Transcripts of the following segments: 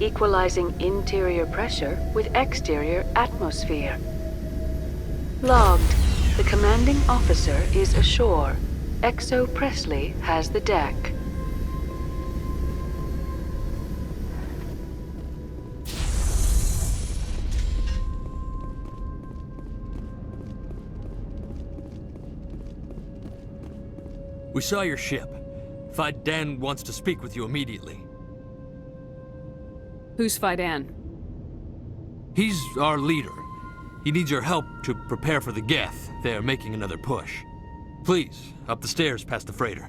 Equalizing interior pressure with exterior atmosphere. Logged. The commanding officer is ashore. XO Presley has the deck. We saw your ship. Fidan wants to speak with you immediately. Who's Fidan? He's our leader. He needs your help to prepare for the Geth. They're making another push. Please, up the stairs past the freighter.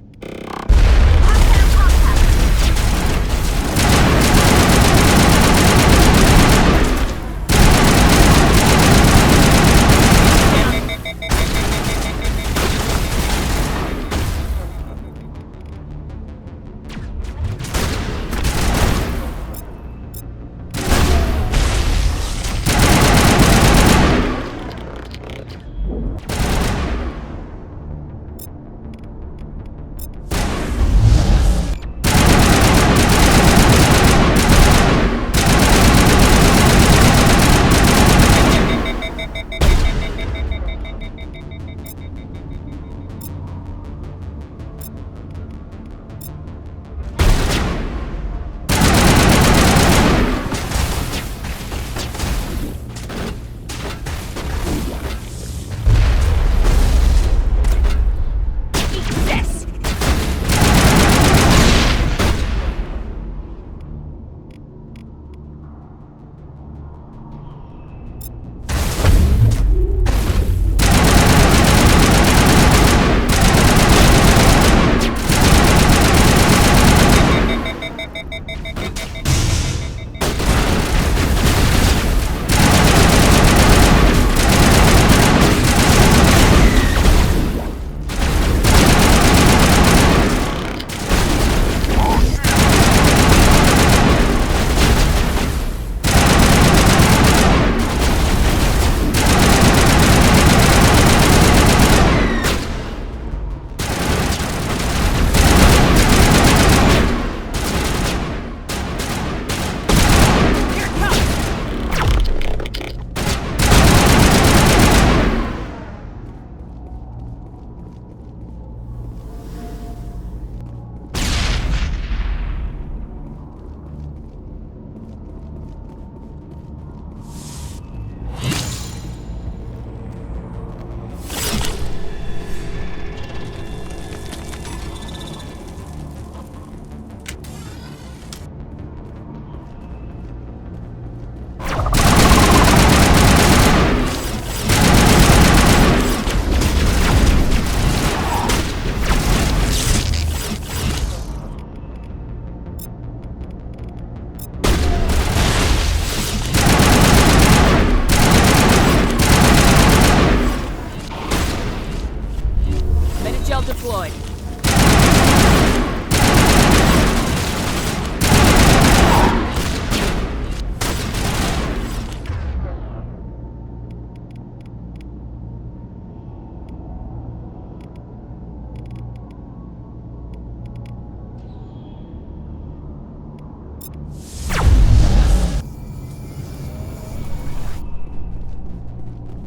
deployed.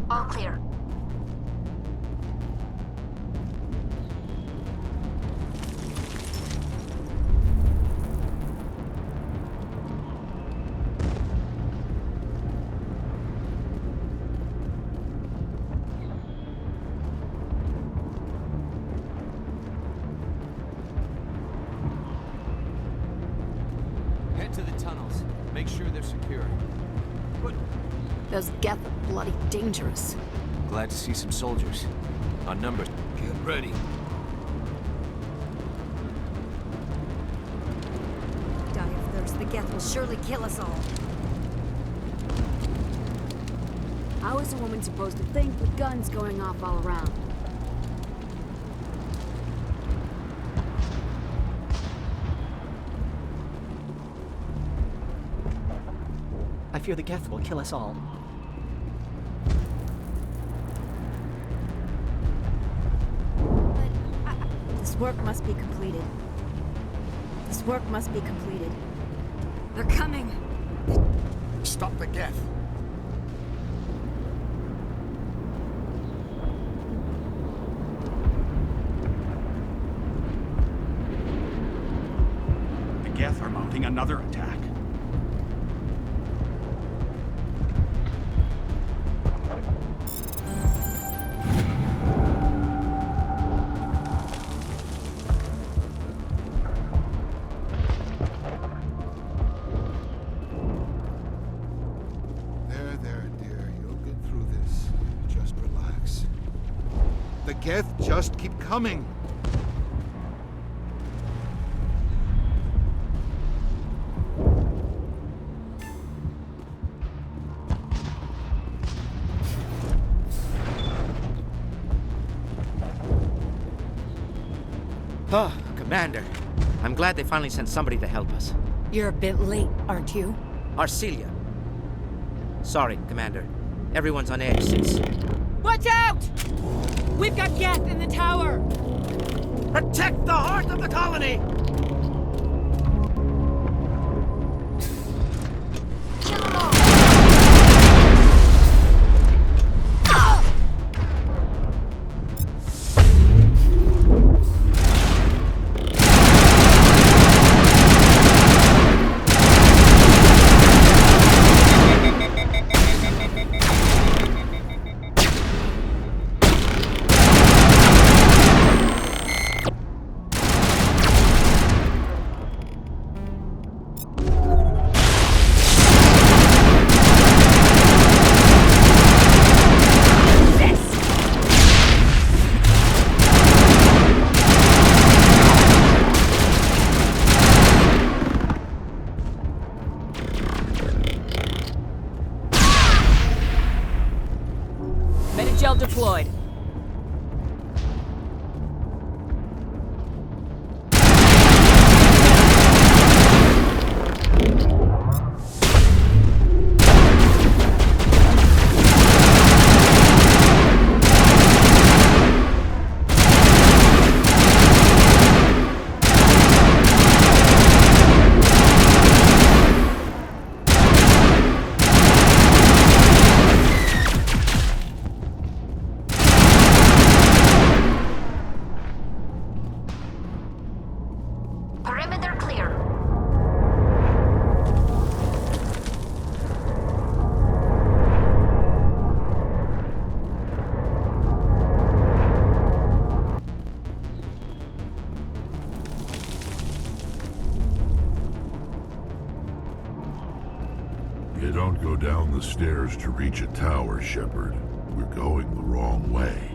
All clear. Head to the tunnels. Make sure they're secure. But Those Geth are bloody dangerous. Glad to see some soldiers. On numbers. get ready. Die of thirst. The Geth will surely kill us all. How is a woman supposed to think with guns going off all around? I fear the Geth will kill us all. This work must be completed. This work must be completed. They're coming! Stop the Geth. The Geth are mounting another attack. There, dear. You'll get through this. Just relax. The Geth just keep coming. Oh, Commander. I'm glad they finally sent somebody to help us. You're a bit late, aren't you? Arcelia. Sorry, Commander. Everyone's on edge since... Watch out! We've got Geth in the tower! Protect the heart of the colony! Metagel deployed. Perimeter clear. You don't go down the stairs to reach a tower, Shepard. We're going the wrong way.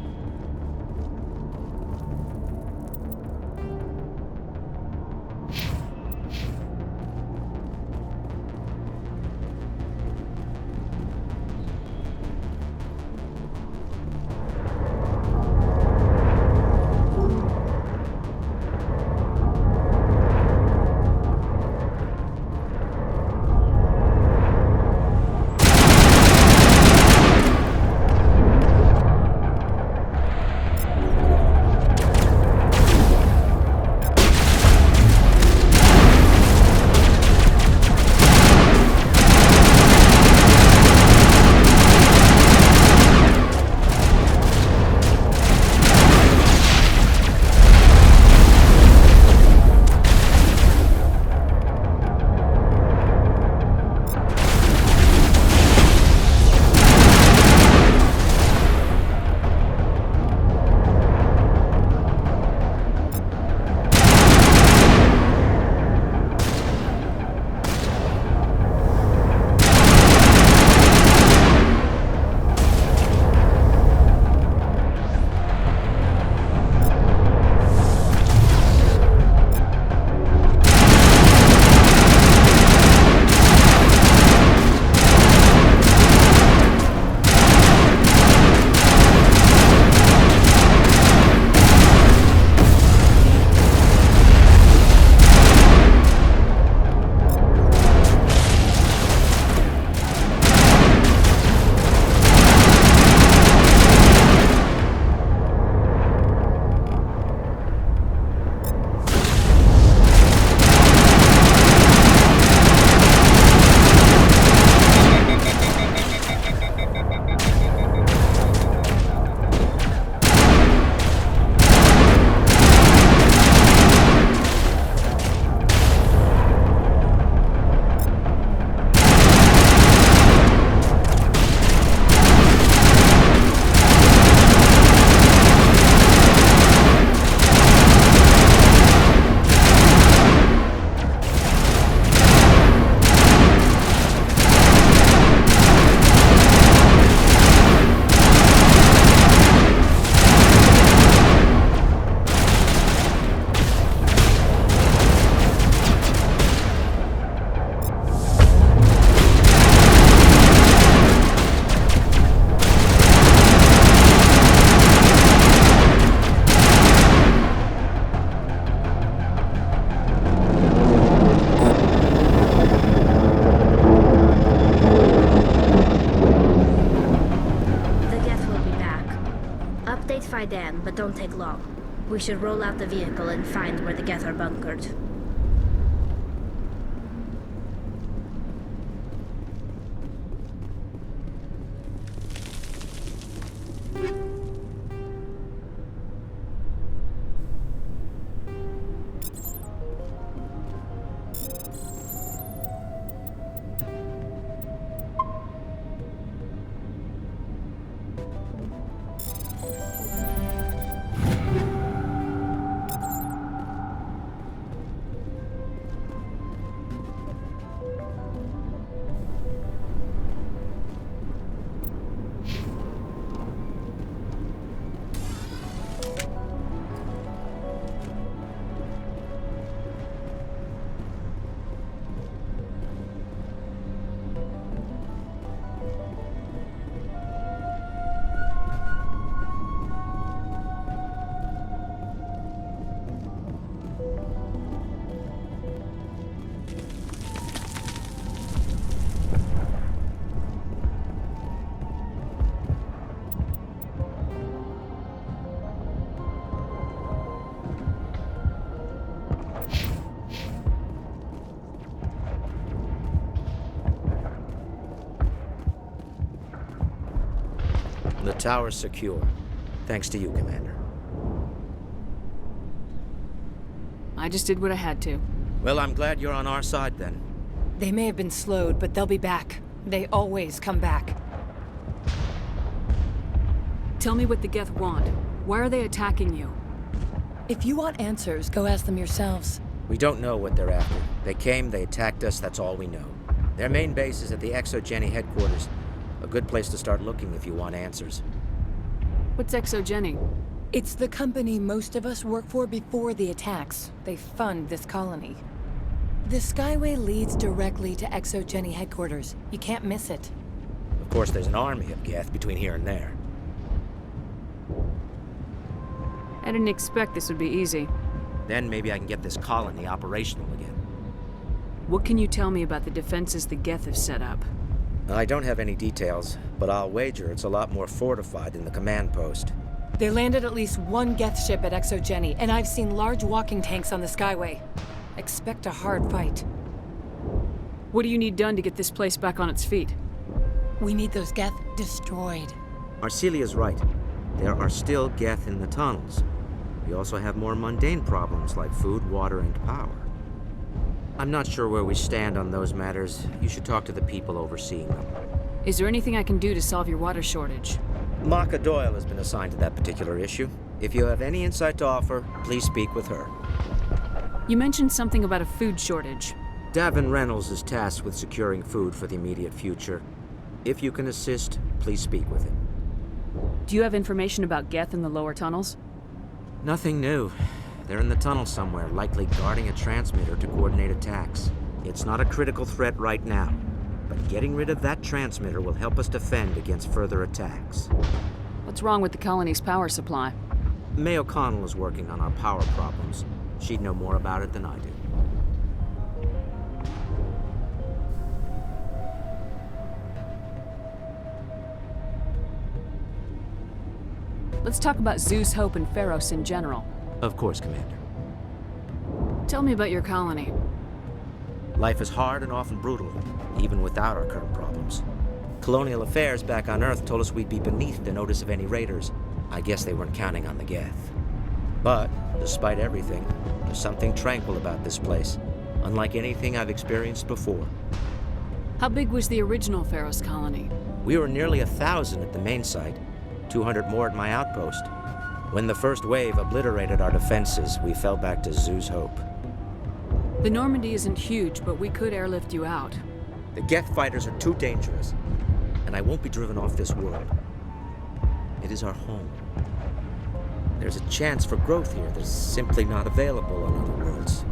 sedan, but don't take long. We should roll out the vehicle and find where the Geth are bunkered. The tower's secure. Thanks to you, Commander. I just did what I had to. Well, I'm glad you're on our side then. They may have been slowed, but they'll be back. They always come back. Tell me what the Geth want. Why are they attacking you? If you want answers, go ask them yourselves. We don't know what they're after. They came, they attacked us, that's all we know. Their main base is at the ExoGeni headquarters. A good place to start looking if you want answers. What's ExoGeni? It's the company most of us work for before the attacks. They fund this colony. The Skyway leads directly to ExoGeni headquarters. You can't miss it. Of course, there's an army of Geth between here and there. I didn't expect this would be easy. Then maybe I can get this colony operational again. What can you tell me about the defenses the Geth have set up? I don't have any details, but I'll wager it's a lot more fortified than the command post. They landed at least one Geth ship at ExoGeni, and I've seen large walking tanks on the Skyway. Expect a hard fight. What do you need done to get this place back on its feet? We need those Geth destroyed. Arcelia's right. There are still Geth in the tunnels. We also have more mundane problems like food, water, and power. I'm not sure where we stand on those matters. You should talk to the people overseeing them. Is there anything I can do to solve your water shortage? Maka Doyle has been assigned to that particular issue. If you have any insight to offer, please speak with her. You mentioned something about a food shortage. Davin Reynolds is tasked with securing food for the immediate future. If you can assist, please speak with him. Do you have information about Geth in the lower tunnels? Nothing new. They're in the tunnel somewhere, likely guarding a transmitter to coordinate attacks. It's not a critical threat right now, but getting rid of that transmitter will help us defend against further attacks. What's wrong with the colony's power supply? May O'Connell is working on our power problems. She'd know more about it than I do. Let's talk about Zeus, Hope, and Pharos in general. Of course, Commander. Tell me about your colony. Life is hard and often brutal, even without our current problems. Colonial affairs back on Earth told us we'd be beneath the notice of any raiders. I guess they weren't counting on the Geth. But, despite everything, there's something tranquil about this place, unlike anything I've experienced before. How big was the original Pharos colony? We were nearly 1,000 at the main site, 200 more at my outpost. When the first wave obliterated our defenses, we fell back to Zeus Hope. The Normandy isn't huge, but we could airlift you out. The Geth fighters are too dangerous, and I won't be driven off this world. It is our home. There's a chance for growth here that's simply not available on other worlds.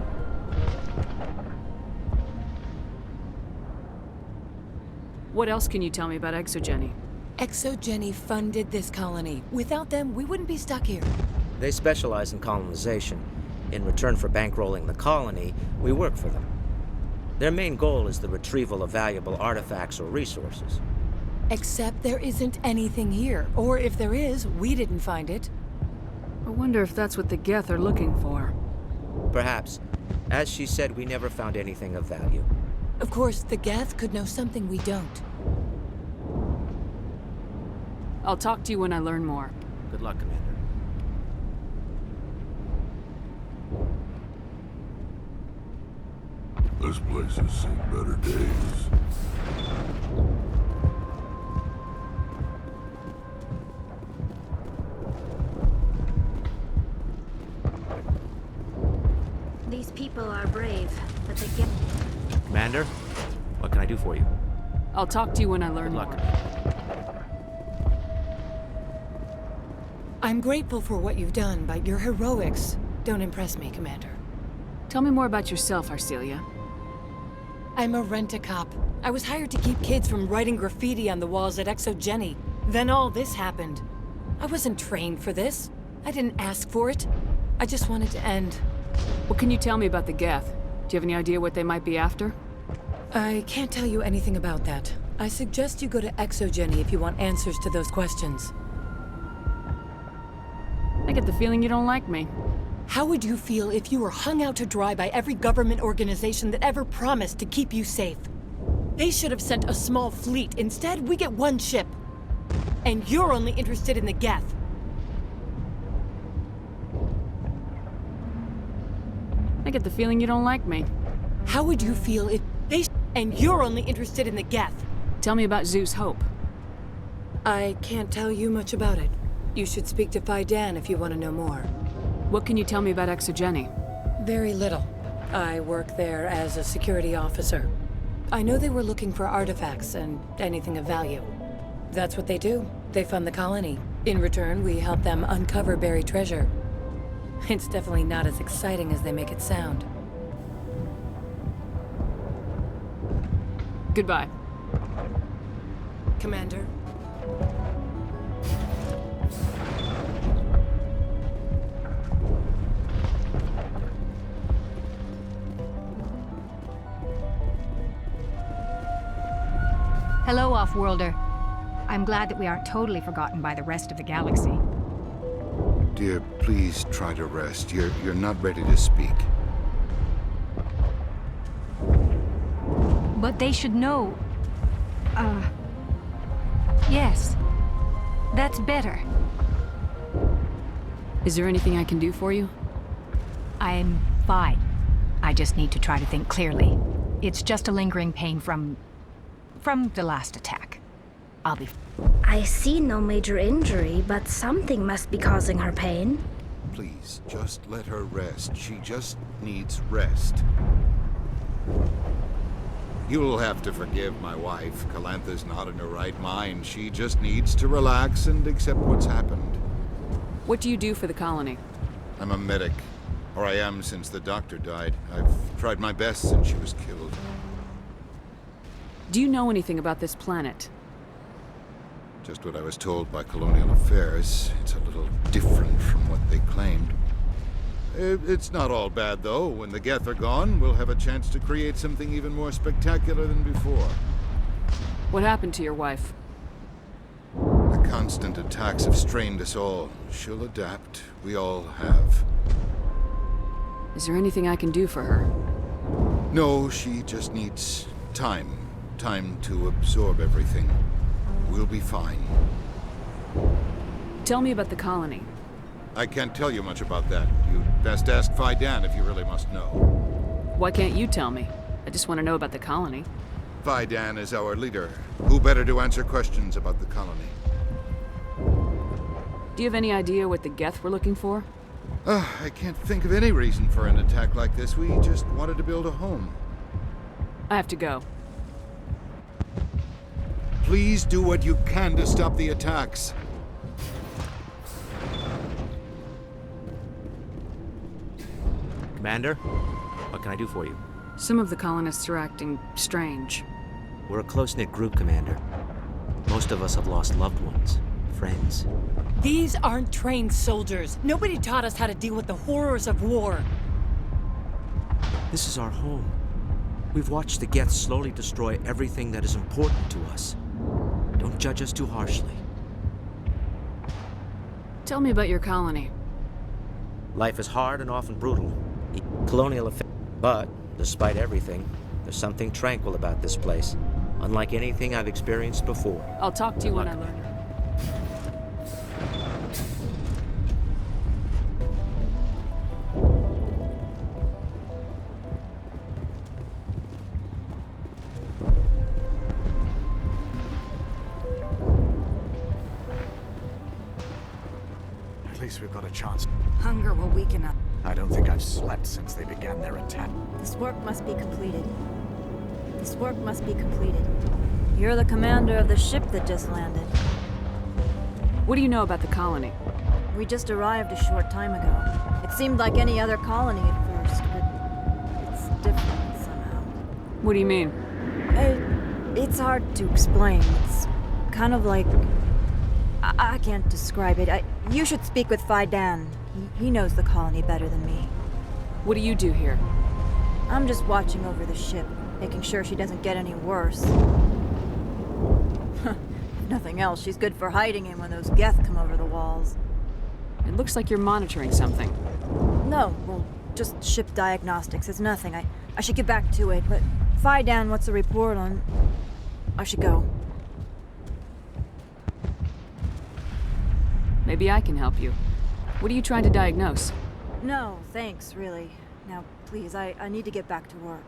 What else can you tell me about ExoGeni? ExoGeni funded this colony. Without them, we wouldn't be stuck here. They specialize in colonization. In return for bankrolling the colony, we work for them. Their main goal is the retrieval of valuable artifacts or resources. Except there isn't anything here. Or if there is, we didn't find it. wonder if that's what the Geth are looking for. Perhaps. As she said, we never found anything of value. Of course, the Geth could know something we don't. I'll talk to you when I learn more. Good luck, Commander. This place has seen better days. These people are brave, but they get... Commander, what can I do for you? I'll talk to you when I learn Good luck. more. I'm grateful for what you've done, but your heroics don't impress me, Commander. Tell me more about yourself, Arcelia. I'm a rent-a-cop. I was hired to keep kids from writing graffiti on the walls at Exogeny. Then all this happened. I wasn't trained for this. I didn't ask for it. I just wanted to end. What can you tell me about the Geth? Do you have any idea what they might be after? I can't tell you anything about that. I suggest you go to Exogeny if you want answers to those questions. I get the feeling you don't like me. How would you feel if you were hung out to dry by every government organization that ever promised to keep you safe? They should have sent a small fleet. Instead, we get one ship. And you're only interested in the Geth. I get the feeling you don't like me. How would you feel if they... And you're only interested in the Geth. Tell me about Zeus Hope. I can't tell you much about it. You should speak to Phi Dan if you want to know more. What can you tell me about Exogeny? Very little. I work there as a security officer. I know they were looking for artifacts and anything of value. That's what they do. They fund the colony. In return, we help them uncover buried treasure. It's definitely not as exciting as they make it sound. Goodbye. Commander. Hello, Off-Worlder. I'm glad that we aren't totally forgotten by the rest of the galaxy. Dear, please try to rest. You're not ready to speak. But they should know... Yes. That's better. Is there anything I can do for you? I'm fine. I just need to try to think clearly. It's just a lingering pain from the last attack. I'll be... I see no major injury, but something must be causing her pain. Please, just let her rest. She just needs rest. You'll have to forgive my wife. Calantha's not in her right mind. She just needs to relax and accept what's happened. What do you do for the colony? I'm a medic. Or I am since the doctor died. I've tried my best since she was killed. Do you know anything about this planet? Just what I was told by Colonial Affairs. It's a little different from what they claimed. It's not all bad, though. When the Geth are gone, we'll have a chance to create something even more spectacular than before. What happened to your wife? The constant attacks have strained us all. She'll adapt. We all have. Is there anything I can do for her? No, she just needs time. Time to absorb everything. We'll be fine. Tell me about the colony. I can't tell you much about that. You'd best ask Phi Dan if you really must know. Why can't you tell me? I just want to know about the colony. Phi Dan is our leader. Who better to answer questions about the colony? Do you have any idea what the Geth were looking for? I can't think of any reason for an attack like this. We just wanted to build a home. I have to go. Please do what you can to stop the attacks. Commander, what can I do for you? Some of the colonists are acting strange. We're a close-knit group, Commander. Most of us have lost loved ones, friends. These aren't trained soldiers. Nobody taught us how to deal with the horrors of war. This is our home. We've watched the Geth slowly destroy everything that is important to us. Don't judge us too harshly. Tell me about your colony. Life is hard and often brutal. Colonial affairs. But, despite everything, there's something tranquil about this place, unlike anything I've experienced before. I'll talk to you when I learn. At least we've got a chance. Hunger will weaken us. I don't think I've slept since they began their attack. This work must be completed. This work must be completed. You're the commander of the ship that just landed. What do you know about the colony? We just arrived a short time ago. It seemed like any other colony at first, but it's different somehow. What do you mean? It's hard to explain. It's kind of like... I can't describe it. You should speak with Phi Dan. He knows the colony better than me. What do you do here? I'm just watching over the ship, making sure she doesn't get any worse. If nothing else, she's good for hiding in when those Geth come over the walls. It looks like you're monitoring something. No, well, just ship diagnostics. It's nothing. I should get back to it, but Phi Dan, what's the report on... I should go. Maybe I can help you. What are you trying to diagnose? No, thanks, really. Now, please, I need to get back to work.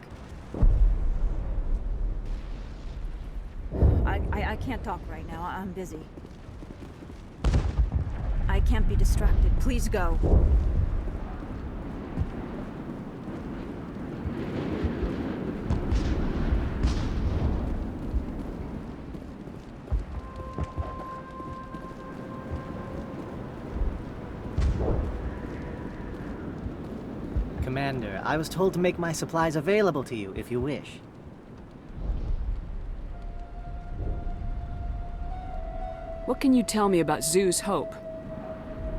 I can't talk right now. I'm busy. I can't be distracted. Please go. Commander, I was told to make my supplies available to you if you wish. What can you tell me about Zoo's Hope?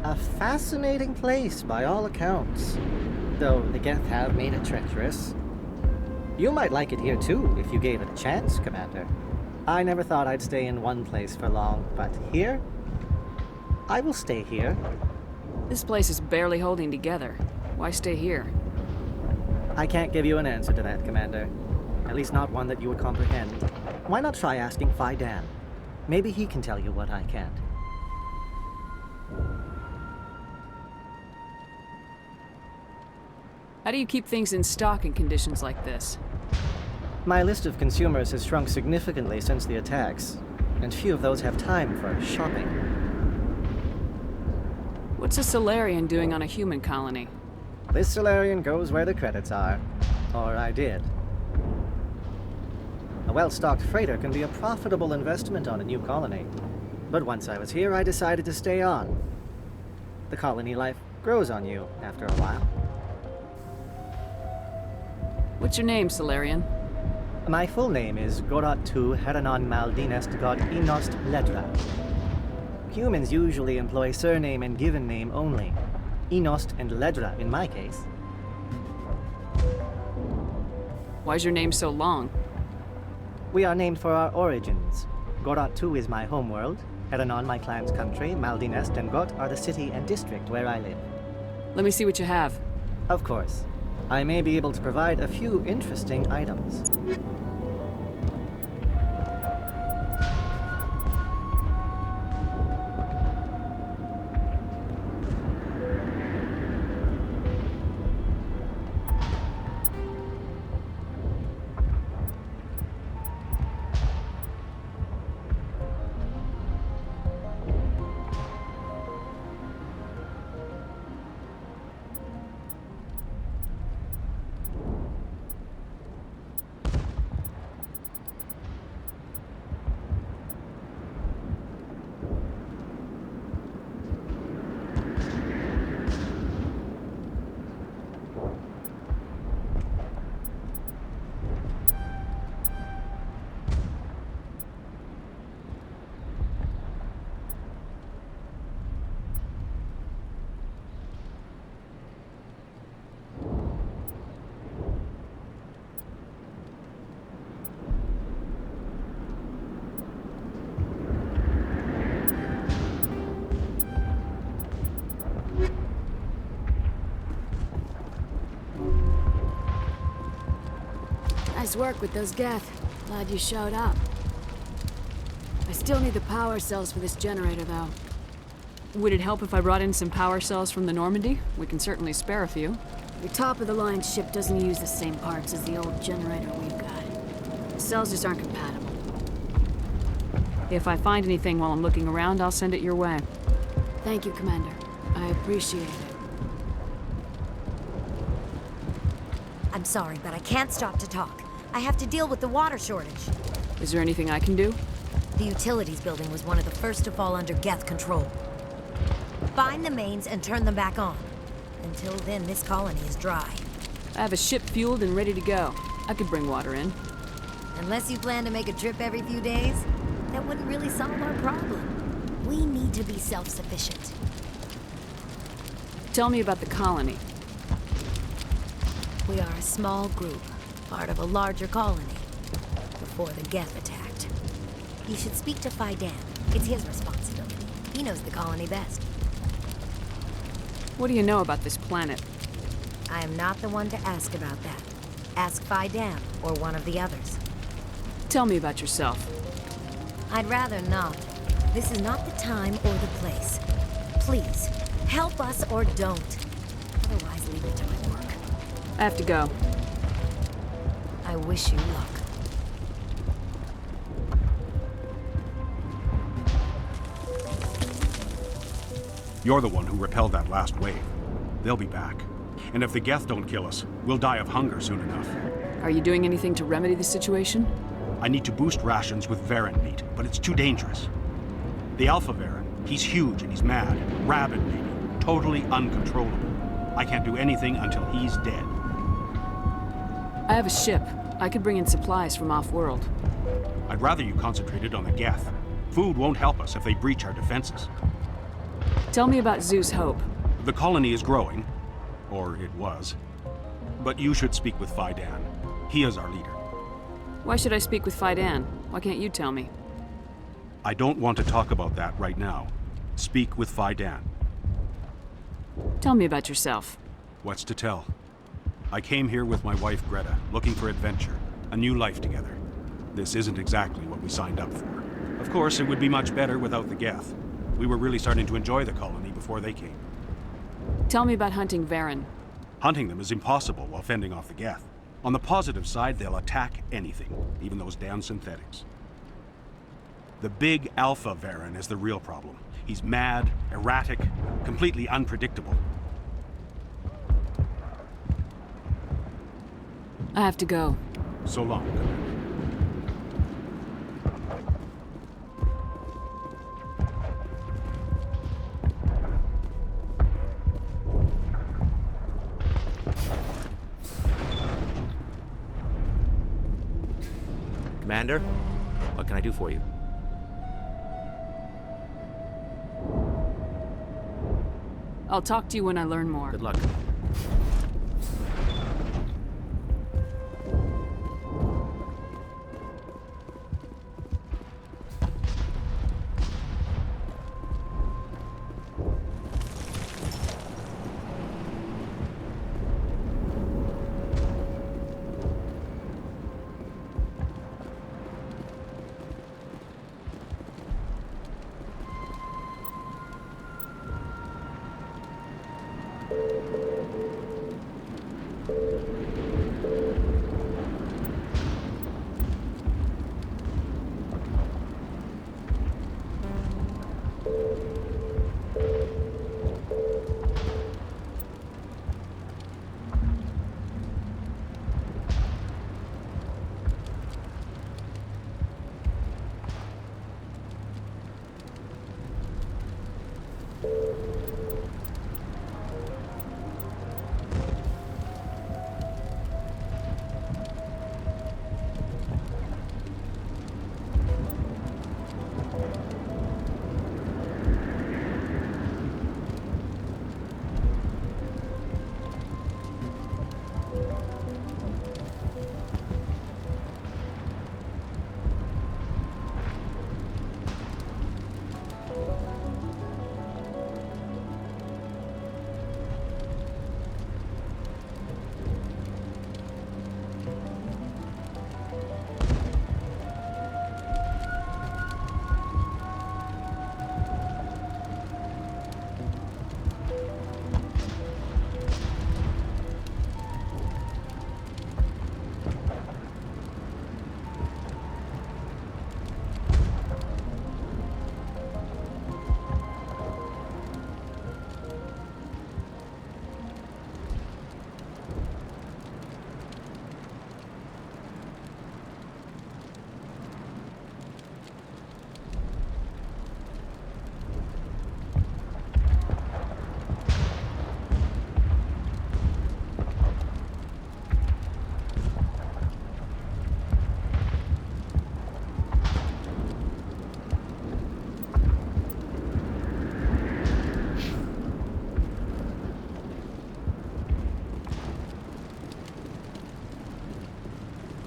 A fascinating place by all accounts, though the Geth have made it treacherous. You might like it here too if you gave it a chance, Commander. I never thought I'd stay in one place for long, but here? I will stay here. This place is barely holding together. Why stay here? I can't give you an answer to that, Commander. At least not one that you would comprehend. Why not try asking Phi Dan? Maybe he can tell you what I can't. How do you keep things in stock in conditions like this? My list of consumers has shrunk significantly since the attacks, and few of those have time for shopping. What's a Solarian doing on a human colony? This Solarian goes where the credits are. Or I did. A well-stocked freighter can be a profitable investment on a new colony. But once I was here, I decided to stay on. The colony life grows on you after a while. What's your name, Solarian? My full name is Goratu Heranon Maldinest God Inost Ledra. Humans usually employ surname and given name only. Inost and Ledra in my case. Why's your name so long? We are named for our origins. Goratu is my homeworld, Heranon my clan's country, Maldinest and Got are the city and district where I live. Let me see what you have. Of course. I may be able to provide a few interesting items. Nice work with those Geth. Glad you showed up. I still need the power cells for this generator, though. Would it help if I brought in some power cells from the Normandy? We can certainly spare a few. Your top-of-the-line ship doesn't use the same parts as the old generator we've got. The cells just aren't compatible. If I find anything while I'm looking around, I'll send it your way. Thank you, Commander. I appreciate it. I'm sorry, but I can't stop to talk. I have to deal with the water shortage. Is there anything I can do? The utilities building was one of the first to fall under Geth control. Find the mains and turn them back on. Until then, this colony is dry. I have a ship fueled and ready to go. I could bring water in. Unless you plan to make a trip every few days, that wouldn't really solve our problem. We need to be self-sufficient. Tell me about the colony. We are a small group, part of a larger colony, before the Geth attacked. You should speak to Fidan. It's his responsibility. He knows the colony best. What do you know about this planet? I am not the one to ask about that. Ask Fidan or one of the others. Tell me about yourself. I'd rather not. This is not the time or the place. Please, help us or don't. Otherwise, leave it to my work. I have to go. I wish you luck. You're the one who repelled that last wave. They'll be back. And if the Geth don't kill us, we'll die of hunger soon enough. Are you doing anything to remedy the situation? I need to boost rations with Varen meat, but it's too dangerous. The Alpha Varen, he's huge and he's mad. Rabid maybe. Totally uncontrollable. I can't do anything until he's dead. I have a ship. I could bring in supplies from off-world. I'd rather you concentrated on the Geth. Food won't help us if they breach our defenses. Tell me about Zeus Hope. The colony is growing. Or it was. But you should speak with Fidan. He is our leader. Why should I speak with Fidan? Why can't you tell me? I don't want to talk about that right now. Speak with Fidan. Tell me about yourself. What's to tell? I came here with my wife Greta, looking for adventure, a new life together. This isn't exactly what we signed up for. Of course, it would be much better without the Geth. We were really starting to enjoy the colony before they came. Tell me about hunting Varen. Hunting them is impossible while fending off the Geth. On the positive side, they'll attack anything, even those damn synthetics. The big Alpha Varen is the real problem. He's mad, erratic, completely unpredictable. I have to go. So long, Commander, what can I do for you? I'll talk to you when I learn more. Good luck.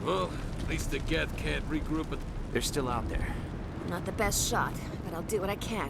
Well, at least the Geth can't regroup at... They're still out there. Not the best shot, but I'll do what I can.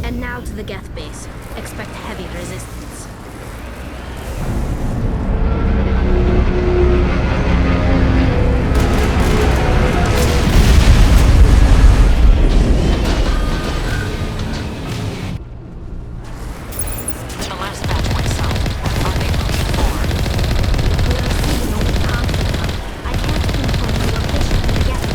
And now to the Geth base. Expect heavy resistance. The last batch went south. Are they pushing forward? I can't pinpoint the location of the Geth.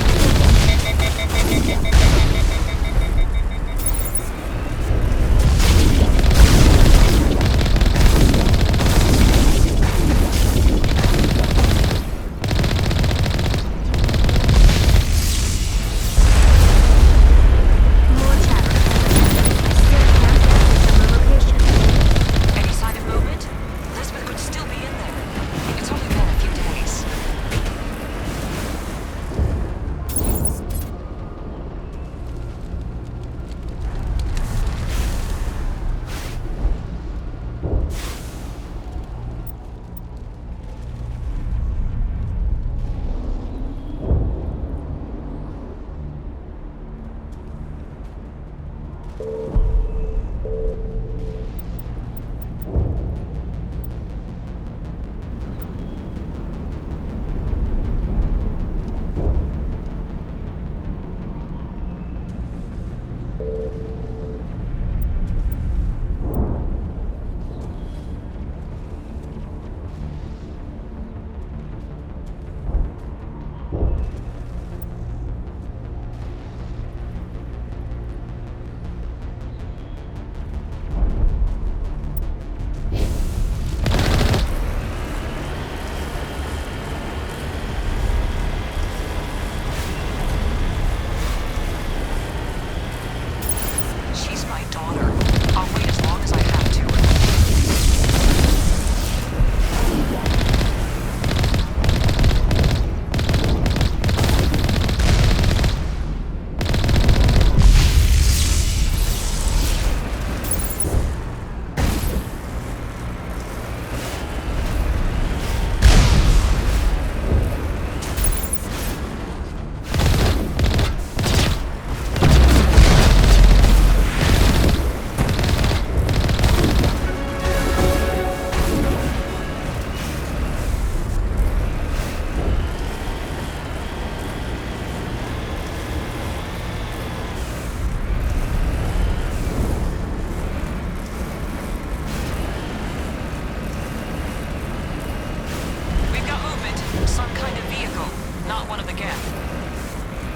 not one of the Geth.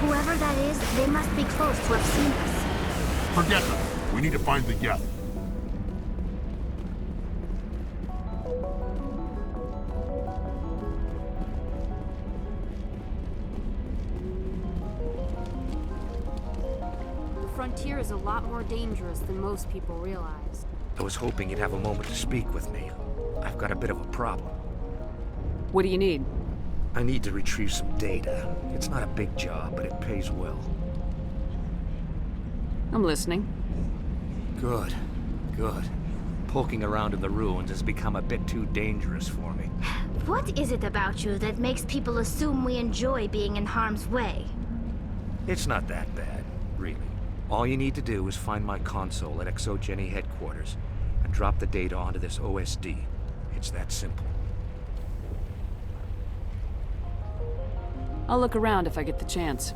Whoever that is, they must be close to have seen us. Forget them. We need to find the Geth. The frontier is a lot more dangerous than most people realize. I was hoping you'd have a moment to speak with me. I've got a bit of a problem. What do you need? I need to retrieve some data. It's not a big job, but it pays well. I'm listening. Good. Good. Poking around in the ruins has become a bit too dangerous for me. What is it about you that makes people assume we enjoy being in harm's way? It's not that bad, really. All you need to do is find my console at Exogeny headquarters and drop the data onto this OSD. It's that simple. I'll look around if I get the chance.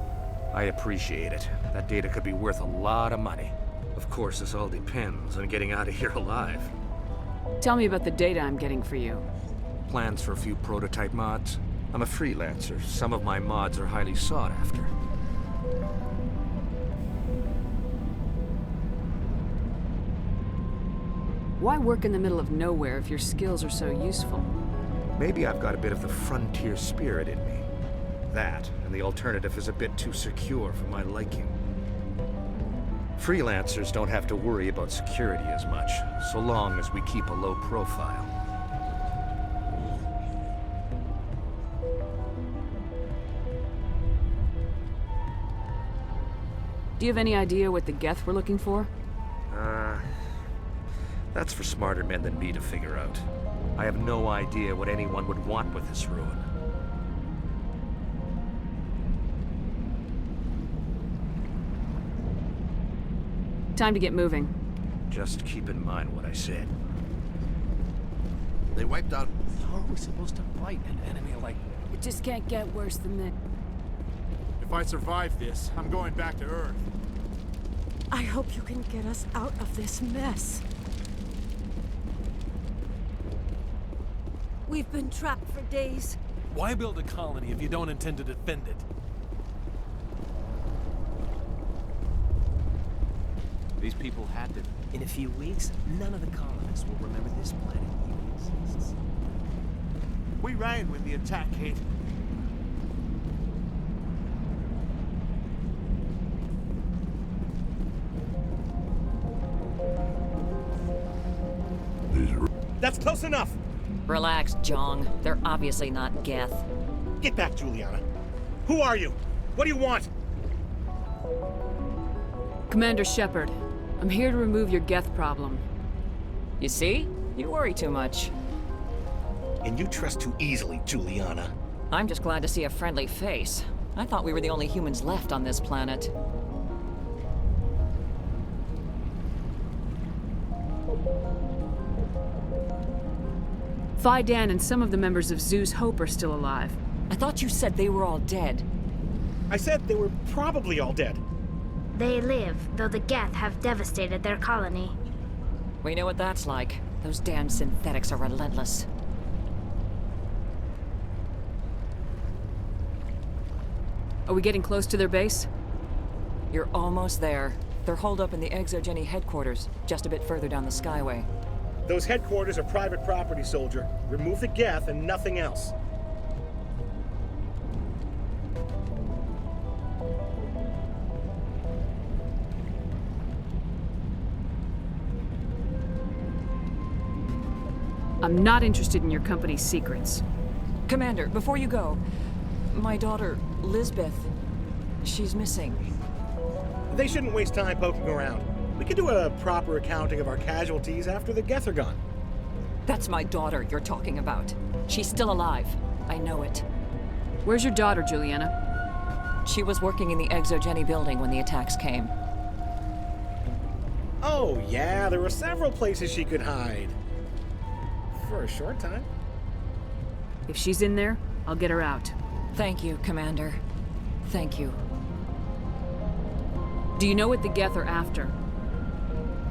I appreciate it. That data could be worth a lot of money. Of course, this all depends on getting out of here alive. Tell me about the data I'm getting for you. Plans for a few prototype mods? I'm a freelancer. Some of my mods are highly sought after. Why work in the middle of nowhere if your skills are so useful? Maybe I've got a bit of the frontier spirit in me. That, and the alternative is a bit too secure for my liking. Freelancers don't have to worry about security as much, so long as we keep a low profile. Do you have any idea what the Geth were looking for? That's for smarter men than me to figure out. I have no idea what anyone would want with this ruin. Time to get moving. Just keep in mind what I said. They wiped out... How are we supposed to fight an enemy like... It just can't get worse than that. If I survive this, I'm going back to Earth. I hope you can get us out of this mess. We've been trapped for days. Why build a colony if you don't intend to defend it? These people had to. In a few weeks, none of the colonists will remember this planet even exists. We ran when the attack hit. That's close enough! Relax, Jong. They're obviously not Geth. Get back, Juliana. Who are you? What do you want? Commander Shepard, I'm here to remove your Geth problem. You see? You worry too much. And you trust too easily, Juliana. I'm just glad to see a friendly face. I thought we were the only humans left on this planet. Fidan and some of the members of Zoo's Hope are still alive. I thought you said they were all dead. I said they were probably all dead. They live, though the Geth have devastated their colony. We know what that's like. Those damn synthetics are relentless. Are we getting close to their base? You're almost there. They're holed up in the Exogeny headquarters, just a bit further down the Skyway. Those headquarters are private property, soldier. Remove the Geth and nothing else. I'm not interested in your company's secrets. Commander, before you go, my daughter, Lisbeth, she's missing. They shouldn't waste time poking around. We could do a proper accounting of our casualties after the Geth are gone. That's my daughter you're talking about. She's still alive. I know it. Where's your daughter, Juliana? She was working in the Exogeny building when the attacks came. Oh, yeah, there were several places she could hide. For a short time. If she's in there, I'll get her out. Thank you, Commander. Thank you. Do you know what the Geth are after?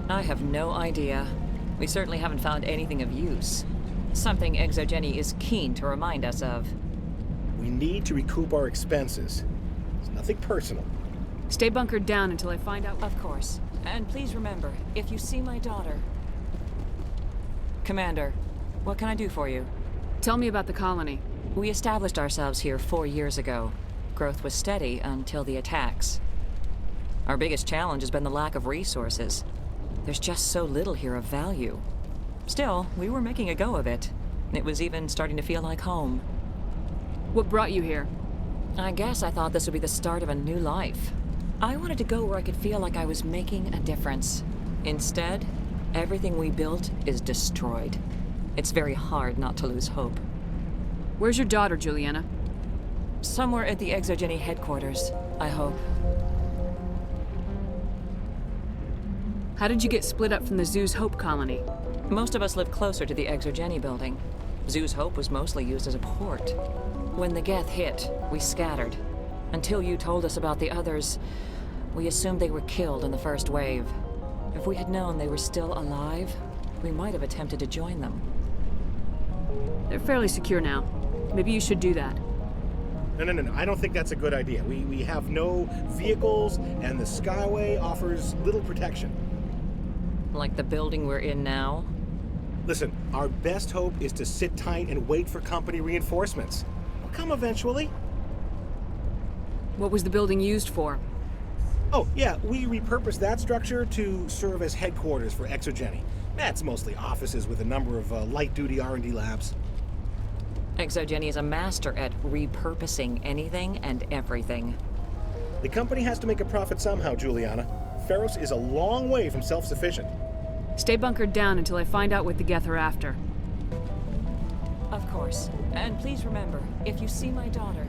I have no idea. We certainly haven't found anything of use. Something Exogeny is keen to remind us of. We need to recoup our expenses. It's nothing personal. Stay bunkered down until I find out. Of course. And please remember, if you see my daughter... Commander, what can I do for you? Tell me about the colony. We established ourselves here 4 years ago. Growth was steady until the attacks. Our biggest challenge has been the lack of resources. There's just so little here of value. Still, we were making a go of it. It was even starting to feel like home. What brought you here? I guess I thought this would be the start of a new life. I wanted to go where I could feel like I was making a difference. Instead, everything we built is destroyed. It's very hard not to lose hope. Where's your daughter, Juliana? Somewhere at the Exogeny headquarters, I hope. How did you get split up from the Zoo's Hope colony? Most of us lived closer to the Exogeny building. Zoo's Hope was mostly used as a port. When the Geth hit, we scattered. Until you told us about the others, we assumed they were killed in the first wave. If we had known they were still alive, we might have attempted to join them. They're fairly secure now. Maybe you should do that. No. I don't think that's a good idea. We have no vehicles, and the Skyway offers little protection. Like the building we're in now? Listen, our best hope is to sit tight and wait for company reinforcements. They'll come eventually. What was the building used for? Oh, yeah, we repurposed that structure to serve as headquarters for Exogeny. That's mostly offices with a number of light-duty R&D labs. Exogeny is a master at repurposing anything and everything. The company has to make a profit somehow, Juliana. Feros is a long way from self-sufficient. Stay bunkered down until I find out what the Geth are after. Of course. And please remember, if you see my daughter...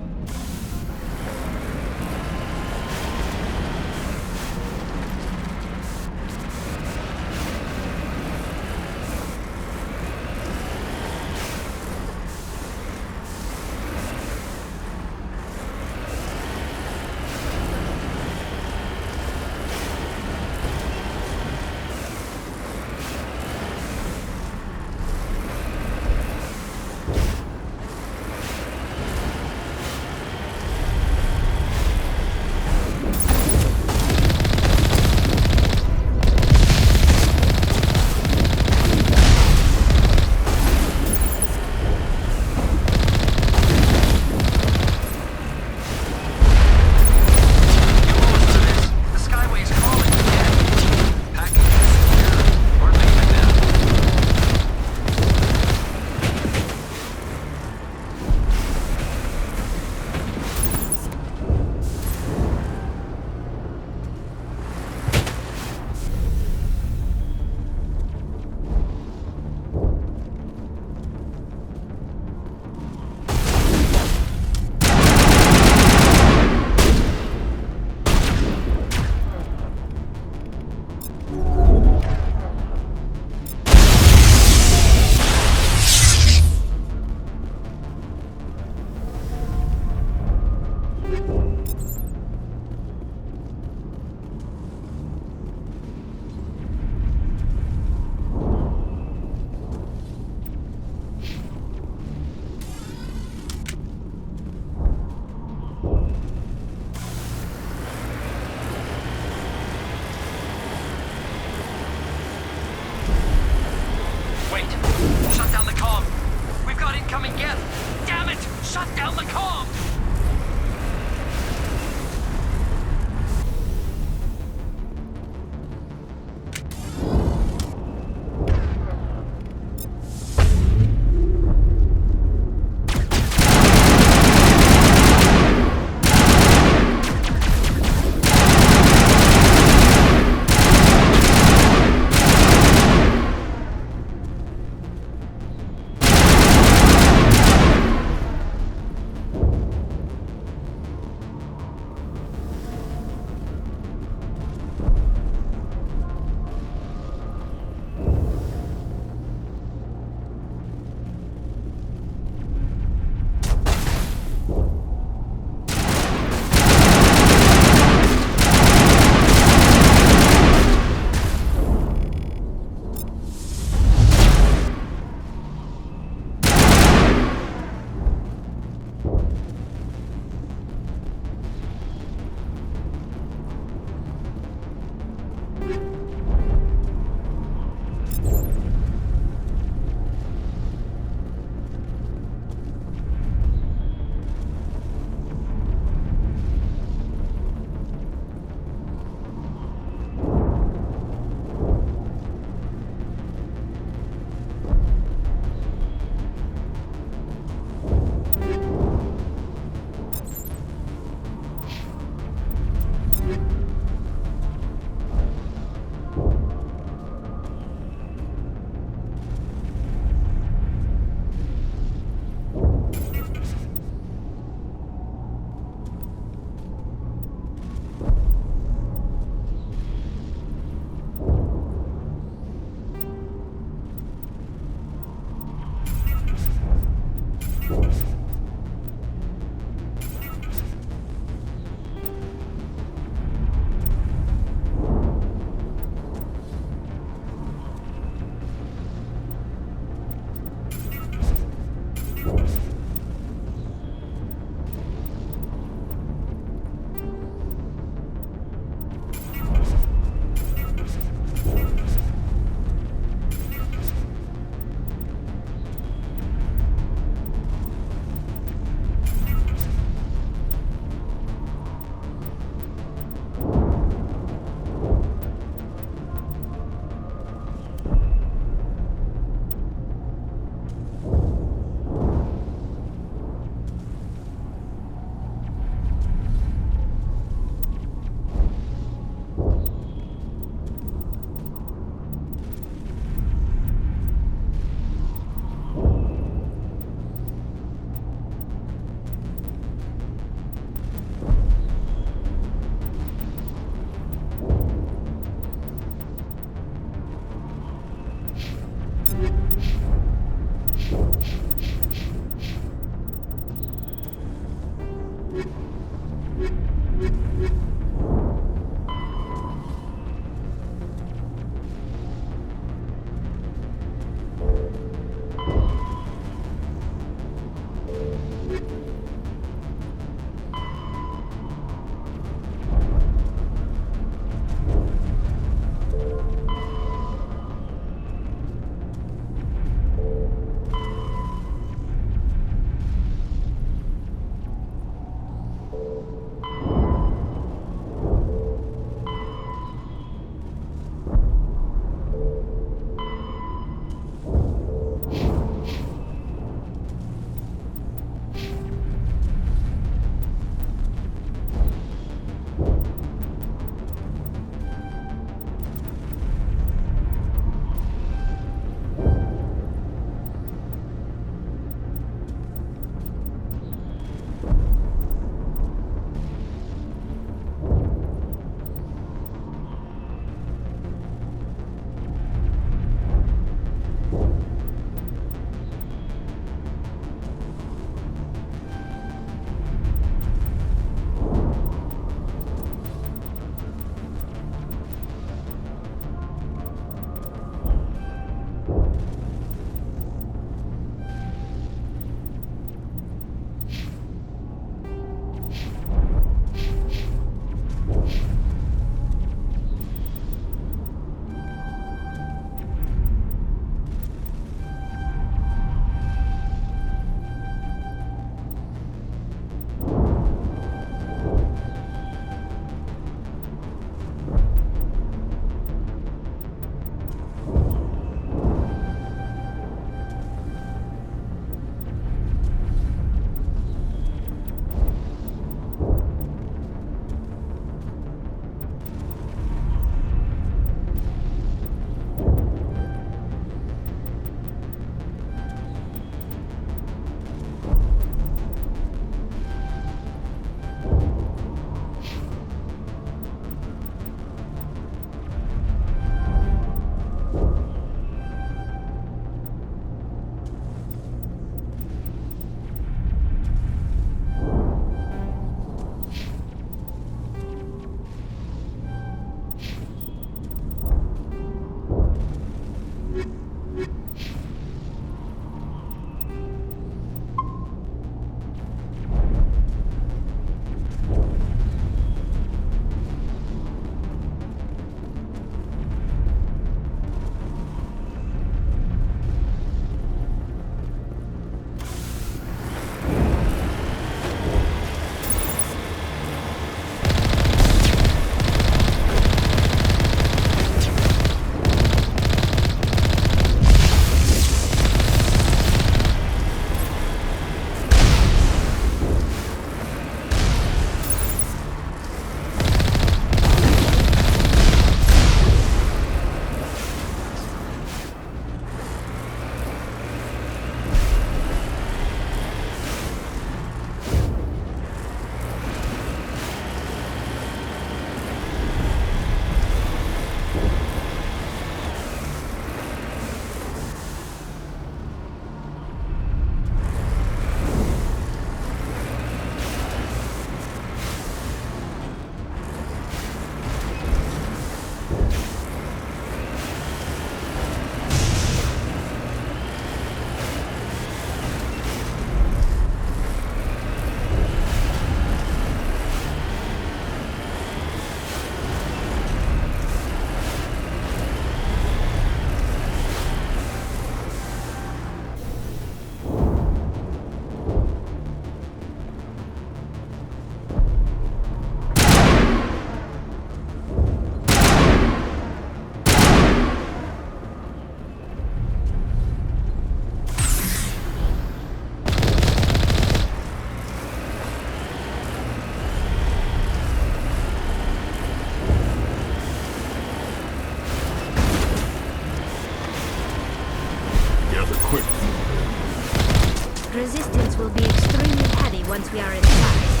Resistance will be extremely heavy once we are inside.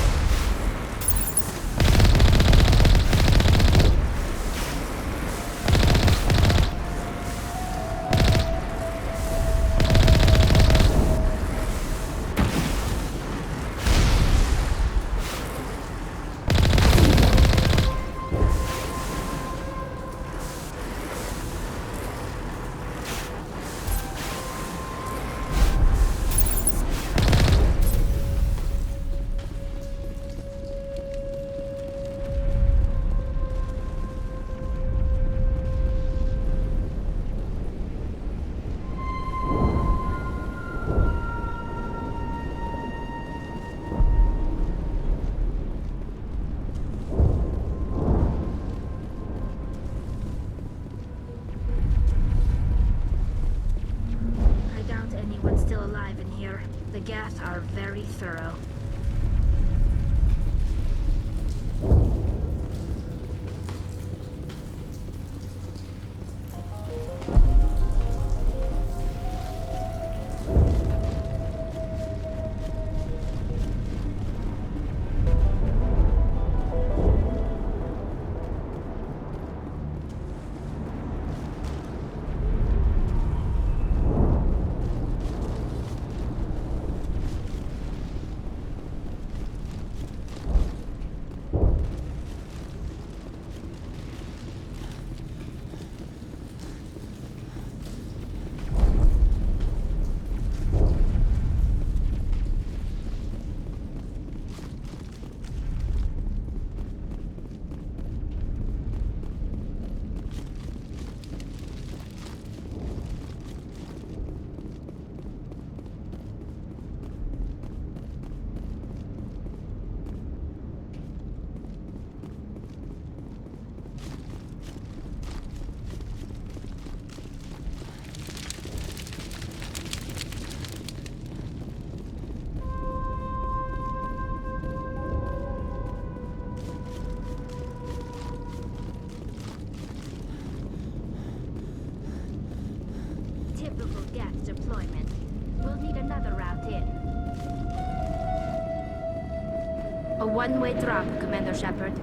A one-way drop, Commander Shepard.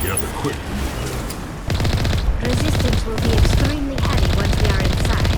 Gather quick. Resistance will be extremely heavy once we are inside.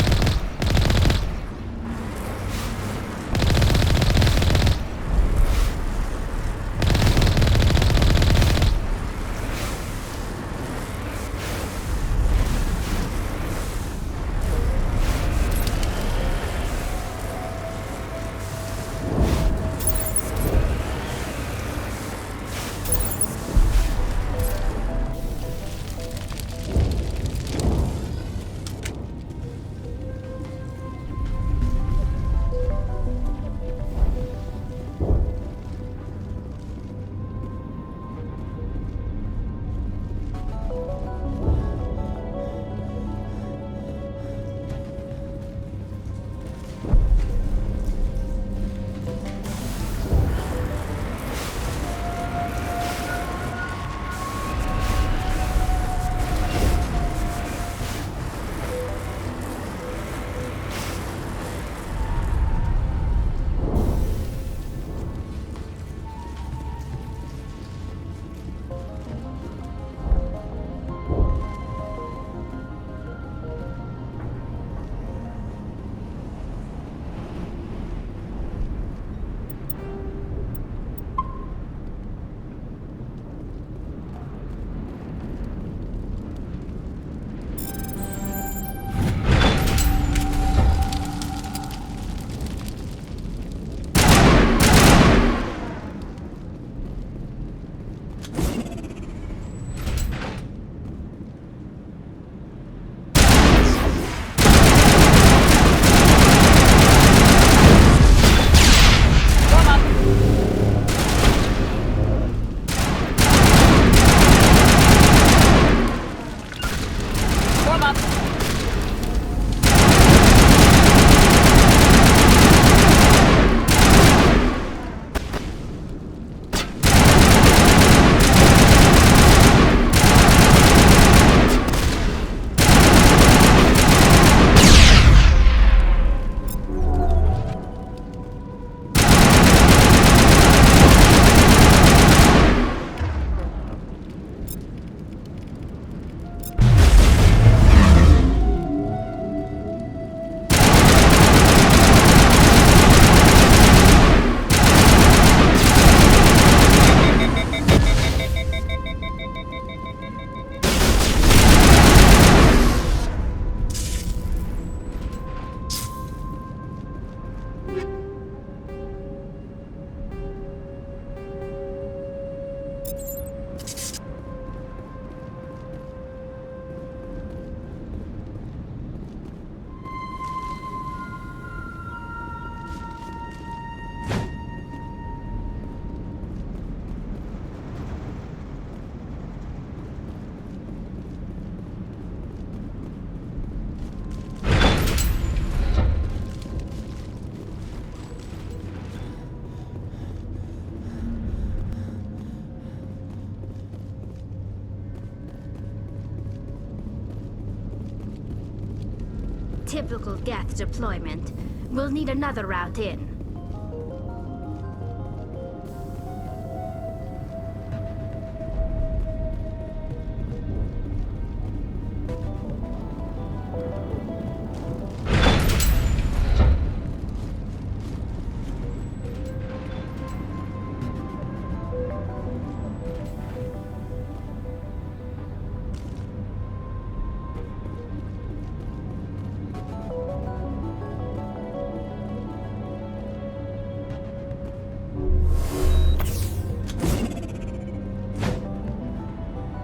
typical Geth deployment. We'll need another route in.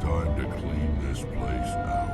Time to clean this place out.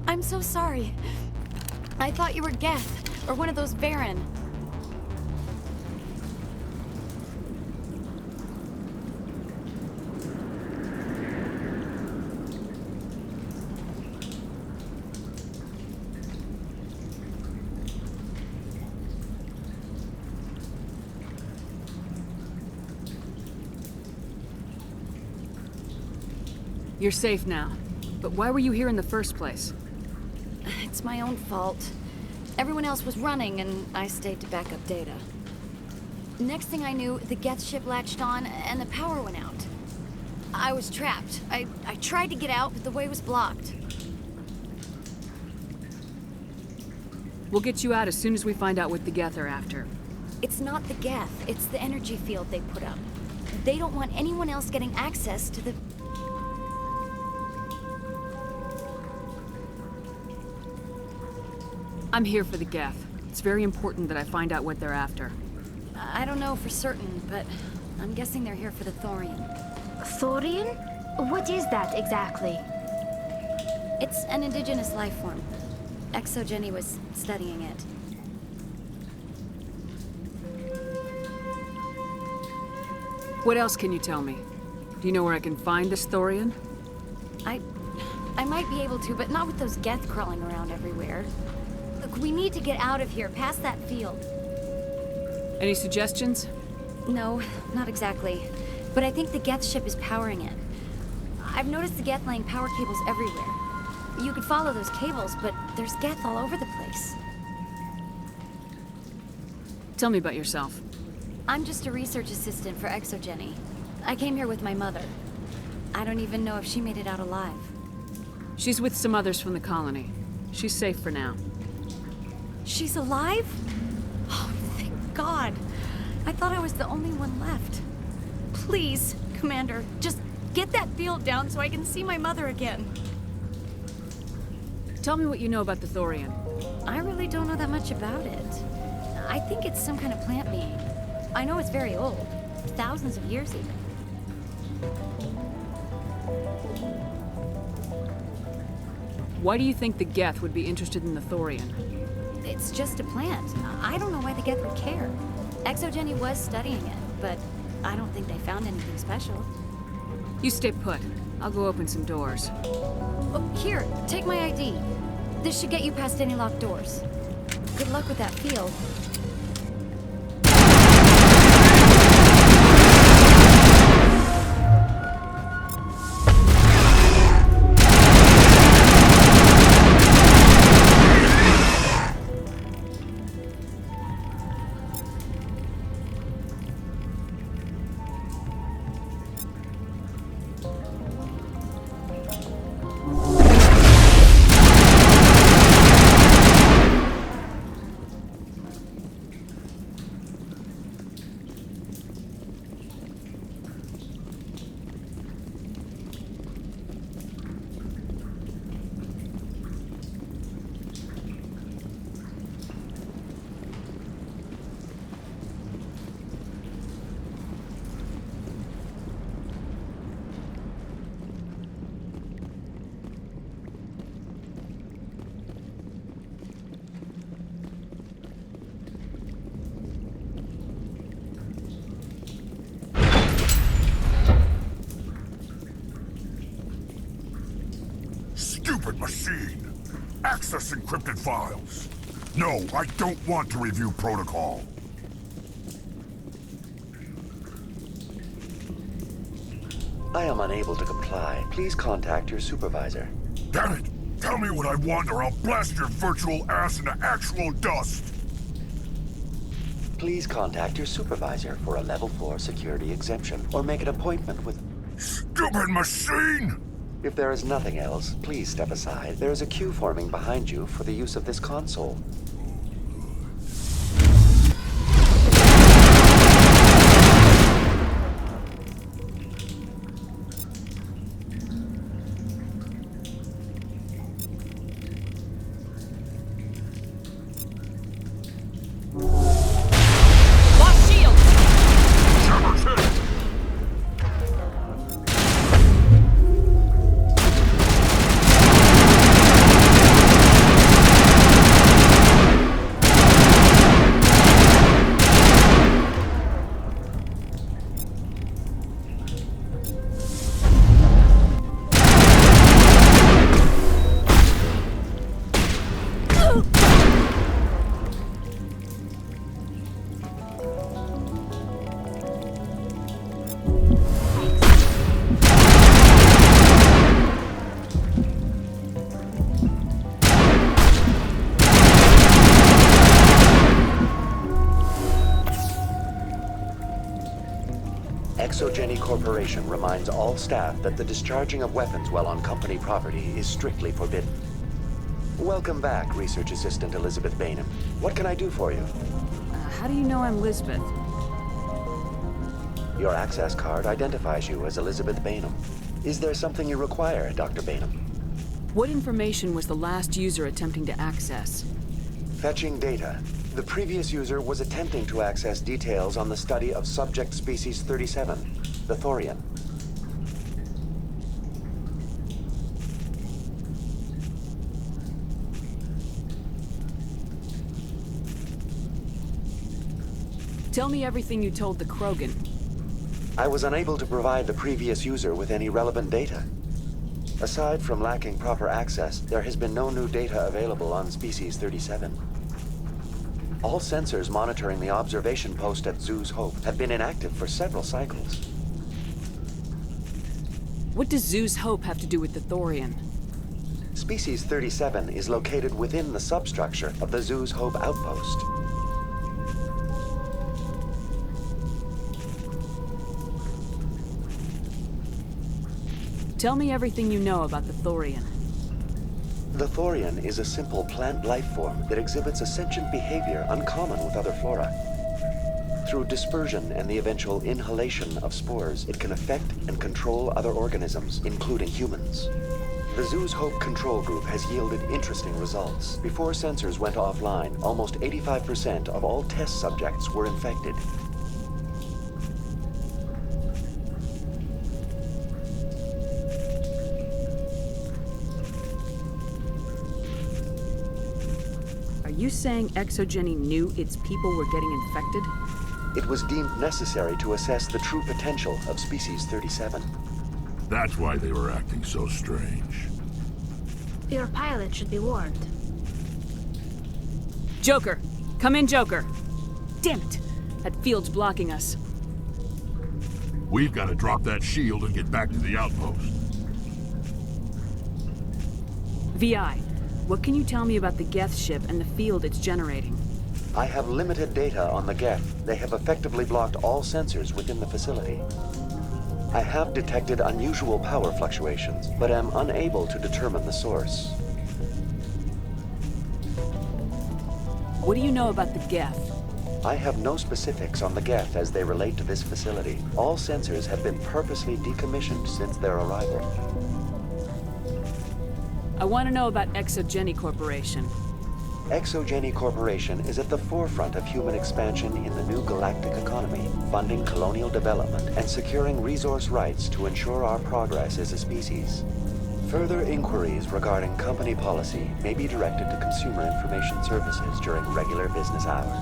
I'm so sorry. I thought you were Geth, or one of those Varen. You're safe now. But why were you here in the first place? It's my own fault. Everyone else was running, and I stayed to back up data. Next thing I knew, the Geth ship latched on, and the power went out. I was trapped. I tried to get out, but the way was blocked. We'll get you out as soon as we find out what the Geth are after. It's not the Geth, it's the energy field they put up. They don't want anyone else getting access to the... I'm here for the Geth. It's very important that I find out what they're after. I don't know for certain, but I'm guessing they're here for the Thorian. Thorian? What is that exactly? It's an indigenous life form. Exogeny was studying it. What else can you tell me? Do you know where I can find this thorian? I might be able to, but not with those Geth crawling around everywhere. Look, we need to get out of here, past that field. Any suggestions? No, not exactly. But I think the Geth ship is powering it. I've noticed the Geth laying power cables everywhere. You could follow those cables, but there's Geth all over the place. Tell me about yourself. I'm just a research assistant for Exogeny. I came here with my mother. I don't even know if she made it out alive. She's with some others from the colony. She's safe for now. She's alive? Oh, thank God. I thought I was the only one left. Please, Commander, just get that field down so I can see my mother again. Tell me what you know about the thorian. I really don't know that much about it. I think it's some kind of plant being. I know it's very old. Thousands of years even. Why do you think the Geth would be interested in the thorian? It's just a plant. I don't know why the Geth would care. Exogeny was studying it, but I don't think they found anything special. You stay put. I'll go open some doors. Oh, here, take my ID. This should get you past any locked doors. Good luck with that field. Stupid machine! Access encrypted files! No, I don't want to review protocol. I am unable to comply. Please contact your supervisor. Damn it! Tell me what I want or I'll blast your virtual ass into actual dust! Please contact your supervisor for a level 4 security exemption or make an appointment with... Stupid machine! If there is nothing else, please step aside. There is a queue forming behind you for the use of this console. Exogeny Corporation reminds all staff that the discharging of weapons while on company property is strictly forbidden. Welcome back, Research Assistant Elizabeth Bainham. What can I do for you? How do you know I'm Lisbeth? Your access card identifies you as Elizabeth Bainham. Is there something you require, Dr. Bainham? What information was the last user attempting to access? Fetching data. The previous user was attempting to access details on the study of subject species 37, the thorian. Tell me everything you told the Krogan. I was unable to provide the previous user with any relevant data. Aside from lacking proper access, there has been no new data available on Species 37. All sensors monitoring the observation post at Zeus Hope have been inactive for several cycles. What does Zeus Hope have to do with the Thorian? Species 37 is located within the substructure of the Zeus Hope outpost. Tell me everything you know about the Thorian. The Thorian is a simple plant life form that exhibits a sentient behavior uncommon with other flora. Through dispersion and the eventual inhalation of spores, it can affect and control other organisms, including humans. The Zeus Hope control group has yielded interesting results. Before sensors went offline, almost 85% of all test subjects were infected. Are you saying Exogeny knew its people were getting infected? It was deemed necessary to assess the true potential of Species 37. That's why they were acting so strange. Your pilot should be warned. Joker! Come in, Joker! Damn it! That field's blocking us. We've got to drop that shield and get back to the outpost. VI, what can you tell me about the Geth ship and the field it's generating? I have limited data on the Geth. They have effectively blocked all sensors within the facility. I have detected unusual power fluctuations, but am unable to determine the source. What do you know about the Geth? I have no specifics on the Geth as they relate to this facility. All sensors have been purposely decommissioned since their arrival. I want to know about Exogeny Corporation. Exogeny Corporation is at the forefront of human expansion in the new galactic economy, funding colonial development and securing resource rights to ensure our progress as a species. Further inquiries regarding company policy may be directed to Consumer Information Services during regular business hours.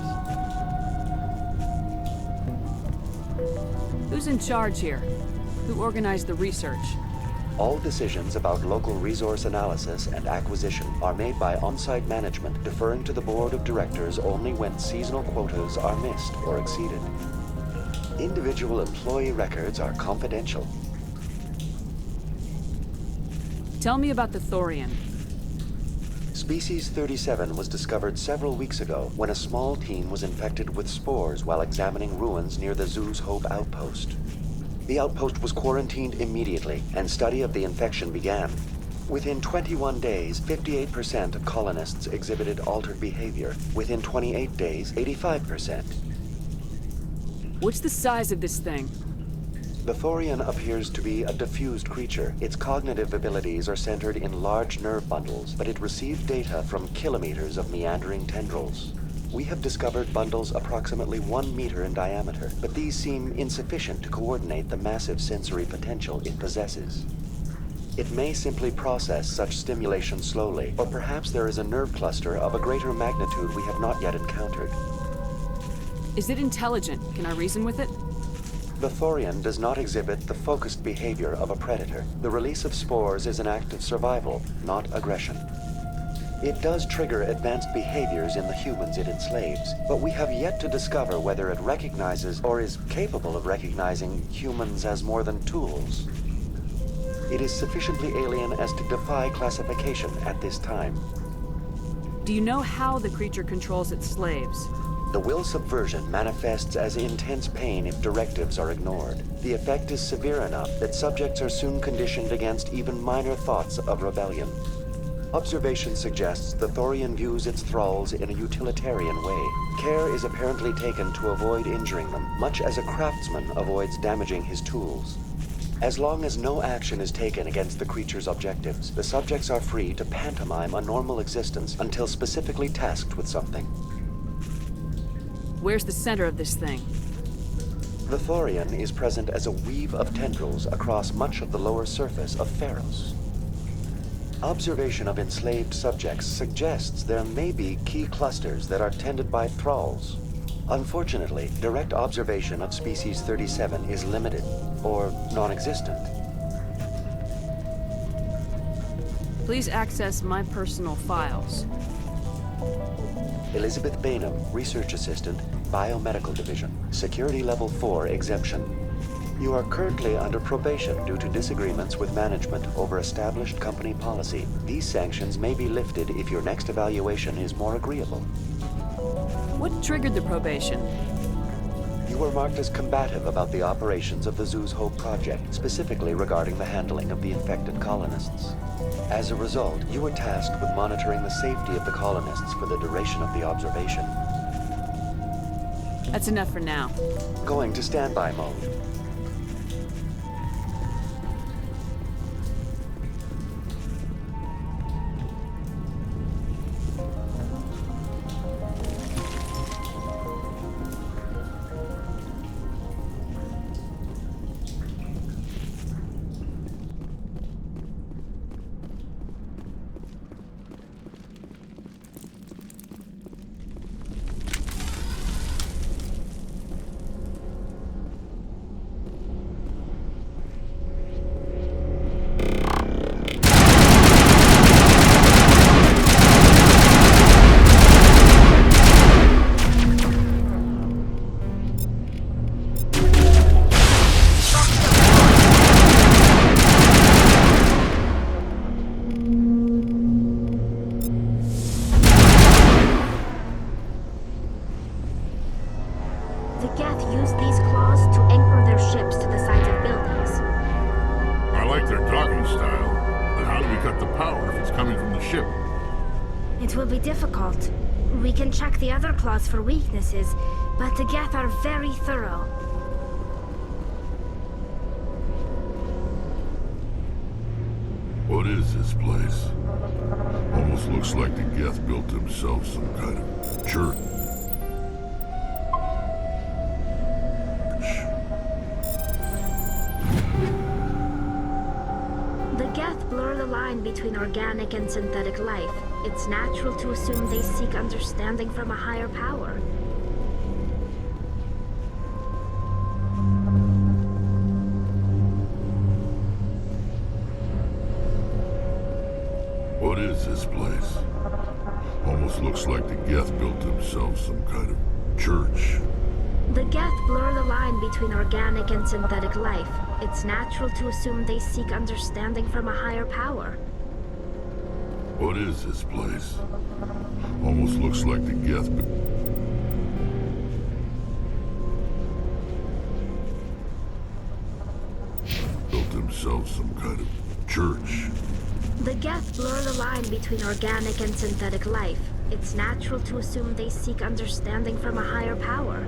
Who's in charge here? Who organized the research? All decisions about local resource analysis and acquisition are made by on-site management, deferring to the board of directors only when seasonal quotas are missed or exceeded. Individual employee records are confidential. Tell me about the Thorian. Species 37 was discovered several weeks ago when a small team was infected with spores while examining ruins near the Zeus Hope outpost. The outpost was quarantined immediately, and study of the infection began. Within 21 days, 58% of colonists exhibited altered behavior. Within 28 days, 85%. What's the size of this thing? The Thorian appears to be a diffused creature. Its cognitive abilities are centered in large nerve bundles, but it receives data from kilometers of meandering tendrils. We have discovered bundles approximately 1 meter in diameter, but these seem insufficient to coordinate the massive sensory potential it possesses. It may simply process such stimulation slowly, or perhaps there is a nerve cluster of a greater magnitude we have not yet encountered. Is it intelligent? Can I reason with it? The Thorian does not exhibit the focused behavior of a predator. The release of spores is an act of survival, not aggression. It does trigger advanced behaviors in the humans it enslaves, but we have yet to discover whether it recognizes or is capable of recognizing humans as more than tools. It is sufficiently alien as to defy classification at this time. Do you know how the creature controls its slaves? The will subversion manifests as intense pain if directives are ignored. The effect is severe enough that subjects are soon conditioned against even minor thoughts of rebellion. Observation suggests the Thorian views its thralls in a utilitarian way. Care is apparently taken to avoid injuring them, much as a craftsman avoids damaging his tools. As long as no action is taken against the creature's objectives, the subjects are free to pantomime a normal existence until specifically tasked with something. Where's the center of this thing? The Thorian is present as a weave of tendrils across much of the lower surface of Pharos. Observation of enslaved subjects suggests there may be key clusters that are tended by thralls. Unfortunately, direct observation of species 37 is limited, or non-existent. Please access my personal files. Elizabeth Bainham, Research Assistant, Biomedical Division, Security Level 4 exemption. You are currently under probation due to disagreements with management over established company policy. These sanctions may be lifted if your next evaluation is more agreeable. What triggered the probation? You were marked as combative about the operations of the Zoo's Hope project, specifically regarding the handling of the infected colonists. As a result, you were tasked with monitoring the safety of the colonists for the duration of the observation. That's enough for now. Going to standby mode. The Geth use these claws to anchor their ships to the sides of buildings. I like their docking style, but how do we cut the power if it's coming from the ship? It will be difficult. We can check the other claws for weaknesses, but the Geth are very thorough. What is this place? Almost looks like the Geth built themselves some kind of church. The Geth blur the line between organic and synthetic life. It's natural to assume they seek understanding from a higher power. What is this place? Almost looks like the Geth built themselves some kind of church. The Geth blur the line between organic and synthetic life. It's natural to assume they seek understanding from a higher power. What is this place? Almost looks like the Geth built themselves some kind of church. The Geth blur the line between organic and synthetic life. It's natural to assume they seek understanding from a higher power.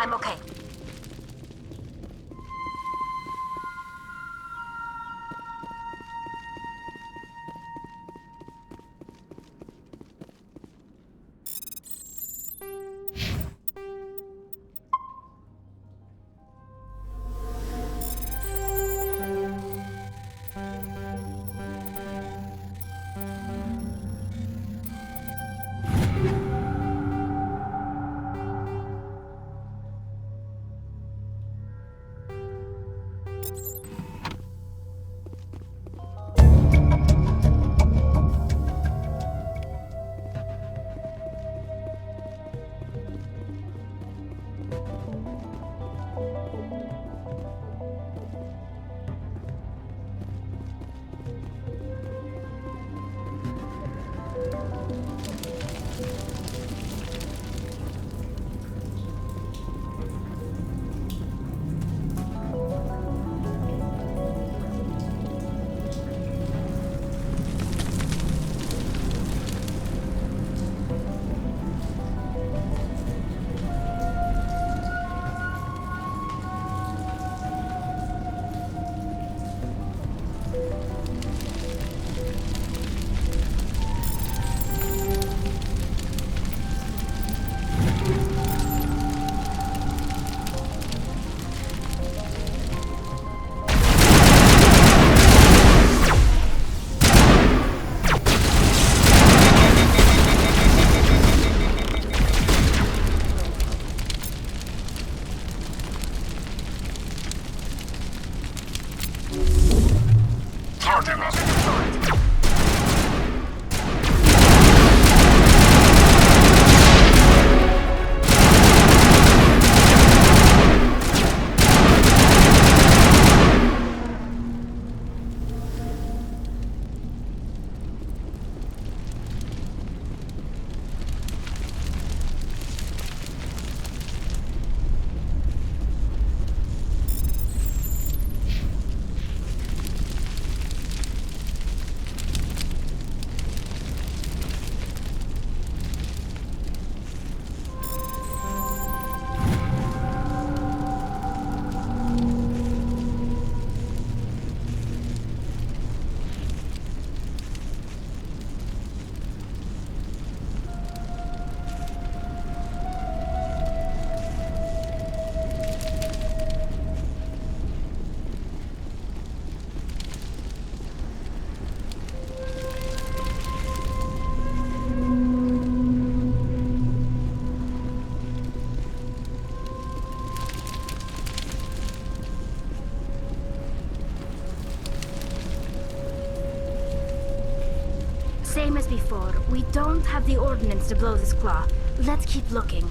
I'm okay. Same as before. We don't have the ordnance to blow this claw. Let's keep looking.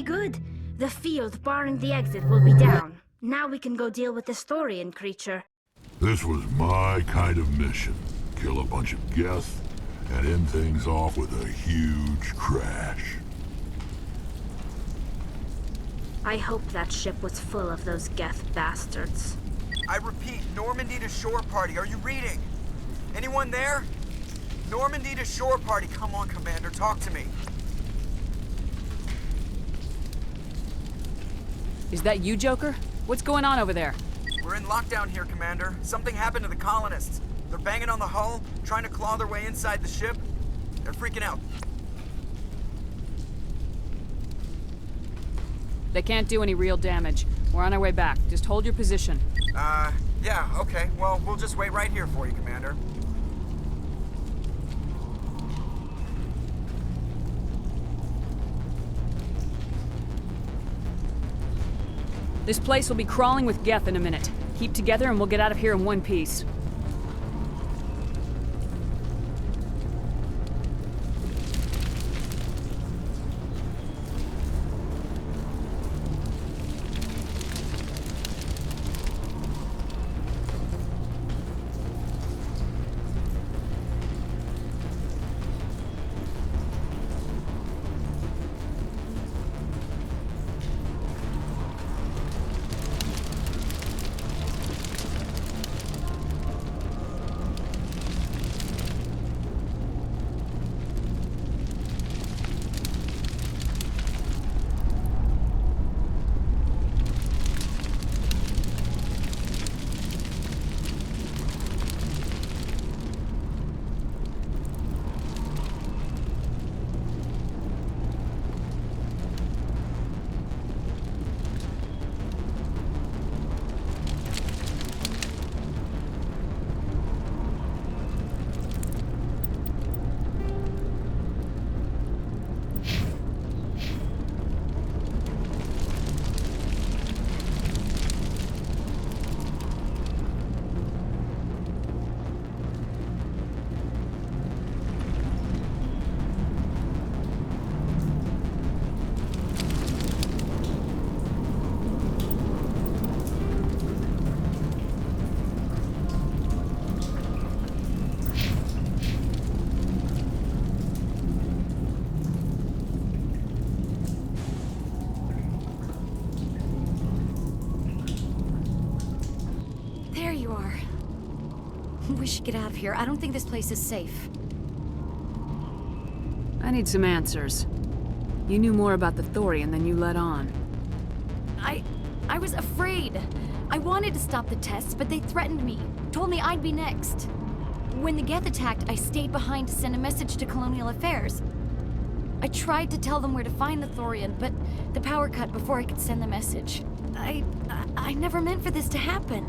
good. The field barring the exit will be down. Now we can go deal with this Thorian creature. This was my kind of mission. Kill a bunch of Geth and end things off with a huge crash. I hope that ship was full of those Geth bastards. I repeat, Normandy to shore party. Are you reading? Anyone there? Normandy to shore party. Come on, Commander, talk to me. Is that you, Joker? What's going on over there? We're in lockdown here, Commander. Something happened to the colonists. They're banging on the hull, trying to claw their way inside the ship. They're freaking out. They can't do any real damage. We're on our way back. Just hold your position. Yeah, okay. Well, we'll just wait right here for you, Commander. This place will be crawling with Geth in a minute. Keep together and we'll get out of here in one piece. We should get out of here. I don't think this place is safe. I need some answers. You knew more about the Thorian than you let on. I was afraid. I wanted to stop the tests, but they threatened me. Told me I'd be next. When the Geth attacked, I stayed behind to send a message to Colonial Affairs. I tried to tell them where to find the Thorian, but the power cut before I could send the message. I never meant for this to happen.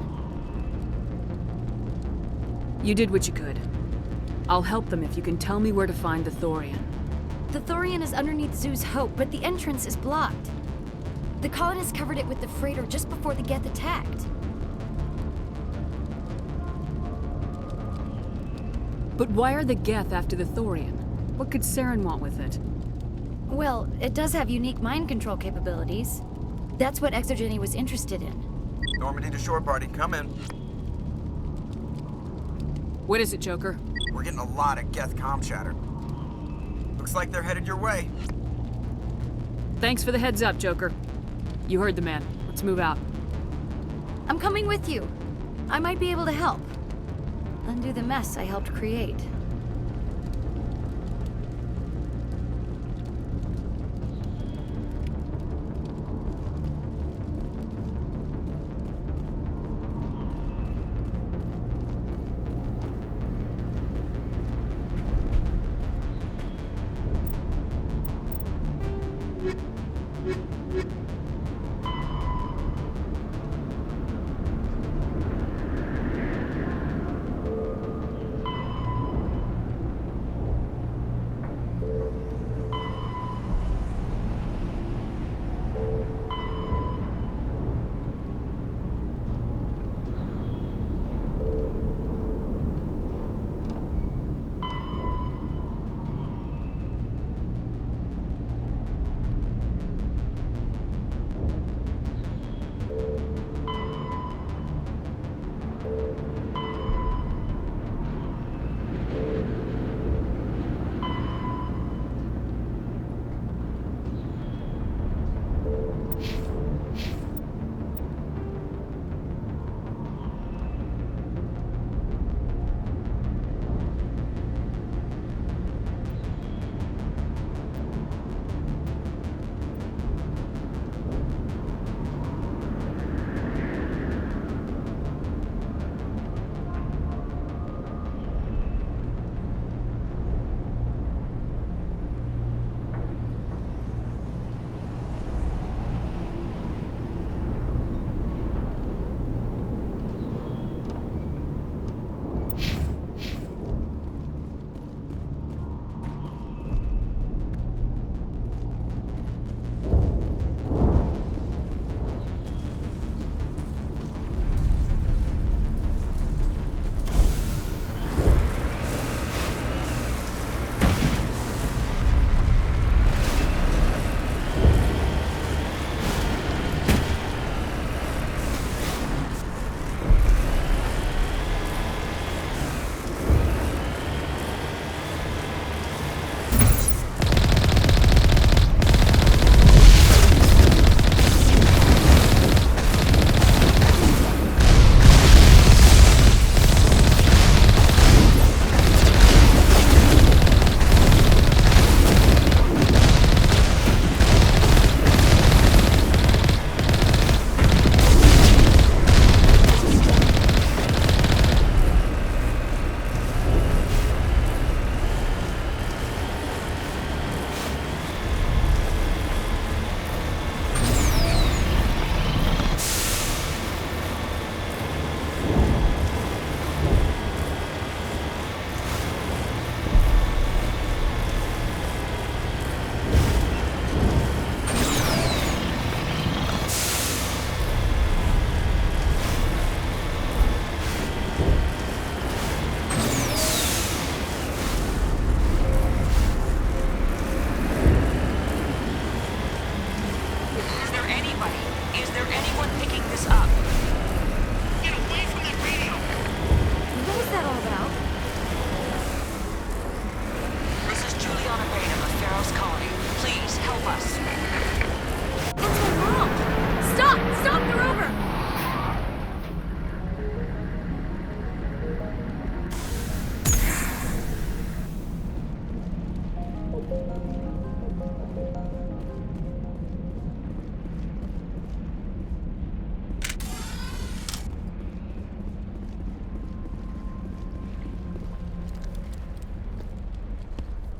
You did what you could. I'll help them if you can tell me where to find the Thorian. The Thorian is underneath Zoo's Hope, but the entrance is blocked. The colonists covered it with the freighter just before the Geth attacked. But why are the Geth after the Thorian? What could Saren want with it? Well, it does have unique mind control capabilities. That's what Exogeny was interested in. Normandy to shore party, come in. What is it, Joker? We're getting a lot of Geth comm chatter. Looks like they're headed your way. Thanks for the heads up, Joker. You heard the man. Let's move out. I'm coming with you. I might be able to help. Undo the mess I helped create.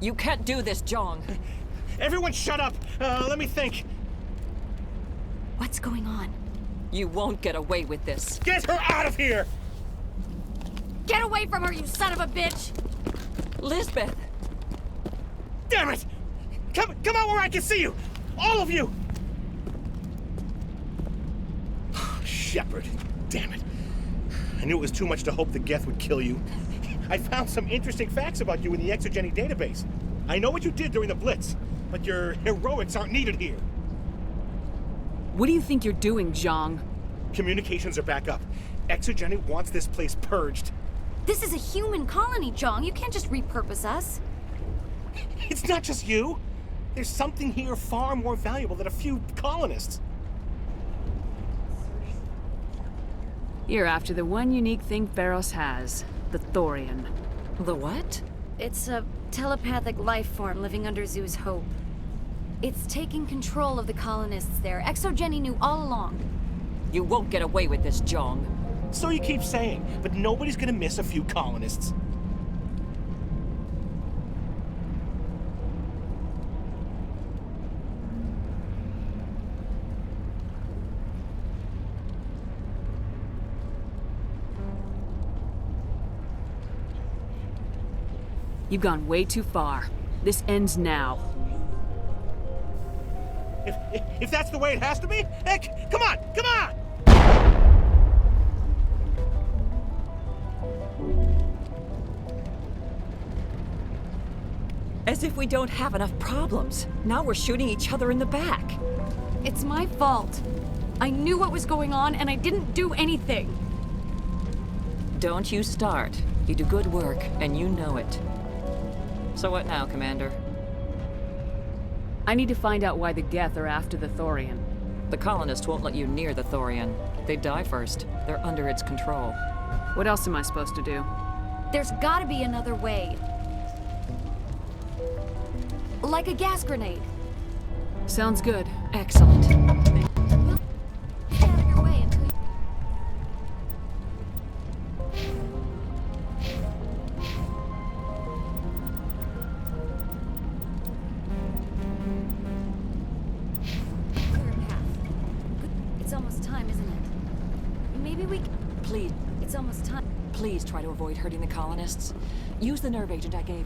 You can't do this, Jong. Everyone shut up! Let me think. What's going on? You won't get away with this. Get her out of here! Get away from her, you son of a bitch! Lisbeth! Damn it! Come out where I can see you! All of you! Shepard, damn it. I knew it was too much to hope the Geth would kill you. I found some interesting facts about you in the exogeny database. I know what you did during the Blitz, but your heroics aren't needed here. What do you think you're doing, Zhang? Communications are back up. Exogeny wants this place purged. This is a human colony, Zhang. You can't just repurpose us. It's not just you. There's something here far more valuable than a few colonists. You're after the one unique thing Pharos has, the Thorian. The what? It's a telepathic life form living under Zeus' Hope. It's taking control of the colonists there. Exogeny knew all along. You won't get away with this, Jong. So you keep saying, but nobody's gonna miss a few colonists. You've gone way too far. This ends now. If that's the way it has to be, heck, come on, come on! As if we don't have enough problems. Now we're shooting each other in the back. It's my fault. I knew what was going on and I didn't do anything. Don't you start. You do good work, and you know it. So what now, Commander? I need to find out why the Geth are after the Thorian. The colonists won't let you near the Thorian. They die first. They're under its control. What else am I supposed to do? There's gotta be another way. Like a gas grenade. Sounds good. Excellent. Get out of your way until you... Clear a path. It's almost time, isn't it? Maybe we... Please. It's almost time. Please try to avoid hurting the colonists. Use the nerve agent I gave.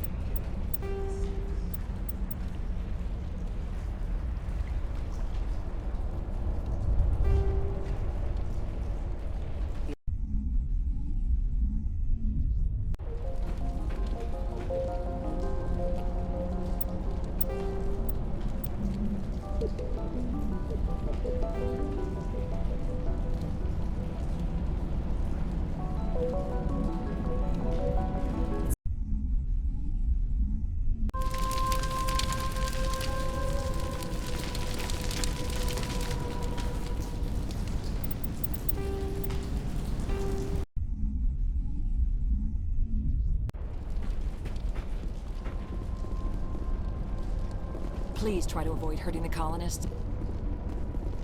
Please try to avoid hurting the colonists.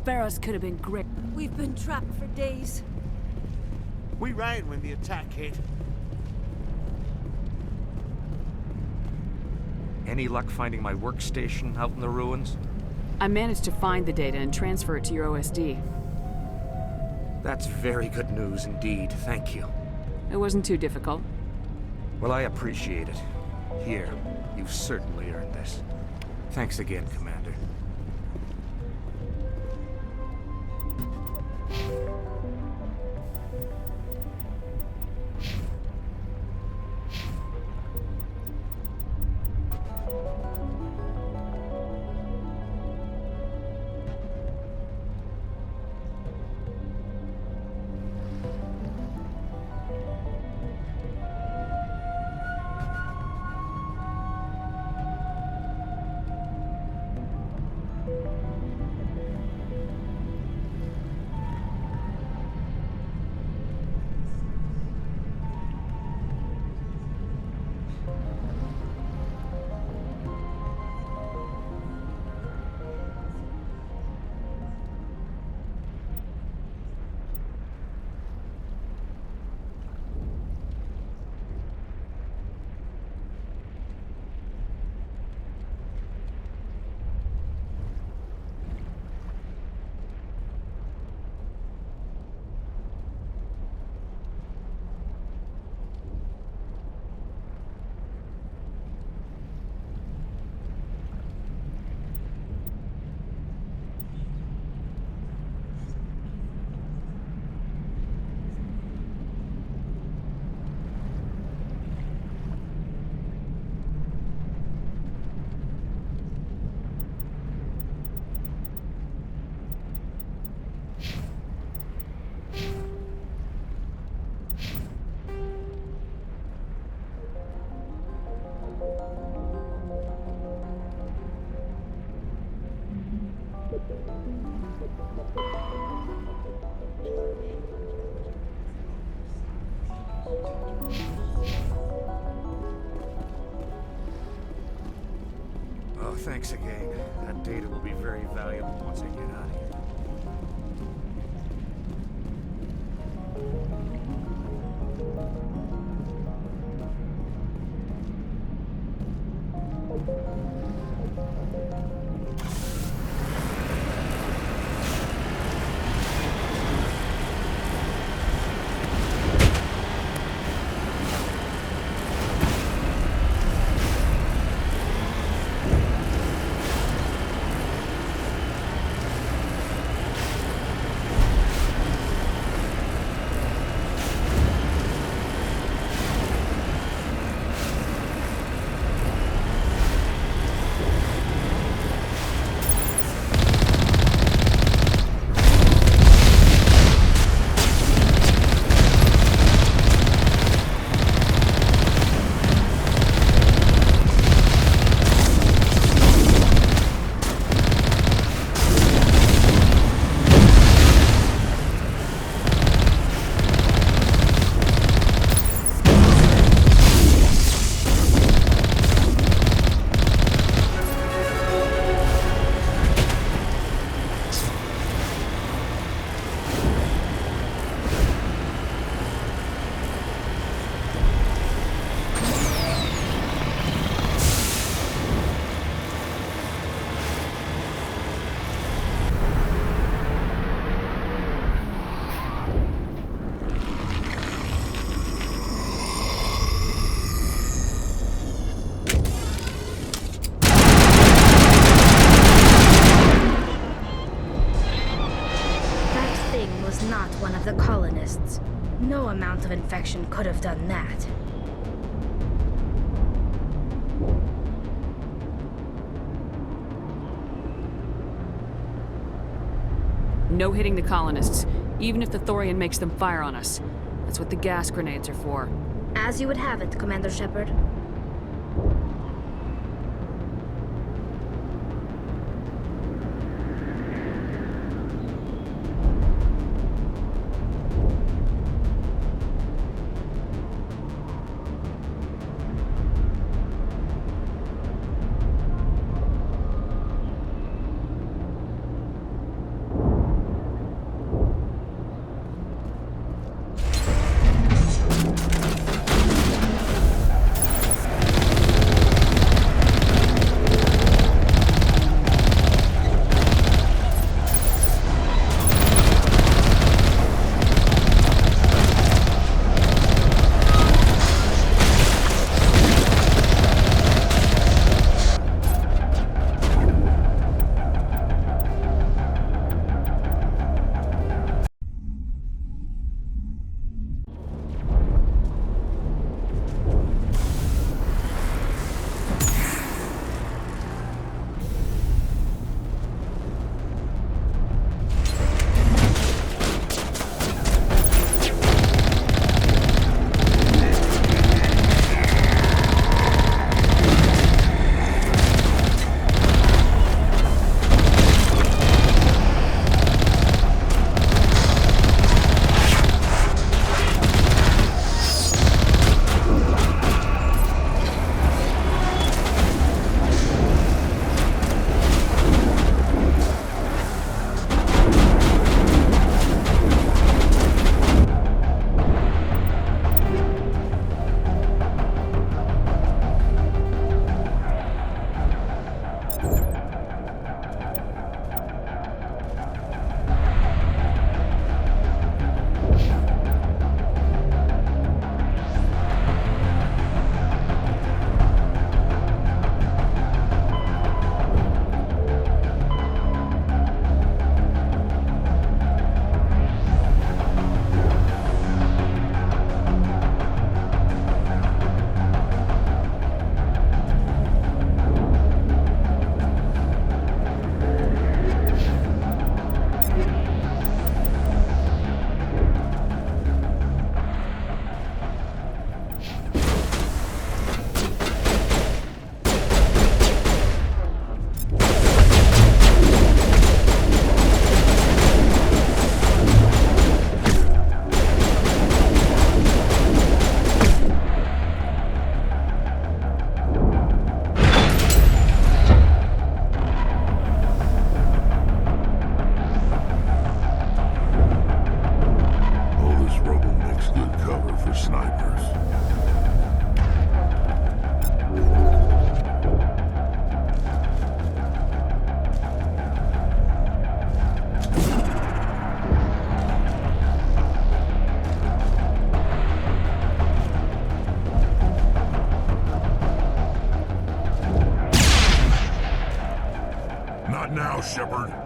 Pharos could have been great. We've been trapped for days. We ran when the attack hit. Any luck finding my workstation out in the ruins? I managed to find the data and transfer it to your OSD. That's very good news indeed. Thank you. It wasn't too difficult. Well, I appreciate it. Here, you've certainly earned this. Thanks again, Commander. Thanks again. That data will be very valuable once I get out of here. One of the colonists. No amount of infection could have done that. No hitting the colonists, even if the Thorian makes them fire on us. That's what the gas grenades are for. As you would have it, Commander Shepard. snipers. Not now, Shepard.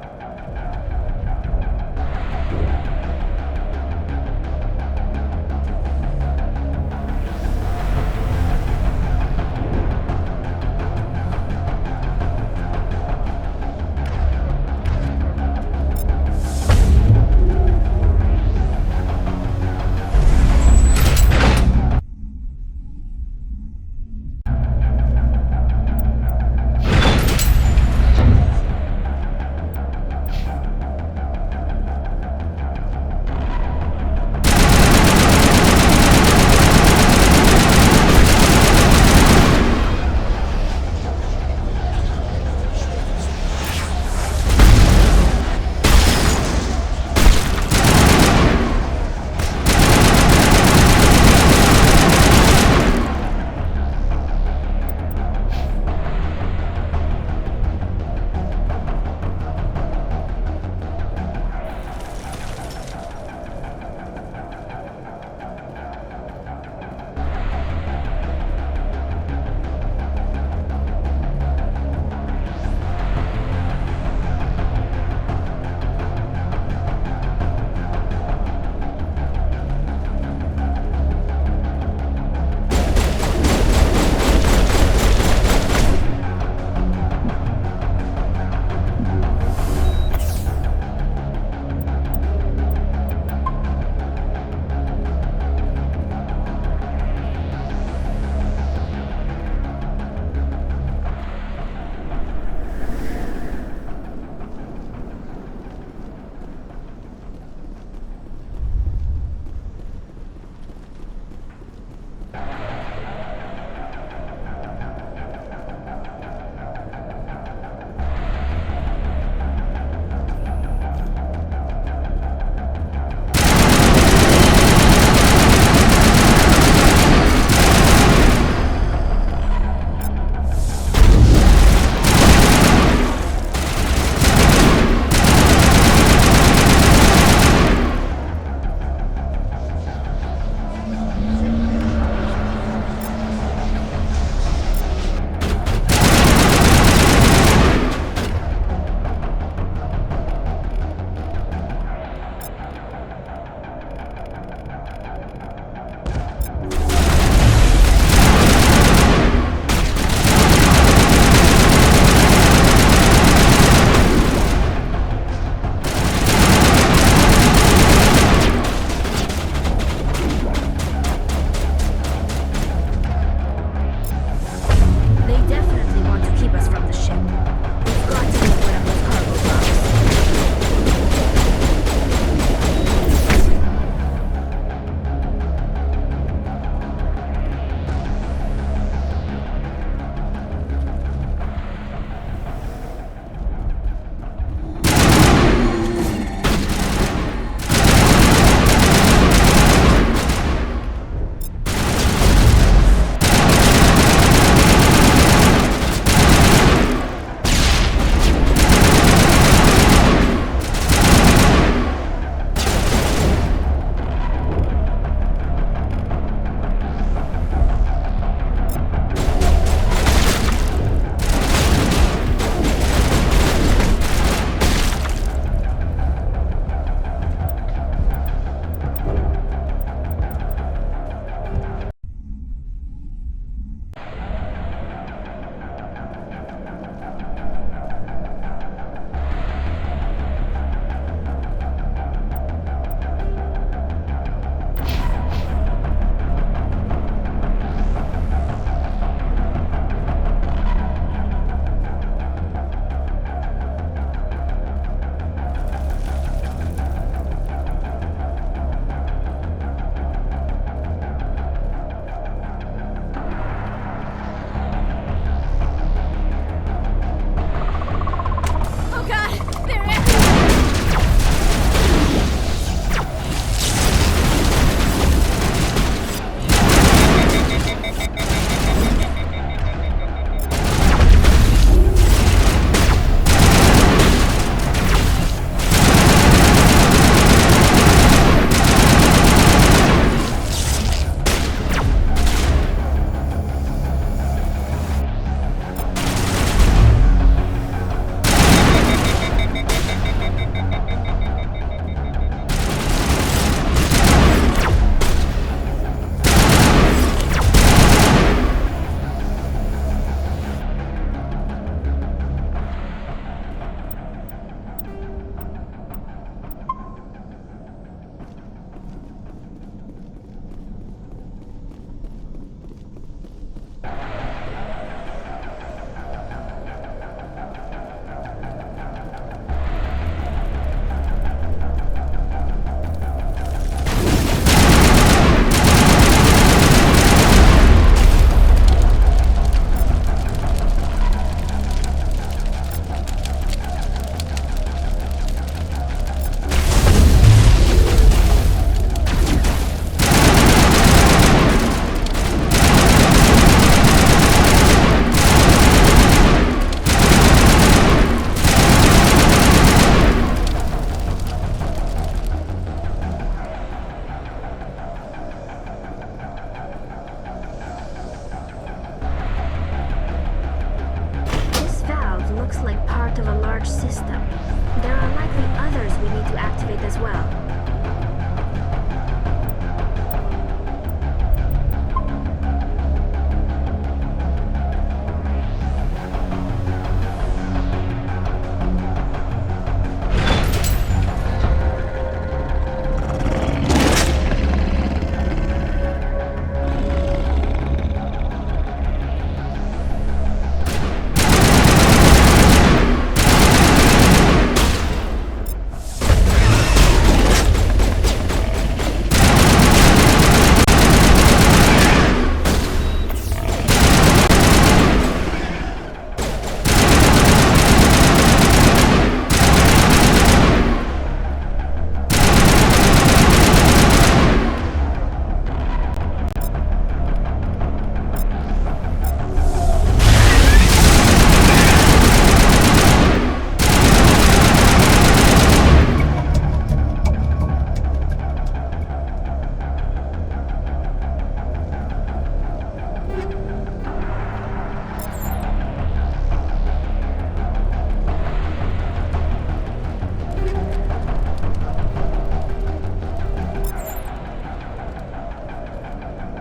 we need to activate as well.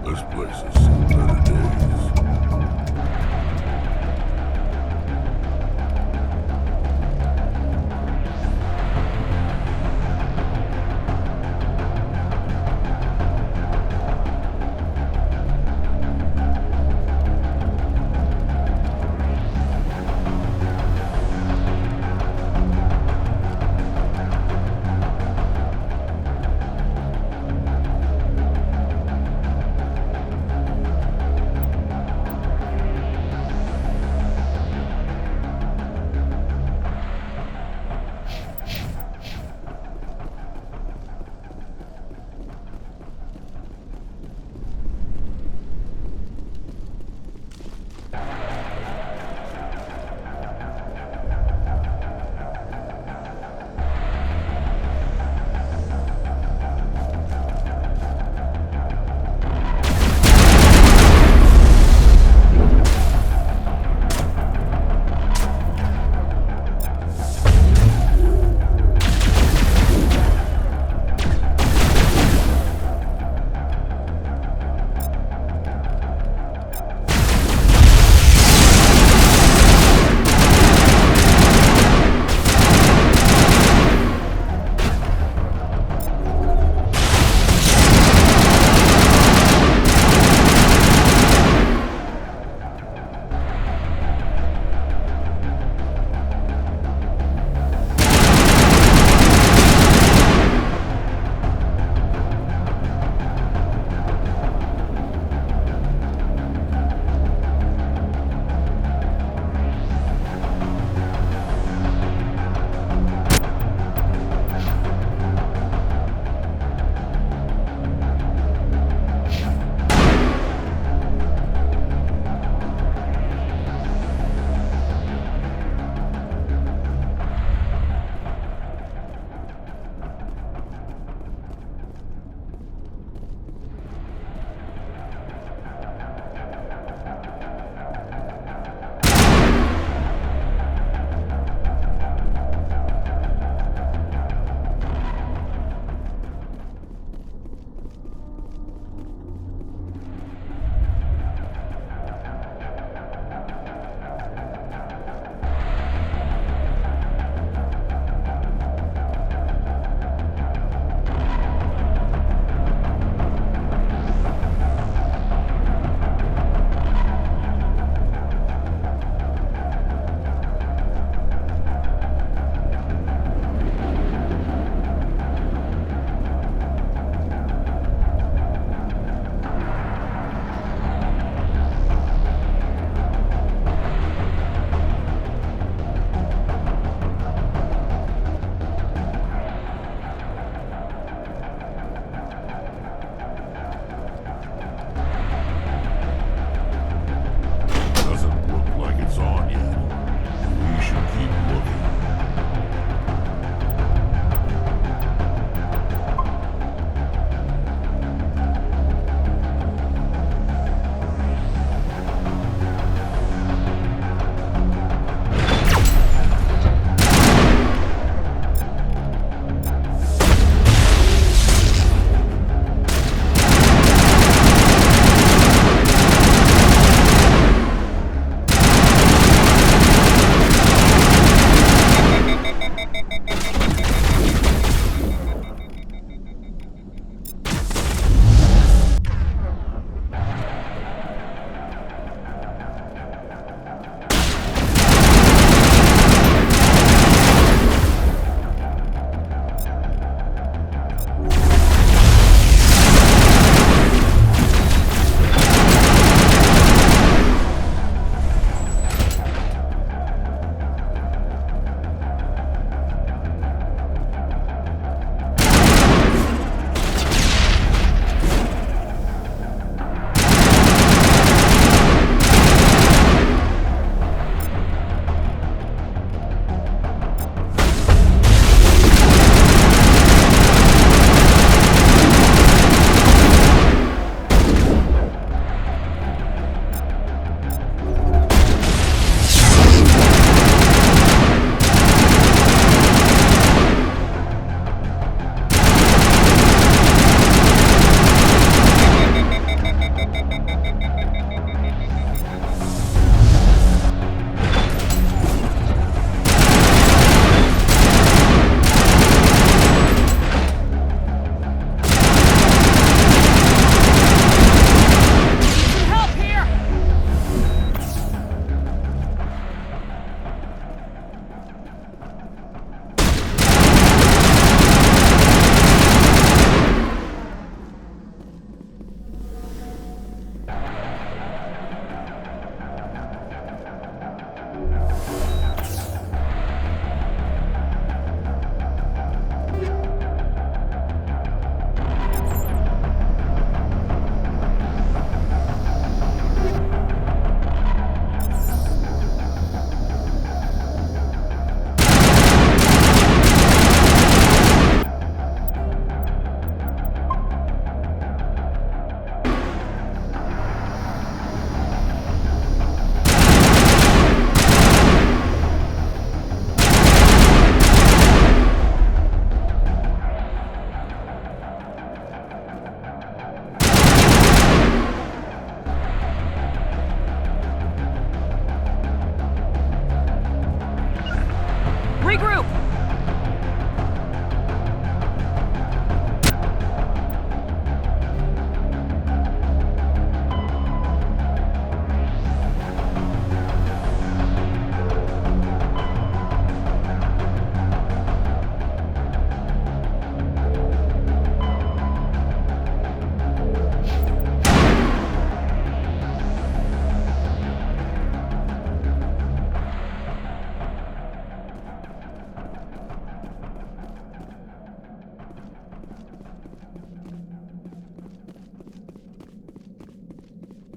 This place has seen better days.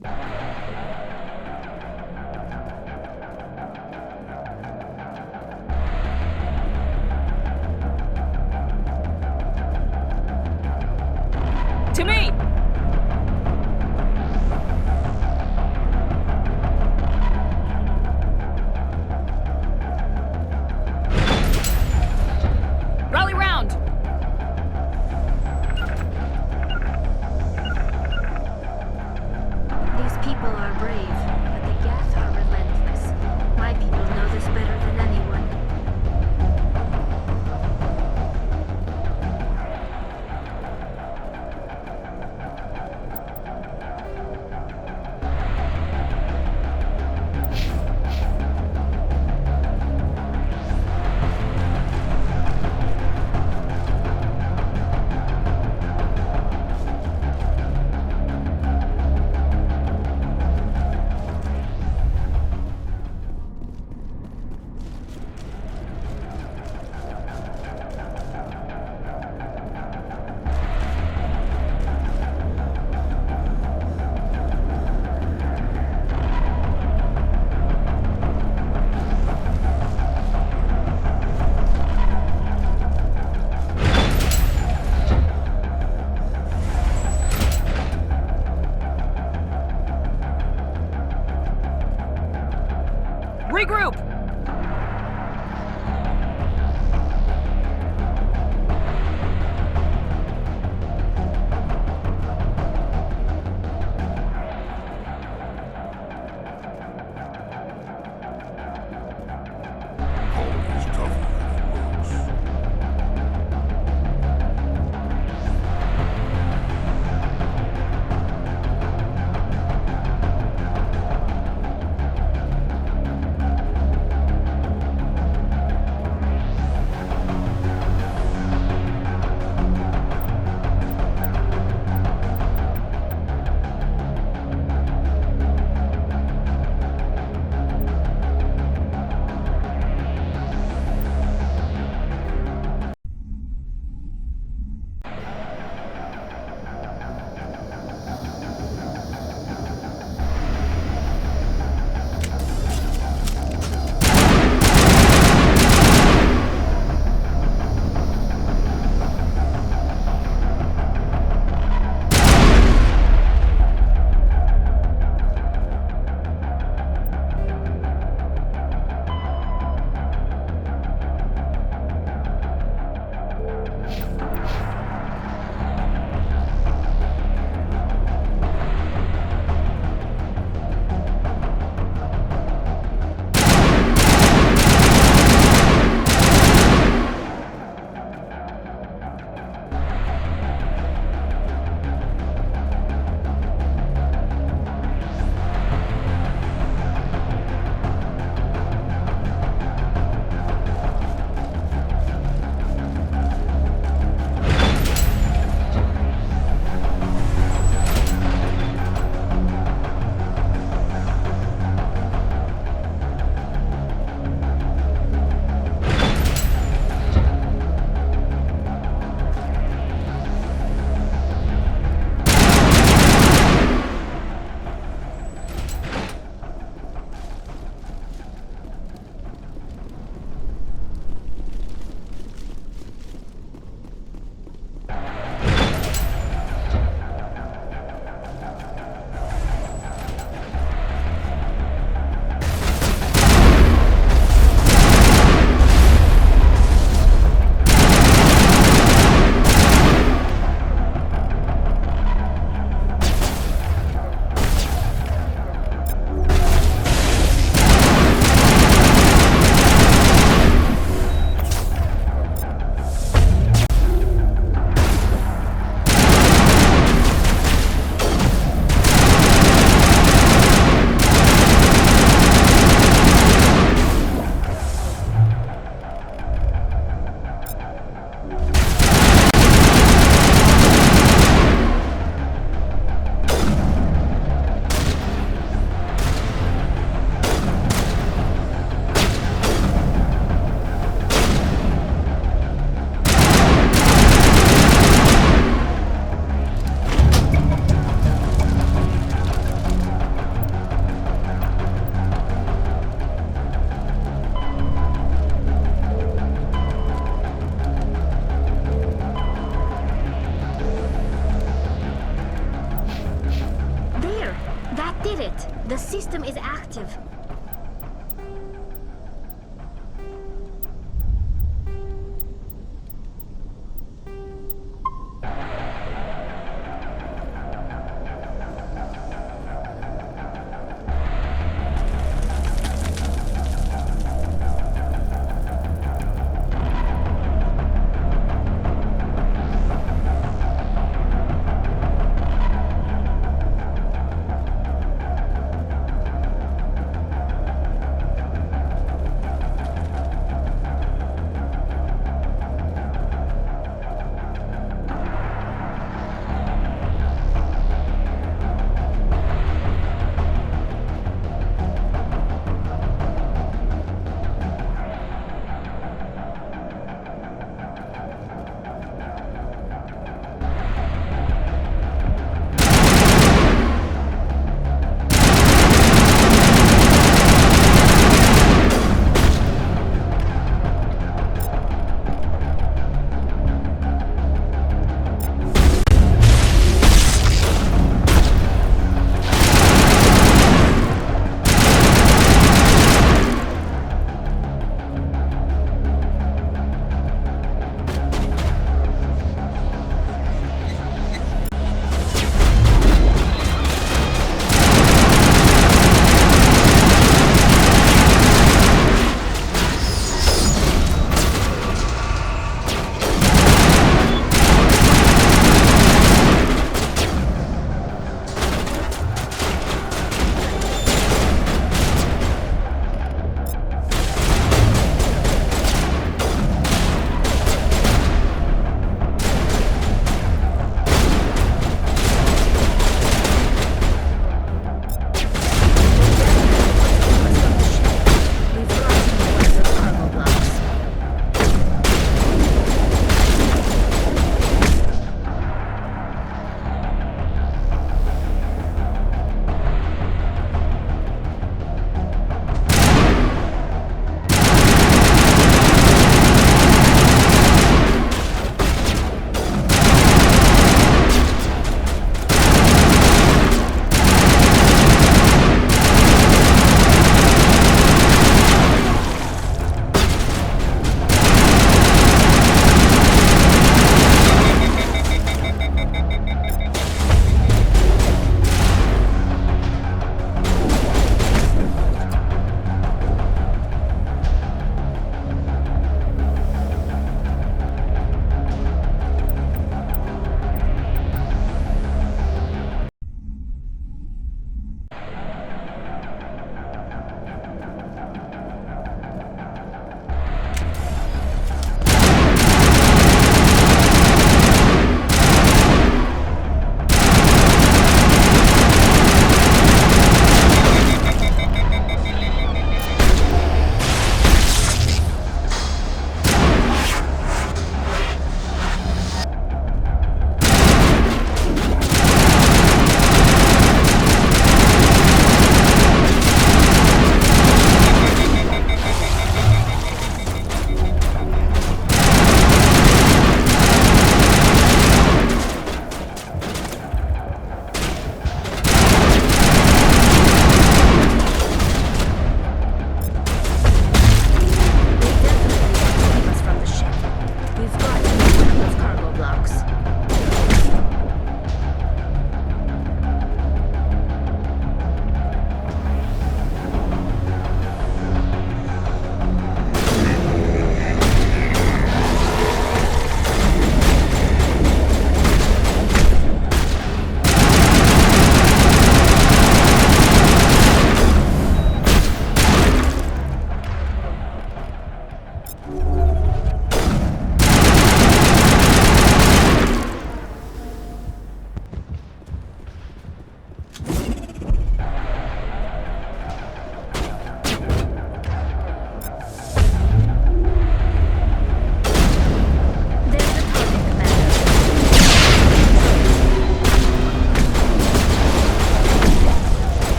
To me! Rally round! These people did it! The system is active.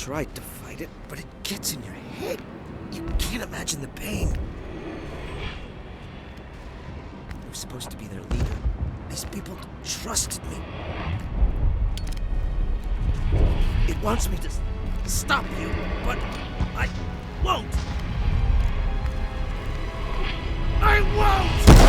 tried to fight it, but it gets in your head. You can't imagine the pain. I was supposed to be their leader. These people trusted me. It wants me to stop you, but I won't. I won't!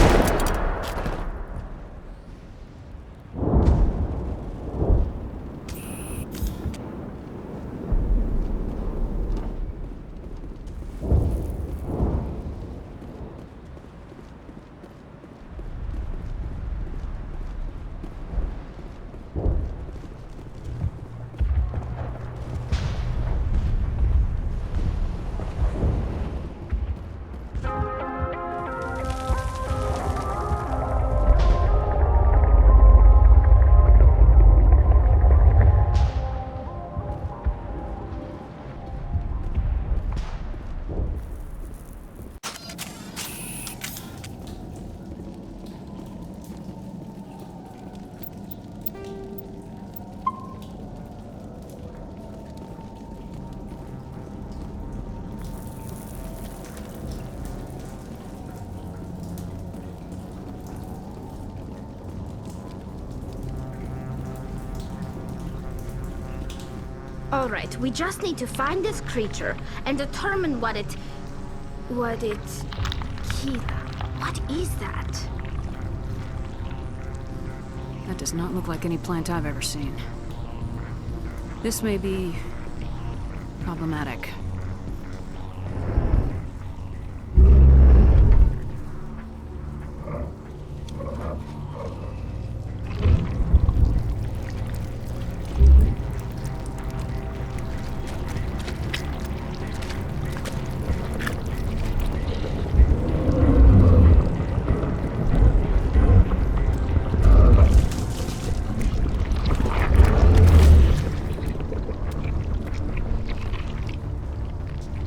All right, we just need to find this creature and determine what it... Kira, what is that? That does not look like any plant I've ever seen. This may be... problematic.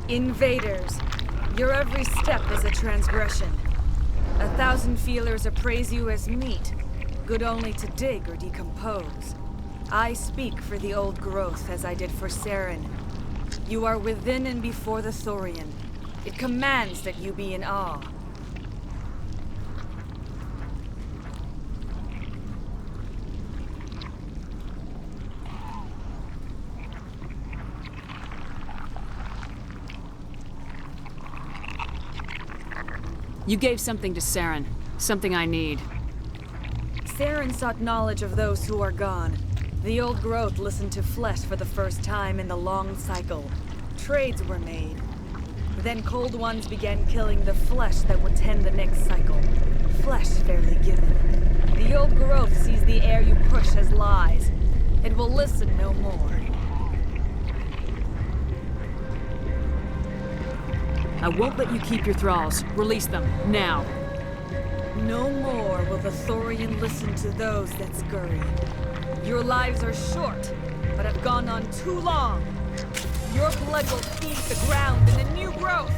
Invaders, your every step is a transgression. 1,000 feelers appraise you as meat, good only to dig or decompose. I speak for the old growth as I did for Saren. You are within and before the Thorian. It commands that you be in awe. You gave something to Saren. Something I need. Saren sought knowledge of those who are gone. The old growth listened to flesh for the first time in the long cycle. Trades were made. Then cold ones began killing the flesh that would tend the next cycle. Flesh fairly given. The old growth sees the air you push as lies. It will listen no more. I won't let you keep your thralls. Release them, now. No more will the Thorian listen to those that scurry. Your lives are short, but have gone on too long. Your blood will feed the ground in the new growth.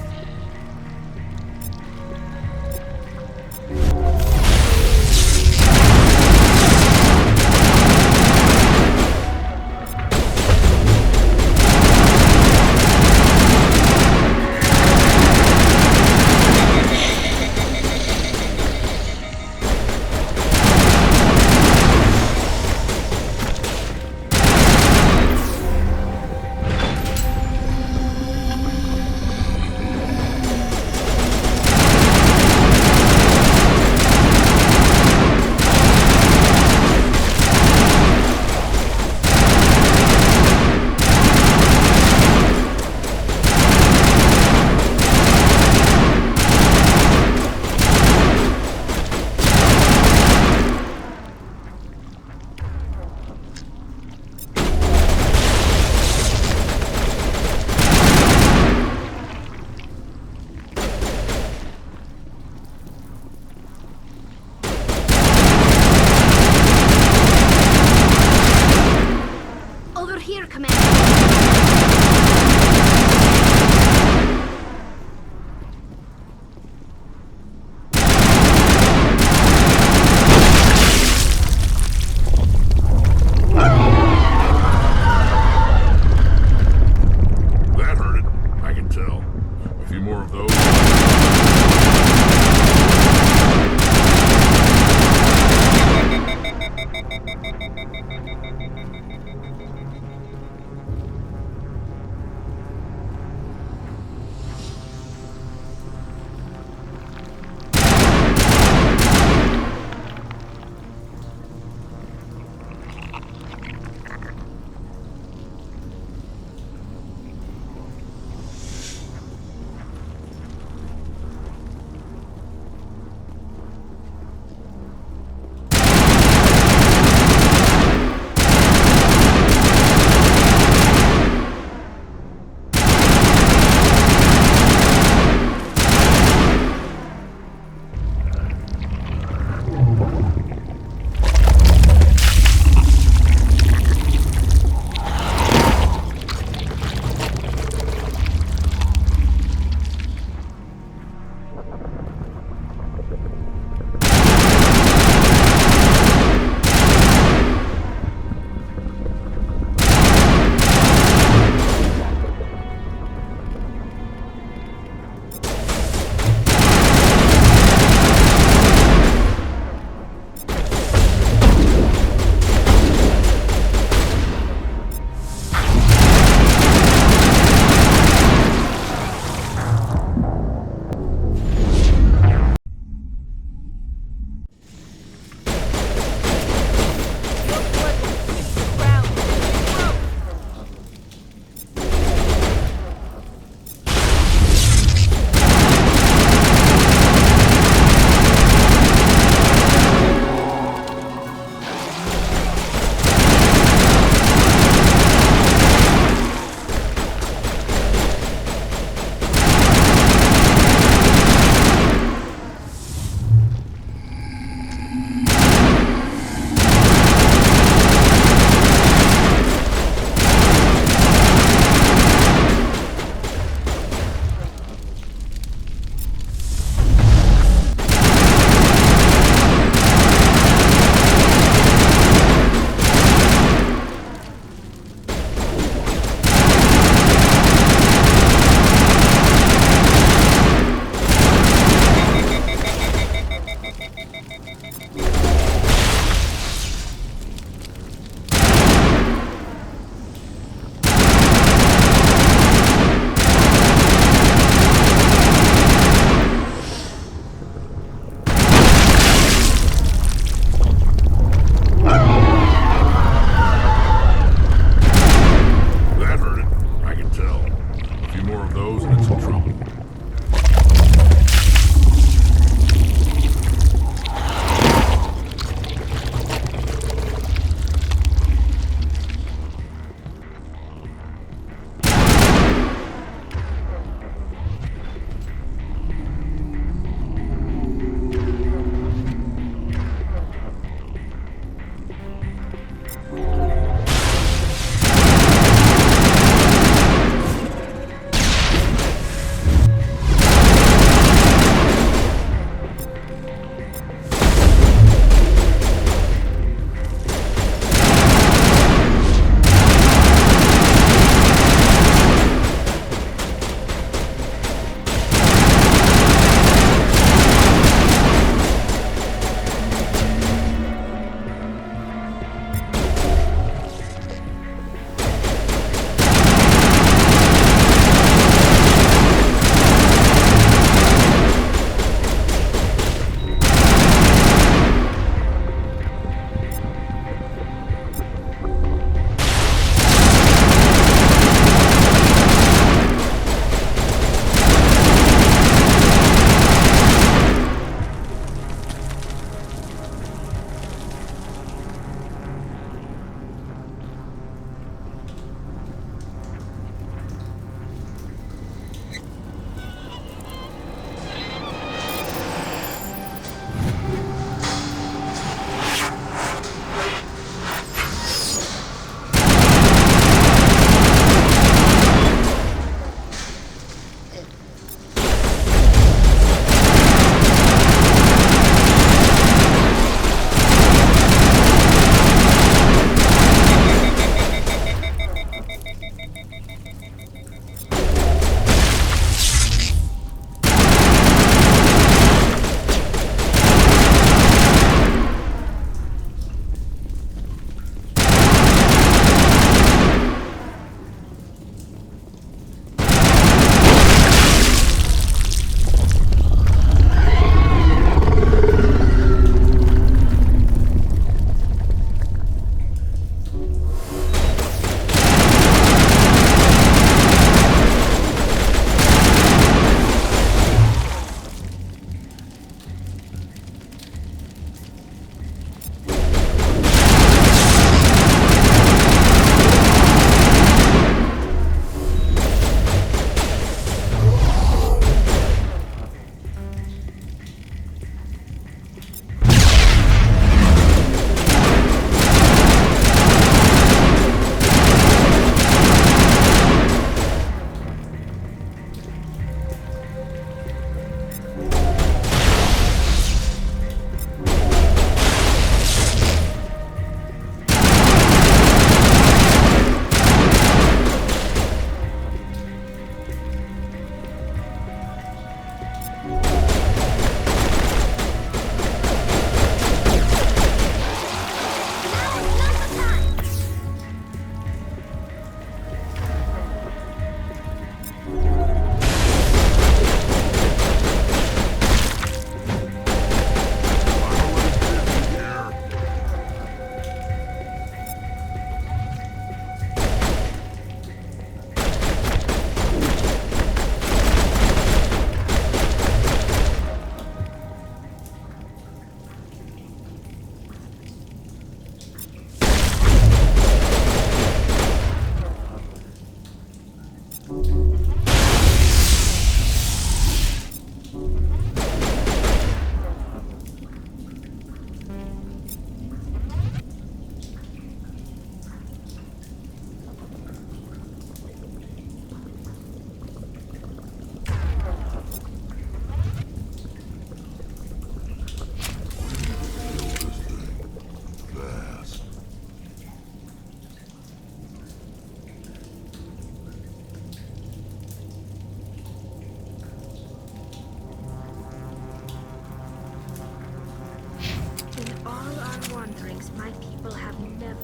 wanderings, my people have never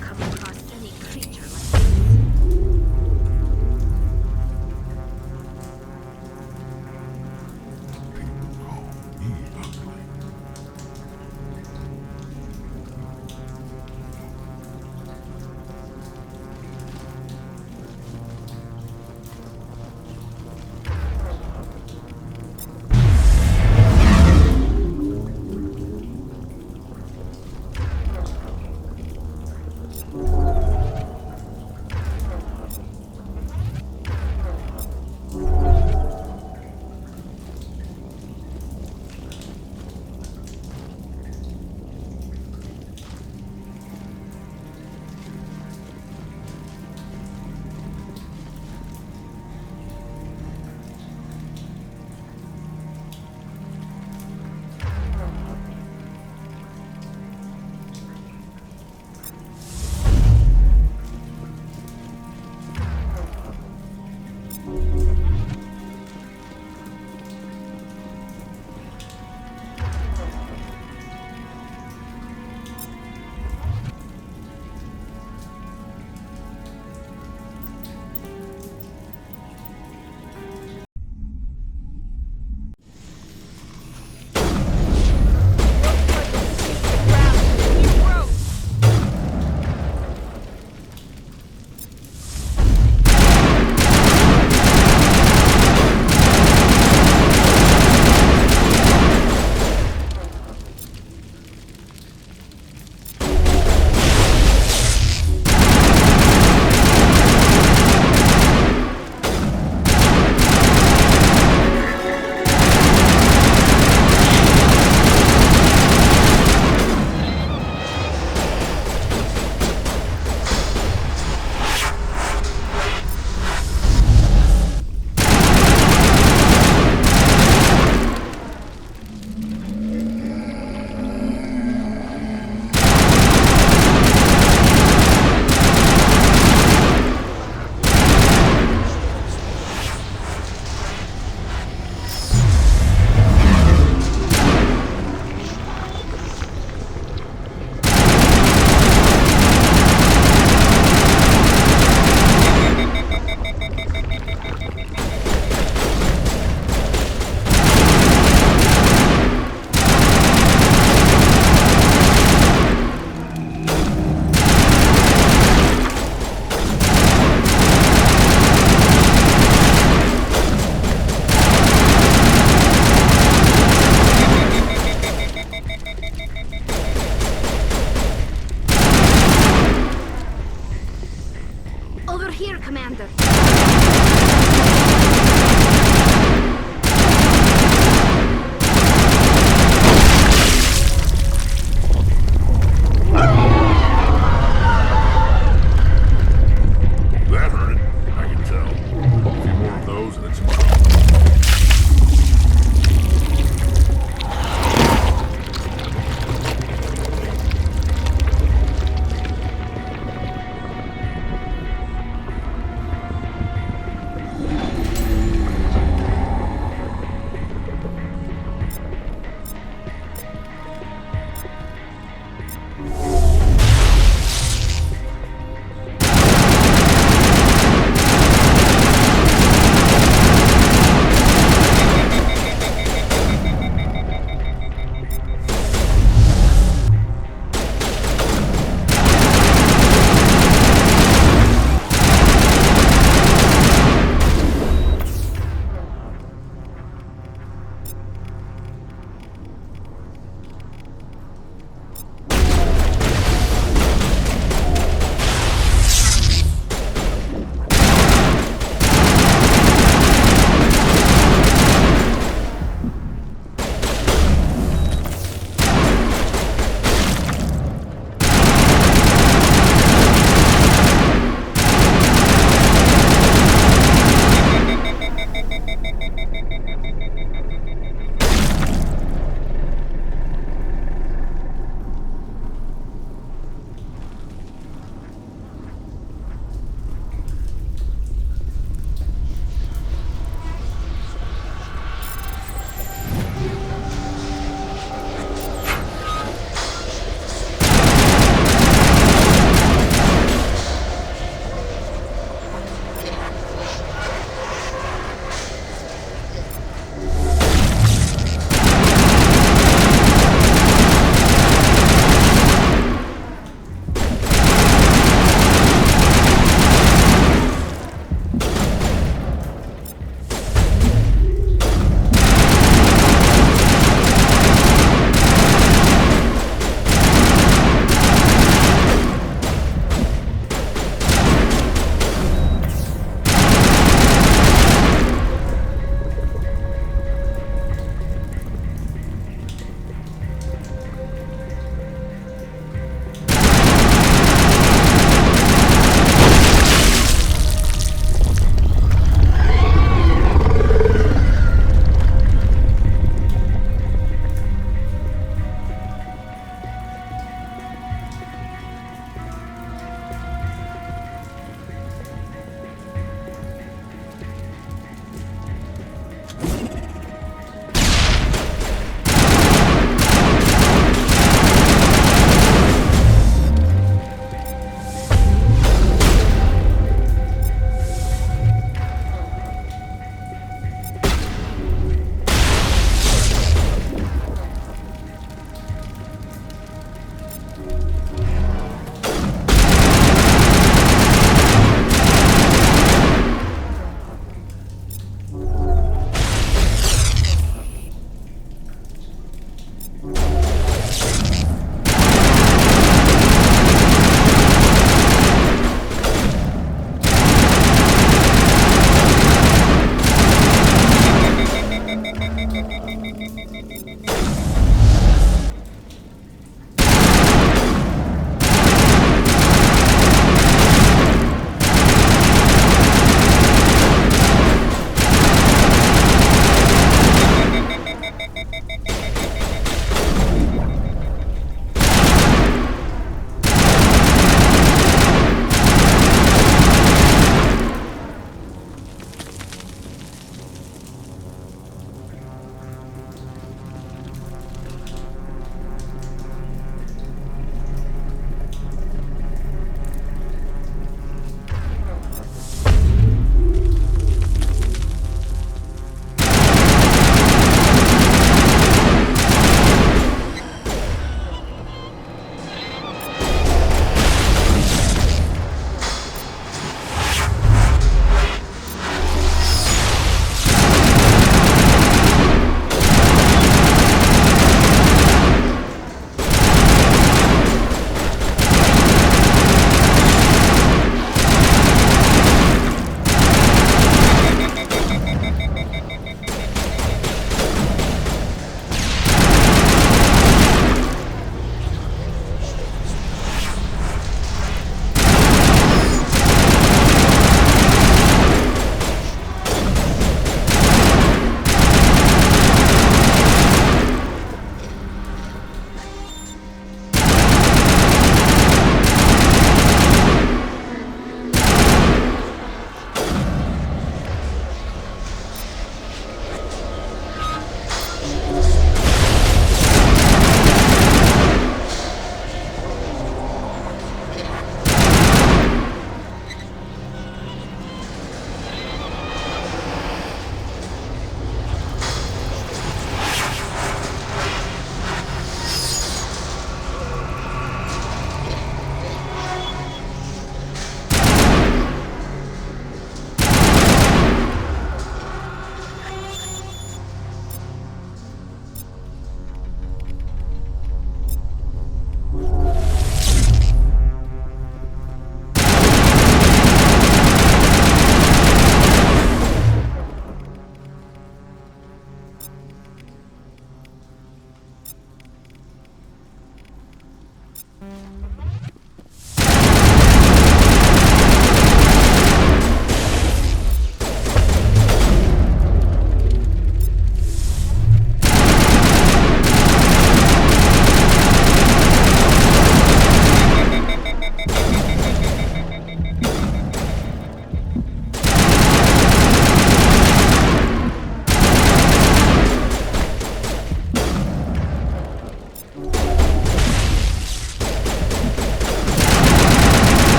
come across any creature like this.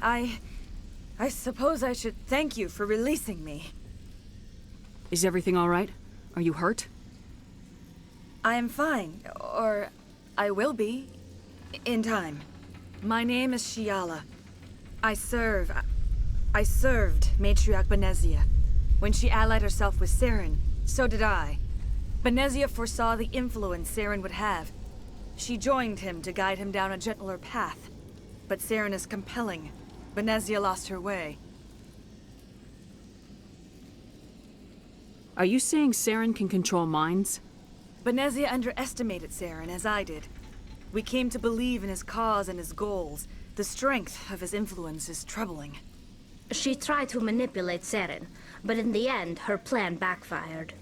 I suppose I should thank you for releasing me. Is everything all right? Are you hurt? I am fine, or I will be, in time. My name is Shiala. I served Matriarch Benezia. When she allied herself with Saren, so did I. Benezia foresaw the influence Saren would have. She joined him to guide him down a gentler path. But Saren is compelling. Benezia lost her way. Are you saying Saren can control minds? Benezia underestimated Saren, as I did. We came to believe in his cause and his goals. The strength of his influence is troubling. She tried to manipulate Saren, but in the end, her plan backfired.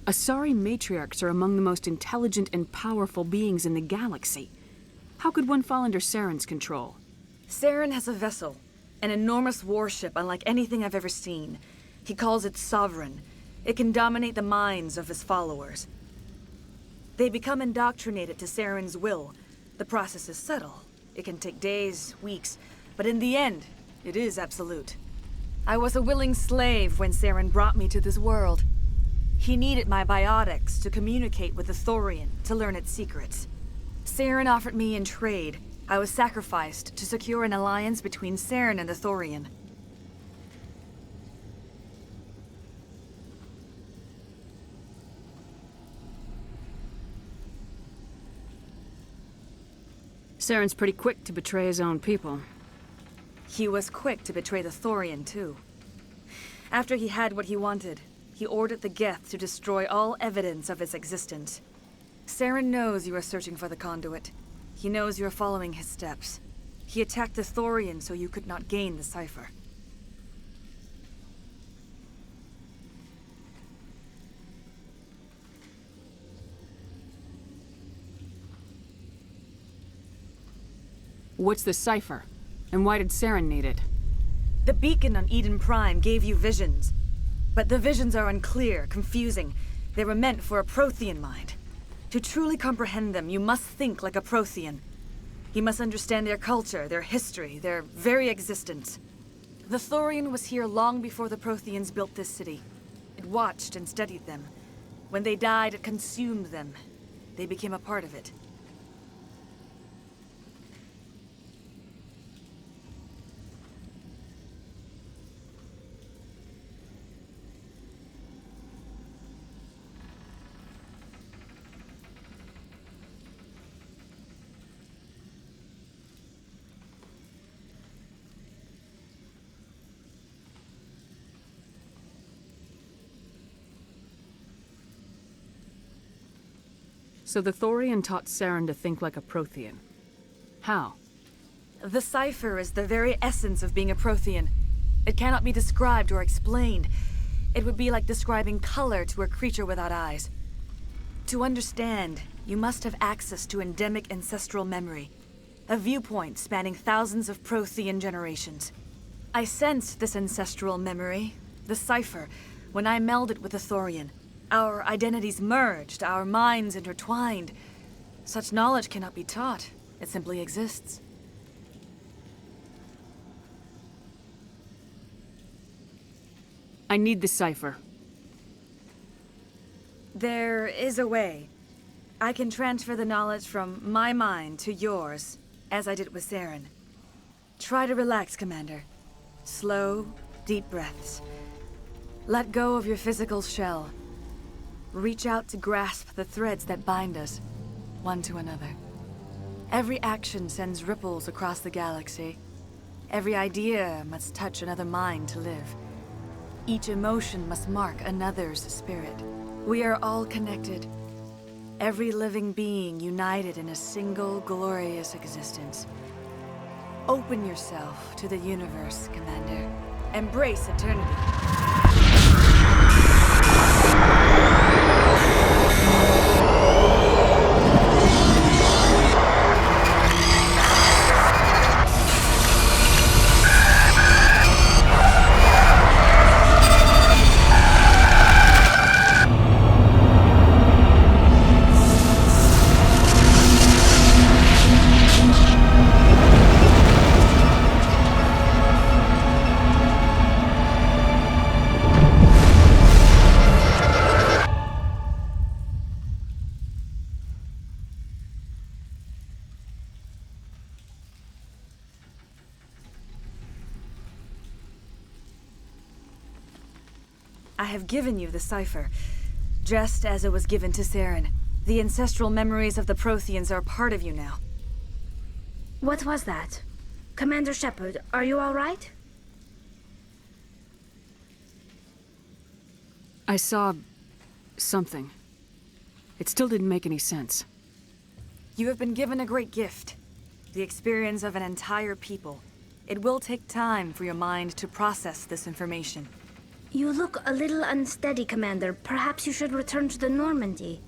Asari matriarchs are among the most intelligent and powerful beings in the galaxy. How could one fall under Saren's control? Saren has a vessel, an enormous warship unlike anything I've ever seen. He calls it Sovereign. It can dominate the minds of his followers. They become indoctrinated to Saren's will. The process is subtle. It can take days, weeks, but in the end, it is absolute. I was a willing slave when Saren brought me to this world. He needed my biotics to communicate with the Thorian, to learn its secrets. Saren offered me in trade. I was sacrificed to secure an alliance between Saren and the Thorian. Saren's pretty quick to betray his own people. He was quick to betray the Thorian, too. After he had what he wanted, he ordered the Geth to destroy all evidence of its existence. Saren knows you are searching for the conduit. He knows you are following his steps. He attacked the Thorian so you could not gain the cipher. What's the cipher? And why did Saren need it? The beacon on Eden Prime gave you visions. But the visions are unclear, confusing. They were meant for a Prothean mind. To truly comprehend them, you must think like a Prothean. You must understand their culture, their history, their very existence. The Thorian was here long before the Protheans built this city. It watched and studied them. When they died, it consumed them. They became a part of it. So the Thorian taught Saren to think like a Prothean. How? The cipher is the very essence of being a Prothean. It cannot be described or explained. It would be like describing color to a creature without eyes. To understand, you must have access to endemic ancestral memory, a viewpoint spanning thousands of Prothean generations. I sensed this ancestral memory, the cipher, when I melded with the Thorian. Our identities merged, our minds intertwined. Such knowledge cannot be taught. It simply exists. I need the cipher. There is a way. I can transfer the knowledge from my mind to yours, as I did with Saren. Try to relax, Commander. Slow, deep breaths. Let go of your physical shell. Reach out to grasp the threads that bind us, one to another. Every action sends ripples across the galaxy. Every idea must touch another mind to live. Each emotion must mark another's spirit. We are all connected. Every living being united in a single glorious existence. Open yourself to the universe, Commander. Embrace eternity. I have given you the cipher, just as it was given to Saren. The ancestral memories of the Protheans are part of you now. What was that? Commander Shepard, are you all right? I saw something. It still didn't make any sense. You have been given a great gift. The experience of an entire people. It will take time for your mind to process this information. You look a little unsteady, Commander. Perhaps you should return to the Normandy.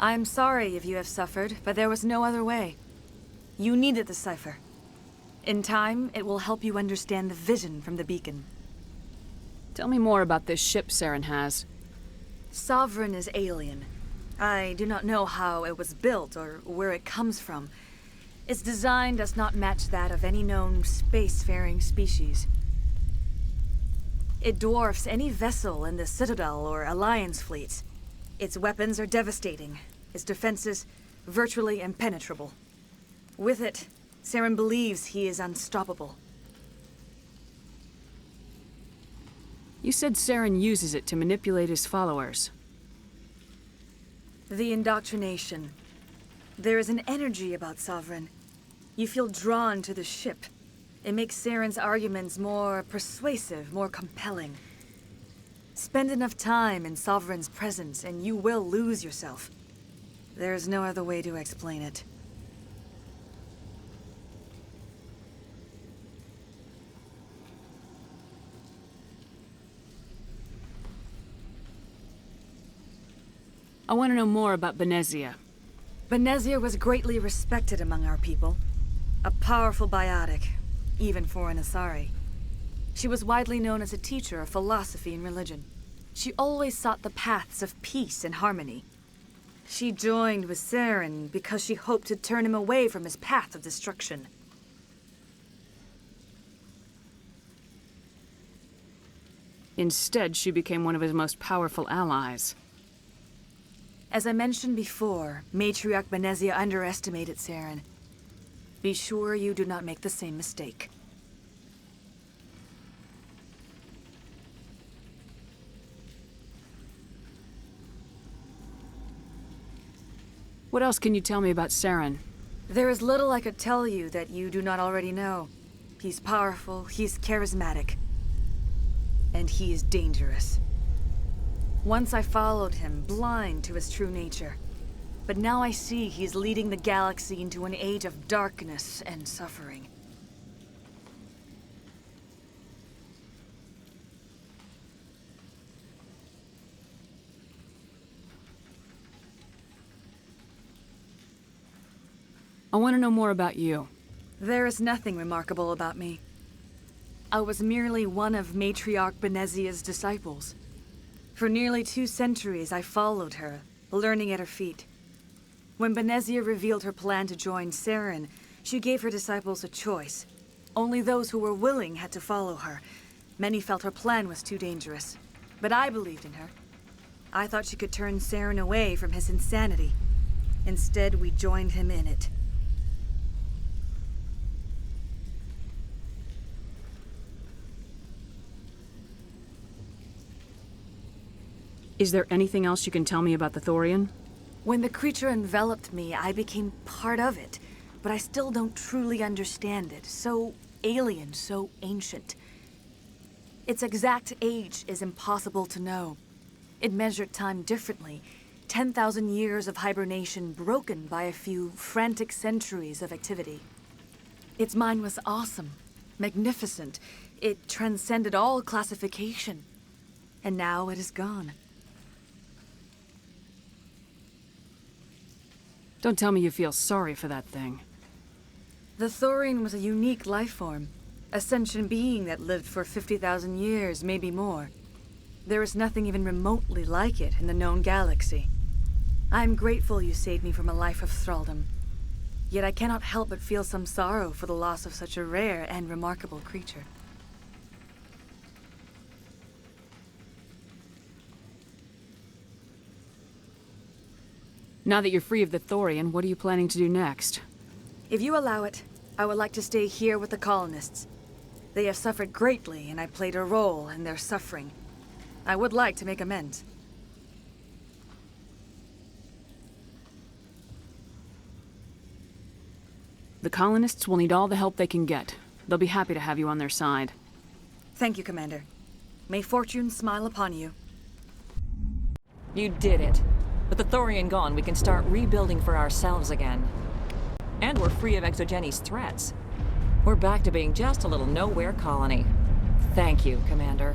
I'm sorry if you have suffered, but there was no other way. You needed the cipher. In time, it will help you understand the vision from the beacon. Tell me more about this ship Saren has. Sovereign is alien. I do not know how it was built or where it comes from. Its design does not match that of any known spacefaring species. It dwarfs any vessel in the Citadel or Alliance fleets. Its weapons are devastating, its defenses virtually impenetrable. With it, Saren believes he is unstoppable. You said Saren uses it to manipulate his followers. The indoctrination. There is an energy about Sovereign. You feel drawn to the ship. It makes Saren's arguments more persuasive, more compelling. Spend enough time in Sovereign's presence and you will lose yourself. There is no other way to explain it. I want to know more about Benezia. Benezia was greatly respected among our people. A powerful biotic, even for an Asari. She was widely known as a teacher of philosophy and religion. She always sought the paths of peace and harmony. She joined with Saren because she hoped to turn him away from his path of destruction. Instead, she became one of his most powerful allies. As I mentioned before, Matriarch Benezia underestimated Saren. Be sure you do not make the same mistake. What else can you tell me about Saren? There is little I could tell you that you do not already know. He's powerful, he's charismatic, and he is dangerous. Once I followed him, blind to his true nature. But now I see he's leading the galaxy into an age of darkness and suffering. I want to know more about you. There is nothing remarkable about me. I was merely one of Matriarch Benezia's disciples. For nearly 2 centuries, I followed her, learning at her feet. When Benezia revealed her plan to join Saren, she gave her disciples a choice. Only those who were willing had to follow her. Many felt her plan was too dangerous, but I believed in her. I thought she could turn Saren away from his insanity. Instead, we joined him in it. Is there anything else you can tell me about the Thorian? When the creature enveloped me, I became part of it, but I still don't truly understand it. So alien, so ancient. Its exact age is impossible to know. It measured time differently. 10,000 years of hibernation broken by a few frantic centuries of activity. Its mind was awesome, magnificent. It transcended all classification. And now it is gone. Don't tell me you feel sorry for that thing. The Thorian was a unique life form. A sentient being that lived for 50,000 years, maybe more. There is nothing even remotely like it in the known galaxy. I am grateful you saved me from a life of thraldom. Yet I cannot help but feel some sorrow for the loss of such a rare and remarkable creature. Now that you're free of the Thorian, what are you planning to do next? If you allow it, I would like to stay here with the colonists. They have suffered greatly, and I played a role in their suffering. I would like to make amends. The colonists will need all the help they can get. They'll be happy to have you on their side. Thank you, Commander. May fortune smile upon you. You did it. With the Thorian gone, we can start rebuilding for ourselves again. And we're free of Exogeni's threats. We're back to being just a little nowhere colony. Thank you, Commander.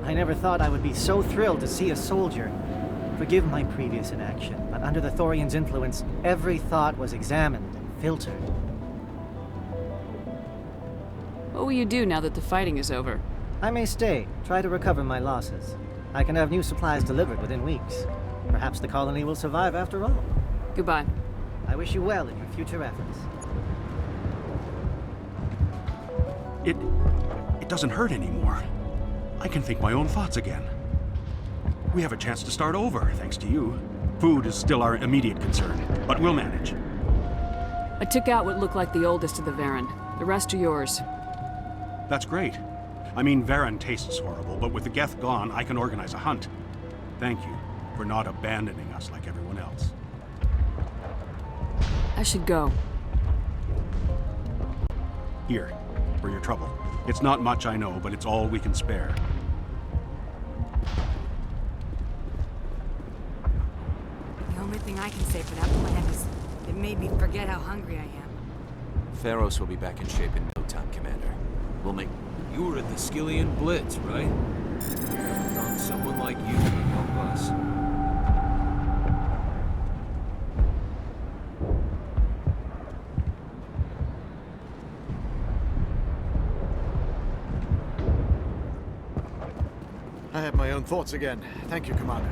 I never thought I would be so thrilled to see a soldier. Forgive my previous inaction, but under the Thorian's influence, every thought was examined and filtered. What will you do now that the fighting is over? I may stay, try to recover my losses. I can have new supplies delivered within weeks. Perhaps the colony will survive after all. Goodbye. I wish you well in your future efforts. It doesn't hurt anymore. I can think my own thoughts again. We have a chance to start over, thanks to you. Food is still our immediate concern, but we'll manage. I took out what looked like the oldest of the Varen. The rest are yours. That's great. I mean, Varen tastes horrible, but with the Geth gone, I can organize a hunt. Thank you for not abandoning us like everyone else. I should go. Here, for your trouble. It's not much, I know, but it's all we can spare. The only thing I can say for that plan is it made me forget how hungry I am. Pharos will be back in shape in no time, Commander. We'll make... You were at the Skillian Blitz, right? We haven't found someone like you to help us. I have my own thoughts again. Thank you, Commander.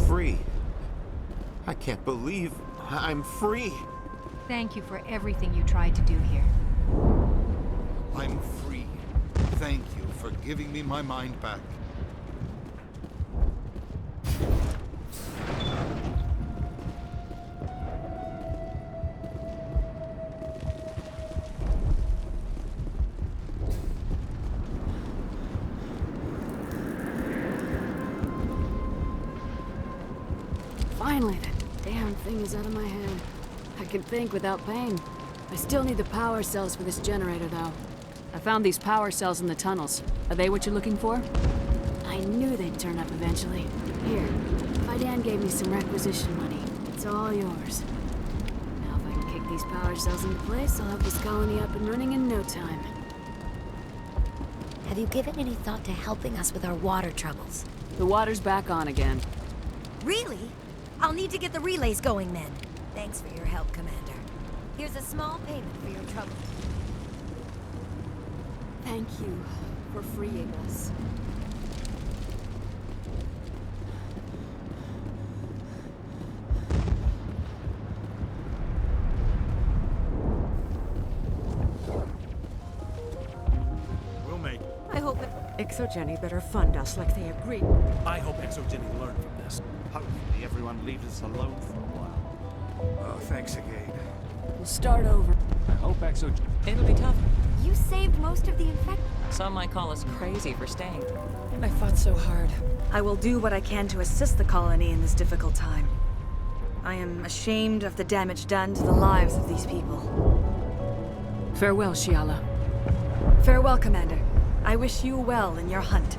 Free. I can't believe I'm free. Thank you for everything you tried to do here. I'm free. Thank you for giving me my mind back. Finally, that damn thing is out of my head. I can think without pain. I still need the power cells for this generator, though. I found these power cells in the tunnels. Are they what you're looking for? I knew they'd turn up eventually. Here, Fidan gave me some requisition money. It's all yours. Now if I can kick these power cells into place, I'll have this colony up and running in no time. Have you given any thought to helping us with our water troubles? The water's back on again. Really? I'll need to get the relays going then. Thanks for your help, Commander. Here's a small payment for your trouble. Thank you for freeing us. We'll make it. I hope Exogeni better fund us like they agreed. I hope Exogeni learned from this. Hopefully everyone leaves us alone for a while. Oh, thanks again. We'll start over. I hope Exogeni... It'll be tough. You saved most of the infected. Some might call us crazy for staying. I fought so hard. I will do what I can to assist the colony in this difficult time. I am ashamed of the damage done to the lives of these people. Farewell, Shiala. Farewell, Commander. I wish you well in your hunt.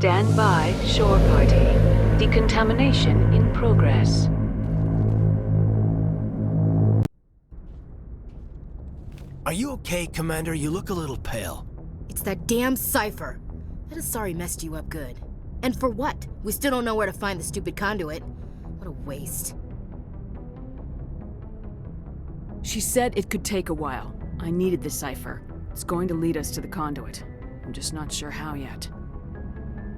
Stand by, shore party. Decontamination in progress. Are you okay, Commander? You look a little pale. It's that damn cipher. That Asari messed you up good. And for what? We still don't know where to find the stupid conduit. What a waste. She said it could take a while. I needed the cipher. It's going to lead us to the conduit. I'm just not sure how yet.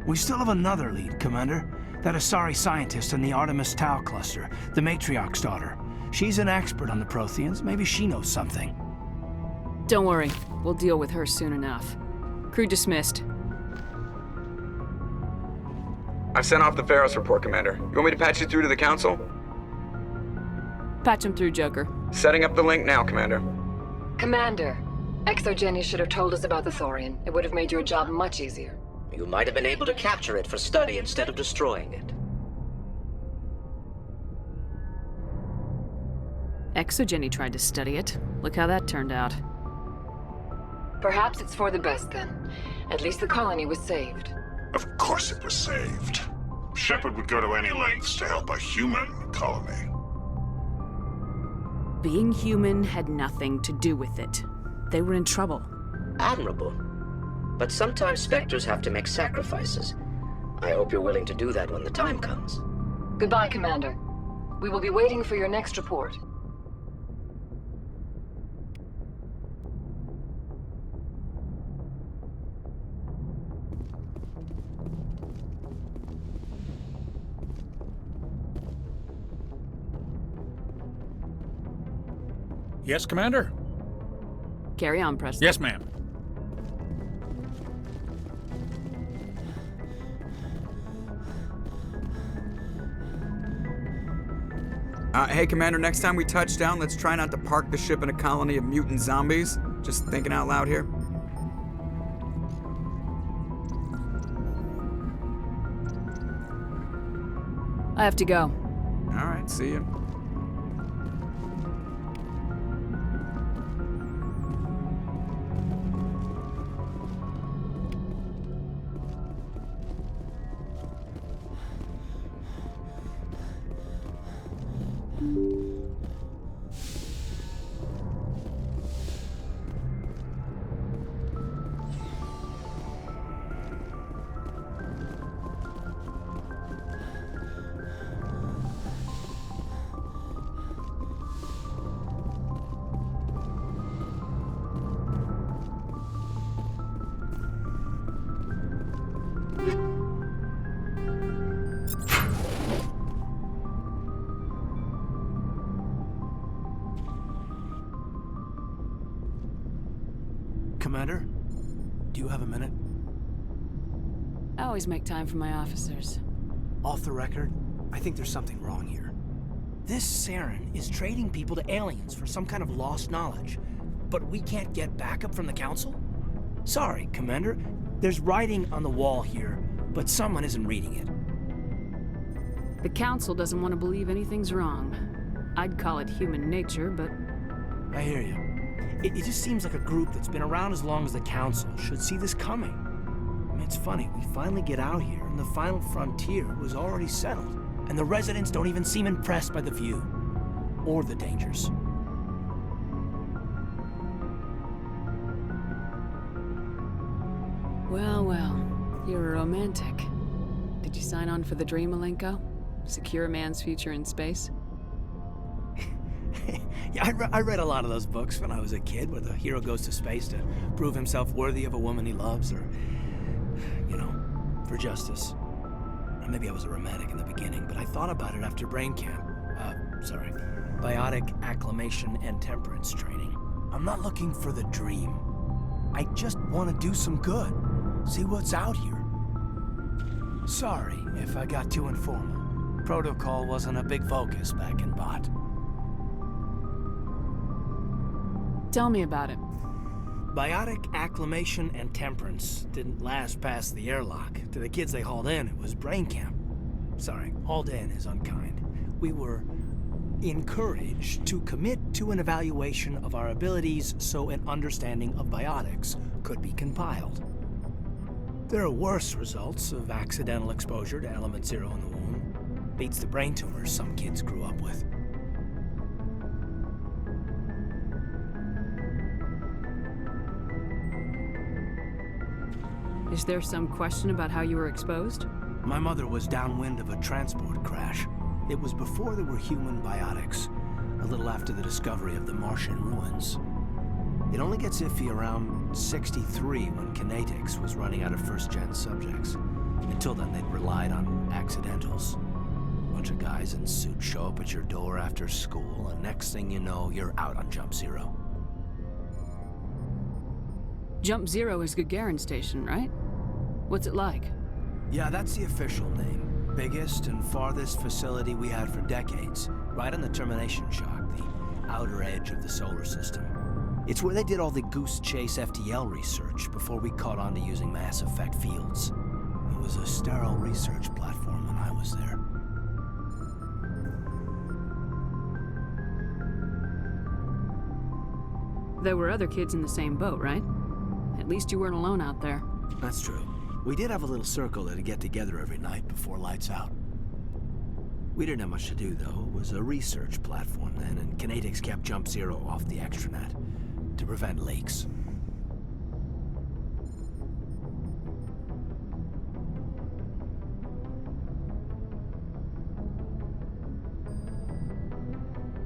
We still have another lead, Commander. That Asari scientist in the Artemis Tau cluster, the Matriarch's daughter. She's an expert on the Protheans. Maybe she knows something. Don't worry. We'll deal with her soon enough. Crew dismissed. I've sent off the Pharos report, Commander. You want me to patch you through to the Council? Patch him through, Joker. Setting up the link now, Commander. Commander, Exogeny should have told us about the Thorian. It would have made your job much easier. You might have been able to capture it for study instead of destroying it. Exogeny tried to study it. Look how that turned out. Perhaps it's for the best then. At least the colony was saved. Of course it was saved. Shepard would go to any lengths to help a human colony. Being human had nothing to do with it. They were in trouble. Admirable. But sometimes Spectres have to make sacrifices. I hope you're willing to do that when the time comes. Goodbye, Commander. We will be waiting for your next report. Yes, Commander? Carry on, Preston. Yes, ma'am. Hey, Commander, next time we touch down, let's try not to park the ship in a colony of mutant zombies. Just thinking out loud here. I have to go. All right, see you. Commander, do you have a minute? I always make time for my officers. Off the record, I think there's something wrong here. This Saren is trading people to aliens for some kind of lost knowledge, but we can't get backup from the Council? Sorry, Commander. There's writing on the wall here, but someone isn't reading it. The Council doesn't want to believe anything's wrong. I'd call it human nature, but... I hear you. It just seems like a group that's been around as long as the Council should see this coming. I mean, it's funny, we finally get out here, and the final frontier was already settled, and the residents don't even seem impressed by the view, or the dangers. Well, well, you're a romantic. Did you sign on for the dream, Malenko? Secure a man's future in space? Yeah, I read a lot of those books when I was a kid, where the hero goes to space to prove himself worthy of a woman he loves, or, you know, for justice. Maybe I was a romantic in the beginning, but I thought about it after brain camp. Biotic acclimation and temperance training. I'm not looking for the dream. I just want to do some good. See what's out here. Sorry if I got too informal. Protocol wasn't a big focus back in Bot. Tell me about it. Biotic acclimation and temperance didn't last past the airlock. To the kids they hauled in, it was brain camp. Sorry, hauled in is unkind. We were encouraged to commit to an evaluation of our abilities so an understanding of biotics could be compiled. There are worse results of accidental exposure to element 0 in the womb. Beats the brain tumors some kids grew up with. Is there some question about how you were exposed? My mother was downwind of a transport crash. It was before there were human biotics, a little after the discovery of the Martian ruins. It only gets iffy around 63 when Kinetics was running out of first-gen subjects. Until then, they'd relied on accidentals. A bunch of guys in suits show up at your door after school, and next thing you know, you're out on Jump Zero. Jump Zero is Gagarin Station, right? What's it like? Yeah, that's the official name. Biggest and farthest facility we had for decades. Right on the termination shock, the outer edge of the solar system. It's where they did all the Goose Chase FTL research before we caught on to using mass effect fields. It was a sterile research platform when I was there. There were other kids in the same boat, right? At least you weren't alone out there. That's true. We did have a little circle that'd get together every night before lights out. We didn't have much to do, though. It was a research platform then, and Kinetics kept Jump Zero off the extranet to prevent leaks.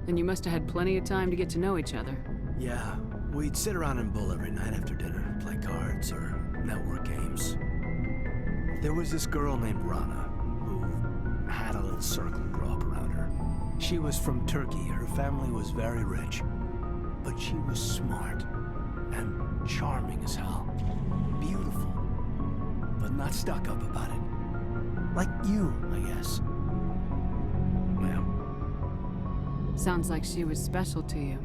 And you must have had plenty of time to get to know each other. Yeah, we'd sit around and bull every night after dinner, play cards or network games. There was this girl named Rana, who had a little circle grow up around her. She was from Turkey. Her family was very rich. But she was smart and charming as hell. Beautiful, but not stuck up about it. Like you, I guess. Ma'am. Sounds like she was special to you.